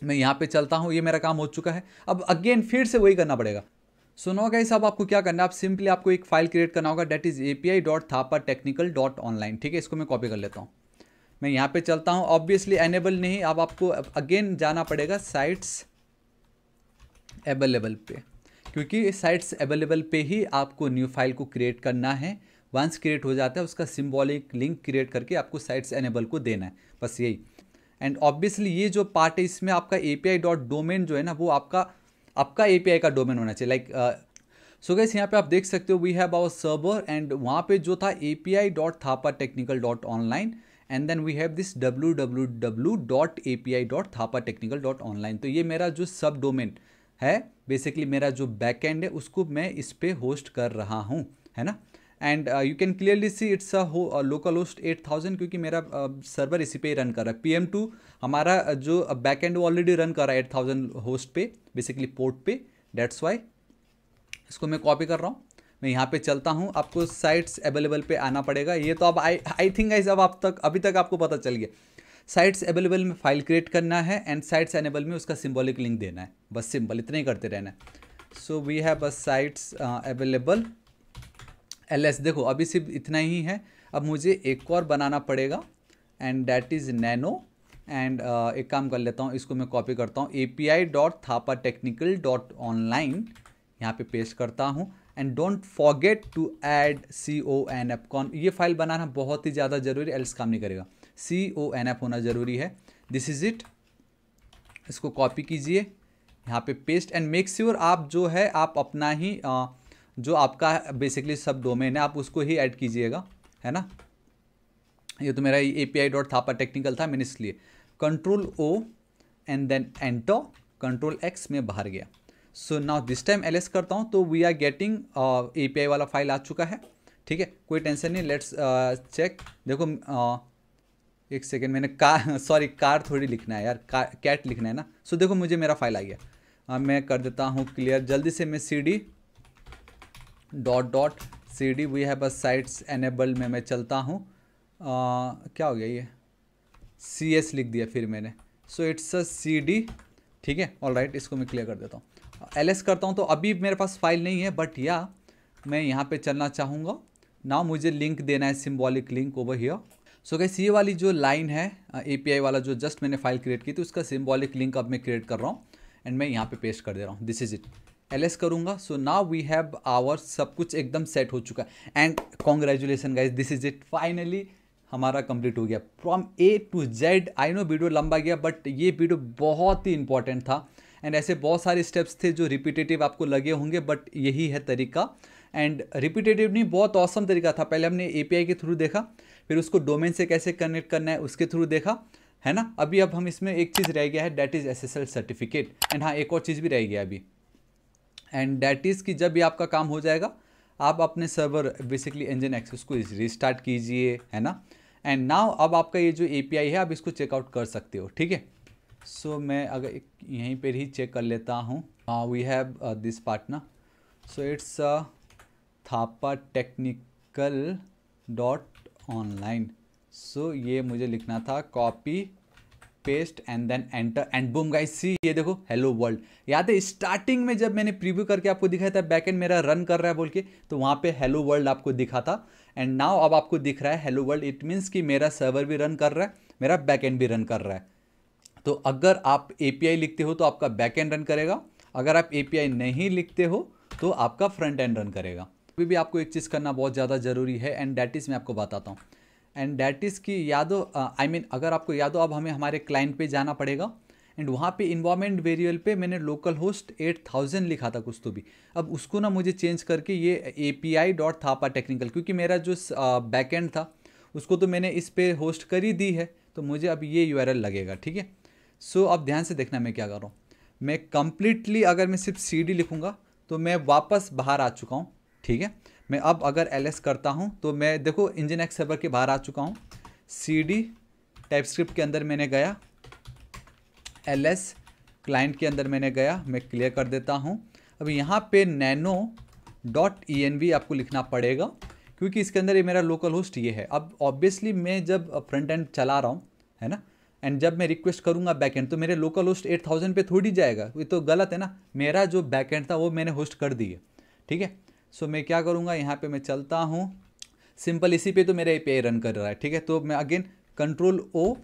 मैं यहाँ पे चलता हूँ, ये मेरा काम हो चुका है। अब अगेन फिर से वही करना पड़ेगा। सुनो गाइस, अब आपको क्या करना है, आप सिंपली आपको एक फाइल क्रिएट करना होगा, दैट इज api.thapartechnical.online, ठीक है। इसको मैं कॉपी कर लेता हूँ, मैं यहाँ पे चलता हूँ। ऑब्वियसली एनेबल नहीं, अब आपको अगेन जाना पड़ेगा साइट्स अवेलेबल पे, क्योंकि साइट्स अवेलेबल पे ही आपको न्यू फाइल को क्रिएट करना है। वंस क्रिएट हो जाता है उसका सिंबॉलिक लिंक क्रिएट करके आपको साइट्स एनेबल को देना है, बस यही। एंड ऑब्वियसली ये जो पार्ट है इसमें आपका API.domain जो है ना वो आपका API का डोमेन होना चाहिए। लाइक सो गाइस यहाँ पे आप देख सकते हो we have our server and वहाँ पे जो था API.thapatechnical.online and then we have this www.api.thapatechnical.online। तो ये मेरा जो सब डोमेन है, बेसिकली मेरा जो बैकएंड है उसको मैं इस पे होस्ट कर रहा हूँ, है ना। And you can clearly see it's a local host 8000 क्योंकि मेरा सर्वर इसी पे ही रन कर रहा है। PM2 हमारा जो बैकएंड वो ऑलरेडी रन कर रहा है 8000 होस्ट पे, बेसिकली पोर्ट पे, डेट्स वाई। इसको मैं कॉपी कर रहा हूँ, मैं यहाँ पे चलता हूँ, आपको साइट्स अवेलेबल पे आना पड़ेगा। ये तो अब आई थिंक गाइस अब अभी तक आपको पता चल गया। साइट्स अवेलेबल में फाइल क्रिएट करना है एंड साइट्स एनेबल में उसका सिंबॉलिक लिंक देना है, बस सिंपल इतना ही करते रहना है। So we have a sites available LS, देखो अभी सिर्फ इतना ही है। अब मुझे एक और बनाना पड़ेगा and that is nano. And एक काम कर लेता हूँ, इसको मैं कॉपी करता हूँ, API.thapatechnical.online यहाँ पे पेस्ट करता हूँ। And don't forget to add CONF, ये फाइल बनाना बहुत ही ज़्यादा जरूरी है, एल्स काम नहीं करेगा। CONF होना ज़रूरी है। दिस इज़ इट, इसको कॉपी कीजिए यहाँ पे पेस्ट एंड मेक श्योर आप जो है आप अपना ही जो आपका बेसिकली सब डोमेन है आप उसको ही ऐड कीजिएगा, है ना। ये तो मेरा API.thapatechnical था, मैंने इसलिए Ctrl+O and then enter, Ctrl+X में बाहर गया। So now this time LS करता हूँ तो वी आर गेटिंग API वाला फाइल आ चुका है, ठीक है, कोई टेंशन नहीं। लेट्स चेक, देखो एक सेकेंड, मैंने कार थोड़ी लिखना है यार, कैट लिखना है ना। सो देखो मुझे मेरा फाइल आ गया। मैं कर देता हूँ क्लियर जल्दी से, मैं CD .CD we have a sites enable में मैं चलता हूँ। क्या हो गया, ये CS लिख दिया फिर मैंने। सो इट्स अ CD, ठीक है, ऑल राइट। इसको मैं क्लियर कर देता हूँ, LS करता हूँ। तो अभी मेरे पास फाइल नहीं है, बट या मैं यहाँ पे चलना चाहूँगा। नाउ मुझे लिंक देना है, symbolic link over here. So guys ये वाली जो लाइन है API वाला जो जस्ट मैंने फाइल क्रिएट की थी उसका सिंबॉलिक लिंक अब मैं क्रिएट कर रहा हूँ एंड मैं यहाँ पे पेस्ट कर दे रहा हूँ। दिस इज इट, LS करूँगा। So now we have our, सब कुछ एकदम सेट हो चुका है and congratulations guys, this is it, finally हमारा कंप्लीट हो गया from A to Z। I know video लंबा गया बट ये वीडियो बहुत ही इंपॉर्टेंट था एंड ऐसे बहुत सारे स्टेप्स थे जो रिपीटेटिव आपको लगे होंगे, बट यही है तरीका। एंड रिपीटेटिव नहीं, बहुत ऑसम तरीका था। पहले हमने API के थ्रू देखा, फिर उसको डोमेन से कैसे कनेक्ट करना है उसके थ्रू देखा, है ना। अभी अब हम इसमें एक चीज़ रह गया है, that is SSL certificate. And हाँ, एक और चीज़ भी रह गया अभी, एंड डैट इज़ कि जब भी आपका काम हो जाएगा आप अपने सर्वर बेसिकली इंजन एक्सेस को रिस्टार्ट कीजिए, है ना। एंड नाउ अब आपका ये जो API है आप इसको चेकआउट कर सकते हो, ठीक है। सो मैं अगर यहीं पर ही चेक कर लेता हूँ, वी हैव दिस पार्ट ना। So it's thapatechnical.online। सो ये मुझे लिखना था, copy paste and then enter and boom guys, see ये देखो हेलो वर्ल्ड। याद है स्टार्टिंग में जब मैंने प्रीव्यू करके आपको दिखाया था बैकएंड मेरा रन कर रहा है बोल के, तो वहाँ पे हेलो वर्ल्ड आपको दिखा था एंड नाउ अब आपको दिख रहा है हेलो वर्ल्ड। इट मीन्स कि मेरा सर्वर भी रन कर रहा है, मेरा बैकएंड भी रन कर रहा है। तो अगर आप API लिखते हो तो आपका बैकएंड रन करेगा, अगर आप API नहीं लिखते हो तो आपका फ्रंट एंड रन करेगा। अभी भी आपको एक चीज़ करना बहुत ज़्यादा ज़रूरी है एंड डैट इज़ मैं आपको बताता हूँ। एंड डैट इज़ कि याद हो, अगर आपको याद हो, अब हमें हमारे क्लाइंट पे जाना पड़ेगा एंड वहाँ पे इन्वायरमेंट वेरिएबल पे मैंने लोकल होस्ट 8000 लिखा था कुछ तो भी। अब उसको ना मुझे चेंज करके ये API.thapatechnical, क्योंकि मेरा जो बैकएंड था उसको तो मैंने इस पे होस्ट कर ही दी है, तो मुझे अब ये URL लगेगा, ठीक है। सो अब ध्यान से देखना मैं क्या कर रहा हूँ। मैं कंप्लीटली अगर मैं सिर्फ CD लिखूँगा तो मैं वापस बाहर आ चुका हूँ, ठीक है। मैं अब अगर LS करता हूँ तो मैं देखो Nginx सर्वर के बाहर आ चुका हूँ। CD टाइपस्क्रिप्ट के अंदर मैंने गया, LS क्लाइंट के अंदर मैंने गया, मैं क्लियर कर देता हूँ। अब यहाँ पे nano.env आपको लिखना पड़ेगा क्योंकि इसके अंदर ये मेरा लोकल होस्ट ये है। अब ऑब्वियसली मैं जब फ्रंट एंड चला रहा हूँ, है ना, एंड जब मैं रिक्वेस्ट करूँगा बैकएंड तो मेरे लोकल होस्ट 8000 पे थोड़ी जाएगा, ये तो गलत है ना। मेरा जो बैकएंड था वो मैंने होस्ट कर दी है, ठीक है। सो मैं क्या करूँगा, यहाँ पे मैं चलता हूँ, सिंपल इसी पे तो मेरा API रन कर रहा है, ठीक है। तो मैं अगेन Ctrl+O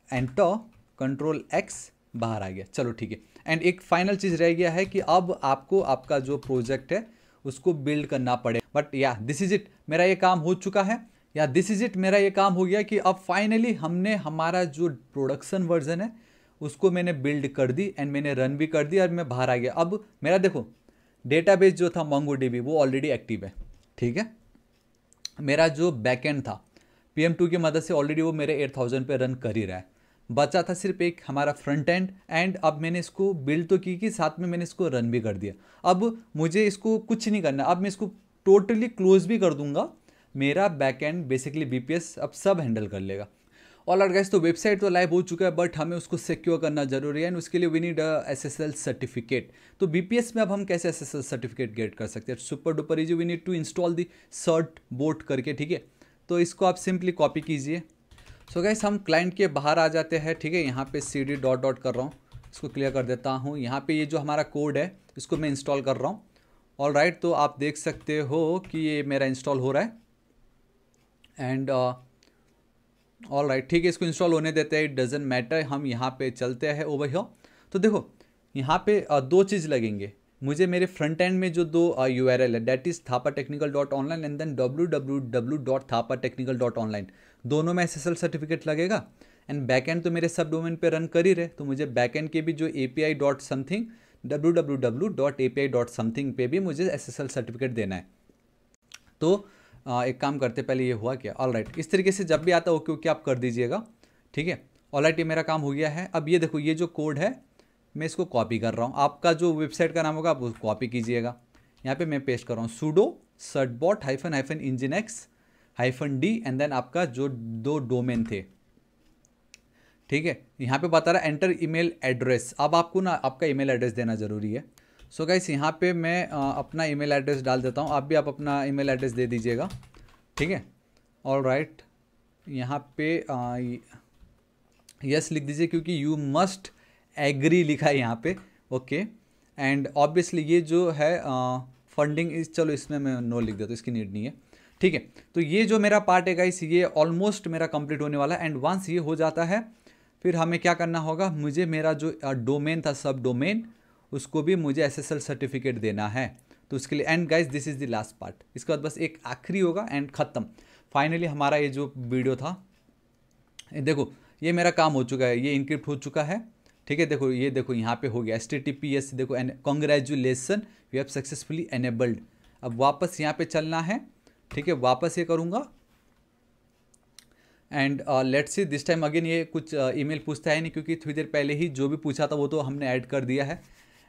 एंटर, Ctrl+X बाहर आ गया, चलो ठीक है। एंड एक फाइनल चीज़ रह गया है कि अब आपको आपका जो प्रोजेक्ट है उसको बिल्ड करना पड़े। बट या दिस इज इट, मेरा ये काम हो चुका है। या दिस इज इट, मेरा ये काम हो गया कि अब फाइनली हमने हमारा जो प्रोडक्शन वर्जन है उसको मैंने बिल्ड कर दी एंड मैंने रन भी कर दी और मैं बाहर आ गया। अब मेरा देखो डेटाबेस जो था MongoDB वो ऑलरेडी एक्टिव है, ठीक है। मेरा जो बैकएंड था PM2 की मदद से ऑलरेडी वो मेरे 8000 पे रन कर ही रहा है। बचा था सिर्फ एक हमारा फ्रंट एंड अब मैंने इसको बिल्ड तो की साथ में मैंने इसको रन भी कर दिया। अब मुझे इसको कुछ नहीं करना, अब मैं इसको टोटली क्लोज भी कर दूंगा। मेरा बैकएंड बेसिकली BPS अब सब हैंडल कर लेगा। ऑलराइट गाइस, तो वेबसाइट तो लाइव हो चुका है बट हमें उसको सिक्योर करना जरूरी है एंड उसके लिए वी नीड SSL सर्टिफिकेट। तो BPS में अब हम कैसे SSL सर्टिफिकेट गेट कर सकते हैं? Super duper easy, we need to install the certbot करके, ठीक है। तो इसको आप सिंपली कॉपी कीजिए। सो गाइस हम क्लाइंट के बाहर आ जाते हैं, ठीक है। यहाँ पे CD डॉट कर रहा हूँ, इसको क्लियर कर देता हूँ। यहाँ पे ये जो हमारा कोड है इसको मैं इंस्टॉल कर रहा हूँ। ऑलराइट, तो आप देख सकते हो कि ये मेरा इंस्टॉल हो रहा है एंड ऑलराइट, ठीक है। इसको इंस्टॉल होने देते हैं, इट डजेंट मैटर। हम यहाँ पे चलते हैं ओवर हियर। तो देखो यहाँ पे दो चीज़ लगेंगे मुझे मेरे फ्रंट एंड में, जो दो URL है, that is thapatechnical.online and then www.thapatechnical.online। दोनों में SSL सर्टिफिकेट लगेगा एंड बैक एंड तो मेरे सब डोमेन पे रन कर ही रहे, तो मुझे बैक एंड के भी जो API डॉट समथिंग www.api.something पे भी मुझे SSL सर्टिफिकेट देना है। तो एक काम करते, पहले ये हुआ क्या? ऑलराइट, इस तरीके से जब भी आता हो क्योंकि आप कर दीजिएगा, ठीक है। ऑलराइट, ये मेरा काम हो गया है। अब ये देखो ये जो कोड है मैं इसको कॉपी कर रहा हूँ। आपका जो वेबसाइट का नाम होगा आप उसको कॉपी कीजिएगा। यहाँ पे मैं पेस्ट कर रहा हूँ sudo certbot -nginx -d and then आपका जो दो डोमेन थे, ठीक है। यहाँ पे बता रहा है एंटर ईमेल एड्रेस। अब आपको ना आपका ईमेल एड्रेस देना ज़रूरी है। सो गाइस यहाँ पे मैं अपना ईमेल एड्रेस डाल देता हूँ, आप अपना ईमेल एड्रेस दे दीजिएगा, ठीक है। ऑलराइट, यहाँ पे यस लिख दीजिए क्योंकि यू मस्ट एग्री लिखा है यहाँ पे, ओके। एंड ऑब्वियसली ये जो है फंडिंग इस, चलो इसमें मैं नो लिख देता हूँ, इसकी नीड नहीं है, ठीक है। तो ये जो मेरा पार्ट है गाइस ये ऑलमोस्ट मेरा कंप्लीट होने वाला है एंड वंस ये हो जाता है फिर हमें क्या करना होगा, मुझे मेरा जो डोमेन था सब डोमेन उसको भी मुझे SSL सर्टिफिकेट देना है। तो उसके लिए and guys this is the last part. इसके बाद बस एक आखिरी होगा एंड ख़त्म। फाइनली हमारा ये जो वीडियो था, देखो ये मेरा काम हो चुका है, ये इनक्रिप्ट हो चुका है, ठीक है। देखो ये देखो यहाँ पे हो गया HTTPS, देखो congratulations you have successfully enabled. अब वापस यहाँ पे चलना है, ठीक है। वापस ये करूँगा and let's see this time again ये कुछ ईमेल पूछता है नहीं क्योंकि थोड़ी देर पहले ही जो भी पूछा था वो तो हमने ऐड कर दिया है।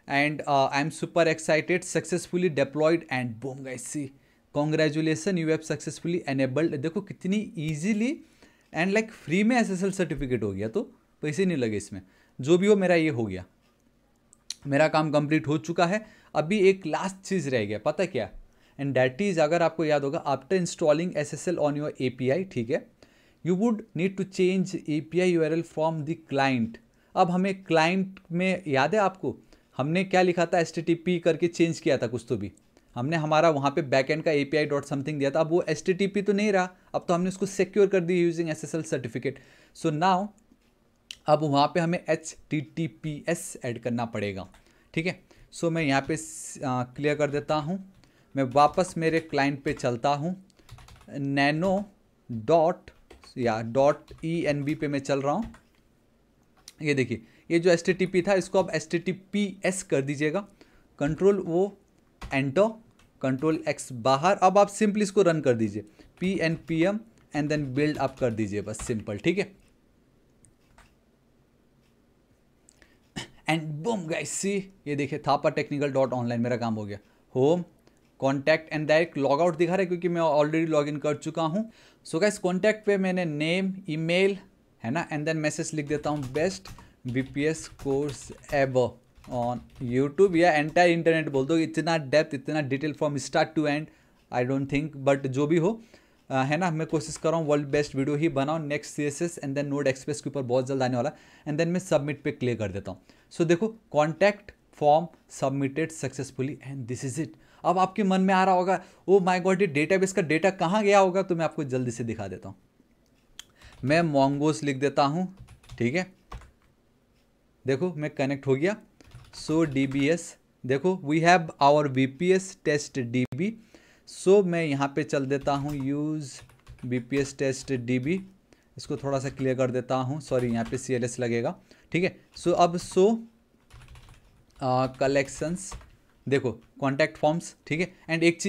And I am super excited, successfully deployed and boom guys see congratulations you have successfully enabled. देखो कितनी ईजीली एंड लाइक फ्री में SSL सर्टिफिकेट हो गया, तो पैसे नहीं लगे इसमें। जो भी हो मेरा ये हो गया, मेरा काम कंप्लीट हो चुका है। अभी एक लास्ट चीज़ रह गया, पता क्या? एंड दैट इज़, अगर आपको याद होगा, after installing SSL on your API, ठीक है, you would need to change API URL from the client. अब हमें क्लाइंट में याद है आपको हमने क्या लिखा था, HTTP करके चेंज किया था कुछ, तो भी हमने हमारा वहाँ पे बैकएंड का API डॉट समथिंग दिया था। अब वो HTTP तो नहीं रहा, अब तो हमने उसको सिक्योर कर दी using SSL certificate. So now अब वहाँ पे हमें HTTPS ऐड करना पड़ेगा, ठीक है। सो मैं यहाँ पे क्लियर कर देता हूँ, मैं वापस मेरे क्लाइंट पे चलता हूँ, nano डॉट .env पे मैं चल रहा हूँ। ये देखिए ये जो HTTP था इसको अब HTTPS कर दीजिएगा, control O enter, control X बाहर। अब आप सिंपली इसको रन कर दीजिए PNPM and then build up कर दीजिए, बस सिंपल, ठीक है। एंड बूम गाइस सी, ये देखिए thapatechnical.online मेरा काम हो गया। Home, contact and direct log out दिखा रहा है क्योंकि मैं ऑलरेडी लॉग इन कर चुका हूँ। सो गाइस कॉन्टैक्ट पे मैंने नेम, ईमेल है ना, एंड देन मैसेज लिख देता हूँ best BPS course ever on YouTube, या एंटायर इंटरनेट बोल दो। इतना डेप्थ, इतना detail from start to end I don't think, but जो भी हो है ना, मैं कोशिश कर रहा हूँ वर्ल्ड बेस्ट वीडियो ही बनाऊँ। Next CSS and then Node express के ऊपर बहुत जल्द आने वाला, एंड देन मैं सबमिट पे क्लिक कर देता हूँ। सो देखो contact form submitted successfully and this is it. अब आपके मन में आ रहा होगा ओ माय गॉड ये डेटाबेस का डेटा कहाँ गया होगा, तो मैं आपको जल्दी से दिखा देता हूँ। मैं मोंगोस लिख देता हूँ, ठीक है। देखो मैं कनेक्ट हो गया। सो DBS, देखो we have our VPS test DB। सो मैं यहाँ पे चल देता हूँ यूज़ VPS टेस्ट DB, इसको थोड़ा सा क्लियर कर देता हूँ, सॉरी यहाँ पे CLS लगेगा, ठीक है। सो अब कलेक्शंस, देखो कॉन्टैक्ट फॉर्म्स, ठीक है। एंड एक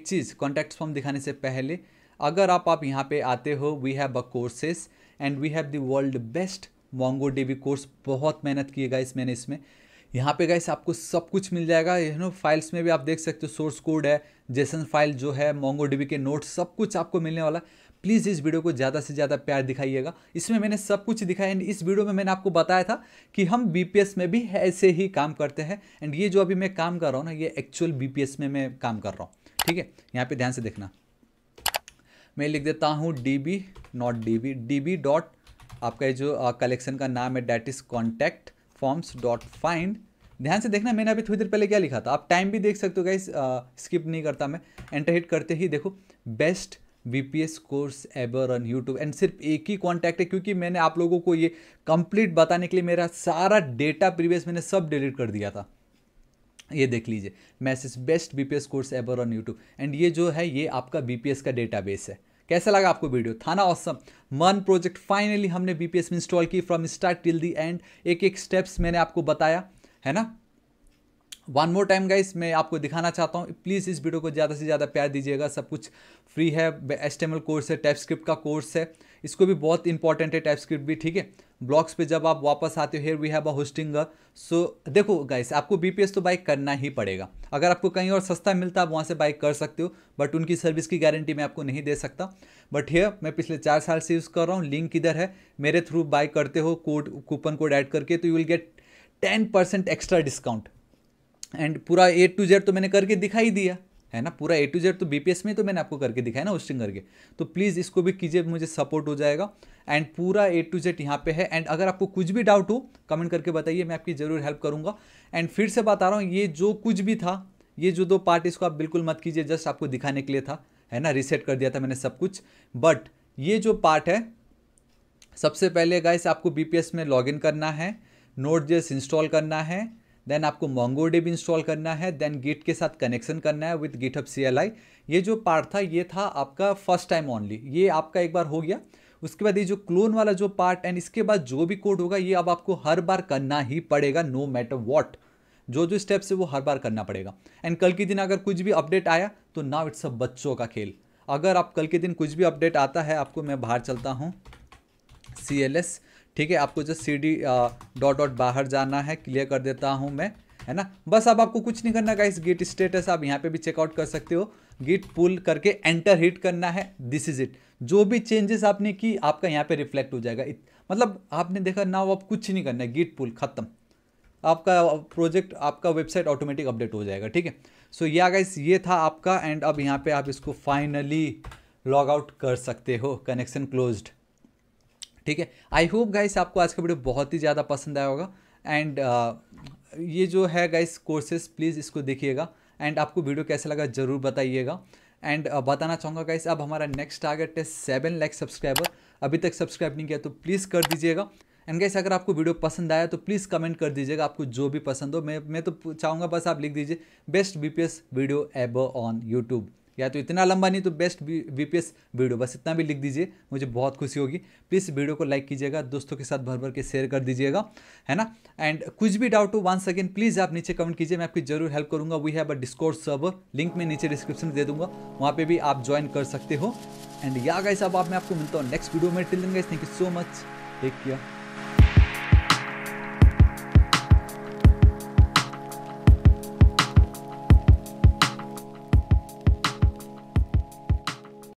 चीज़ कॉन्टैक्ट फॉर्म दिखाने से पहले अगर आप यहाँ पे आते हो, we have a courses and we have the world best MongoDB course. बहुत मेहनत की है गाइस मैंने इसमें। यहाँ पे गाइस आपको सब कुछ मिल जाएगा, फाइल्स में भी आप देख सकते हो, सोर्स कोड है, जेसन फाइल जो है, MongoDB के नोट्स, सब कुछ आपको मिलने वाला। प्लीज़ इस वीडियो को ज़्यादा से ज़्यादा प्यार दिखाइएगा। इसमें मैंने सब कुछ दिखाया एंड इस वीडियो में मैंने आपको बताया था कि हम BPS में भी ऐसे ही काम करते हैं। एंड ये जो अभी मैं काम कर रहा हूँ ना, ये एक्चुअल BPS में मैं काम कर रहा हूँ, ठीक है। यहाँ पे ध्यान से देखना, मैं लिख देता हूँ DB नॉट DB डॉट, आपका जो कलेक्शन का नाम है that is contact forms dot find. ध्यान से देखना, मैंने अभी थोड़ी देर पहले क्या लिखा था, आप टाइम भी देख सकते हो गाइस, स्किप नहीं करता मैं। एंटर हिट करते ही देखो best VPS course ever on YouTube. And सिर्फ एक ही कॉन्टैक्ट है, क्योंकि मैंने आप लोगों को ये कंप्लीट बताने के लिए मेरा सारा डेटा प्रीवियस मैंने सब डिलीट कर दिया था। ये देख लीजिए message, best VPS course ever on YouTube. And ये जो है ये आपका VPS का डेटाबेस है। कैसा लगा आपको वीडियो? था ना ऑसम? मन प्रोजेक्ट फाइनली हमने VPS में इंस्टॉल की from start till the and, एक एक स्टेप्स मैंने आपको बताया है ना। वन मोर टाइम गाइस मैं आपको दिखाना चाहता हूँ, प्लीज़ इस वीडियो को ज़्यादा से ज़्यादा प्यार दीजिएगा। सब कुछ फ्री है, HTML कोर्स है, टाइपस्क्रिप्ट का कोर्स है, इसको भी बहुत इंपॉर्टेंट है टाइपस्क्रिप्ट भी, ठीक है। ब्लॉग्स पे जब आप वापस आते हो, here we have a hosting. So देखो गाइस, आपको BPS तो बाय करना ही पड़ेगा। अगर आपको कहीं और सस्ता मिलता है आप वहाँ से बाय कर सकते हो, बट उनकी सर्विस की गारंटी मैं आपको नहीं दे सकता। बट हियर मैं पिछले 4 साल से यूज़ कर रहा हूँ, लिंक इधर है, मेरे थ्रू बाय करते हो कूपन कोड ऐड करके तो you will get 10% extra discount. And पूरा A to Z तो मैंने करके दिखाई दिया है ना, पूरा A to Z तो BPS में तो मैंने आपको करके दिखाया ना होस्टिंग करके। तो प्लीज़ इसको भी कीजिए, मुझे सपोर्ट हो जाएगा। एंड पूरा A to Z यहाँ पे है। एंड अगर आपको कुछ भी डाउट हो कमेंट करके बताइए, मैं आपकी ज़रूर हेल्प करूँगा। एंड फिर से बता रहा हूँ, ये जो कुछ भी था, ये जो 2 पार्ट, इसको आप बिल्कुल मत कीजिए, जस्ट आपको दिखाने के लिए था, है ना। रीसेट कर दिया था मैंने सब कुछ। बट ये जो पार्ट है, सबसे पहले गाइस आपको BPS में लॉगिन करना है, Node.js इंस्टॉल करना है, देन आपको MongoDB इंस्टॉल करना है, देन गिट के साथ कनेक्शन करना है विद GitHub CLI। ये जो पार्ट था ये था आपका फर्स्ट टाइम ओनली, ये आपका एक बार हो गया। उसके बाद ये जो क्लोन वाला जो पार्ट, एंड इसके बाद जो भी कोड होगा ये अब आपको हर बार करना ही पड़ेगा, नो मैटर वॉट। जो स्टेप्स है वो हर बार करना पड़ेगा। एंड कल के दिन अगर कुछ भी अपडेट आया तो नाउ इट्स अ बच्चों का खेल। अगर आप कल के दिन कुछ भी अपडेट आता है, आपको मैं बाहर चलता हूँ CLS, ठीक है, आपको जो CD डॉट बाहर जाना है, क्लियर कर देता हूँ मैं, है ना। बस अब आपको कुछ नहीं करना गाइस, गिट स्टेटस आप यहाँ पे भी चेकआउट कर सकते हो, गिट पुल करके एंटर हिट करना है, दिस इज इट। जो भी चेंजेस आपने की आपका यहाँ पे रिफ्लेक्ट हो जाएगा। मतलब आपने देखा ना, अब कुछ नहीं करना है, गिट पुल खत्म, आपका प्रोजेक्ट, आपका वेबसाइट ऑटोमेटिक अपडेट हो जाएगा, ठीक है। सो या गाइस ये था आपका। एंड अब यहाँ पे आप इसको फाइनली लॉग आउट कर सकते हो, कनेक्शन क्लोज्ड, ठीक है। आई होप गाइस आपको आज का वीडियो बहुत ही ज़्यादा पसंद आया होगा। एंड ये जो है गाइस कोर्सेस, प्लीज़ इसको देखिएगा। एंड आपको वीडियो कैसा लगा ज़रूर बताइएगा। एंड बताना चाहूँगा गाइस, अब हमारा नेक्स्ट टारगेट है 7 लाख सब्सक्राइबर। अभी तक सब्सक्राइब नहीं किया तो प्लीज़ कर दीजिएगा। एंड गाइस अगर आपको वीडियो पसंद आया तो प्लीज़ कमेंट कर दीजिएगा, आपको जो भी पसंद हो। मैं तो चाहूँगा बस आप लिख दीजिए best VPS video ever on YouTube, या तो इतना लंबा नहीं तो बेस्ट VPS वीडियो, बस इतना भी लिख दीजिए, मुझे बहुत खुशी होगी। प्लीज़ वीडियो को लाइक कीजिएगा, दोस्तों के साथ भर भर के शेयर कर दीजिएगा, है ना। एंड कुछ भी डाउट हो वंस अगेन प्लीज़ आप नीचे कमेंट कीजिए, मैं आपकी जरूर हेल्प करूँगा। We have a Discord server, link मैं नीचे डिस्क्रिप्शन में दे दूँगा, वहाँ पर भी आप ज्वाइन कर सकते हो। एंड या गाइस अब मैं आपको मिलता हूँ नेक्स्ट वीडियो में। Till then guys, thank you so much, take care.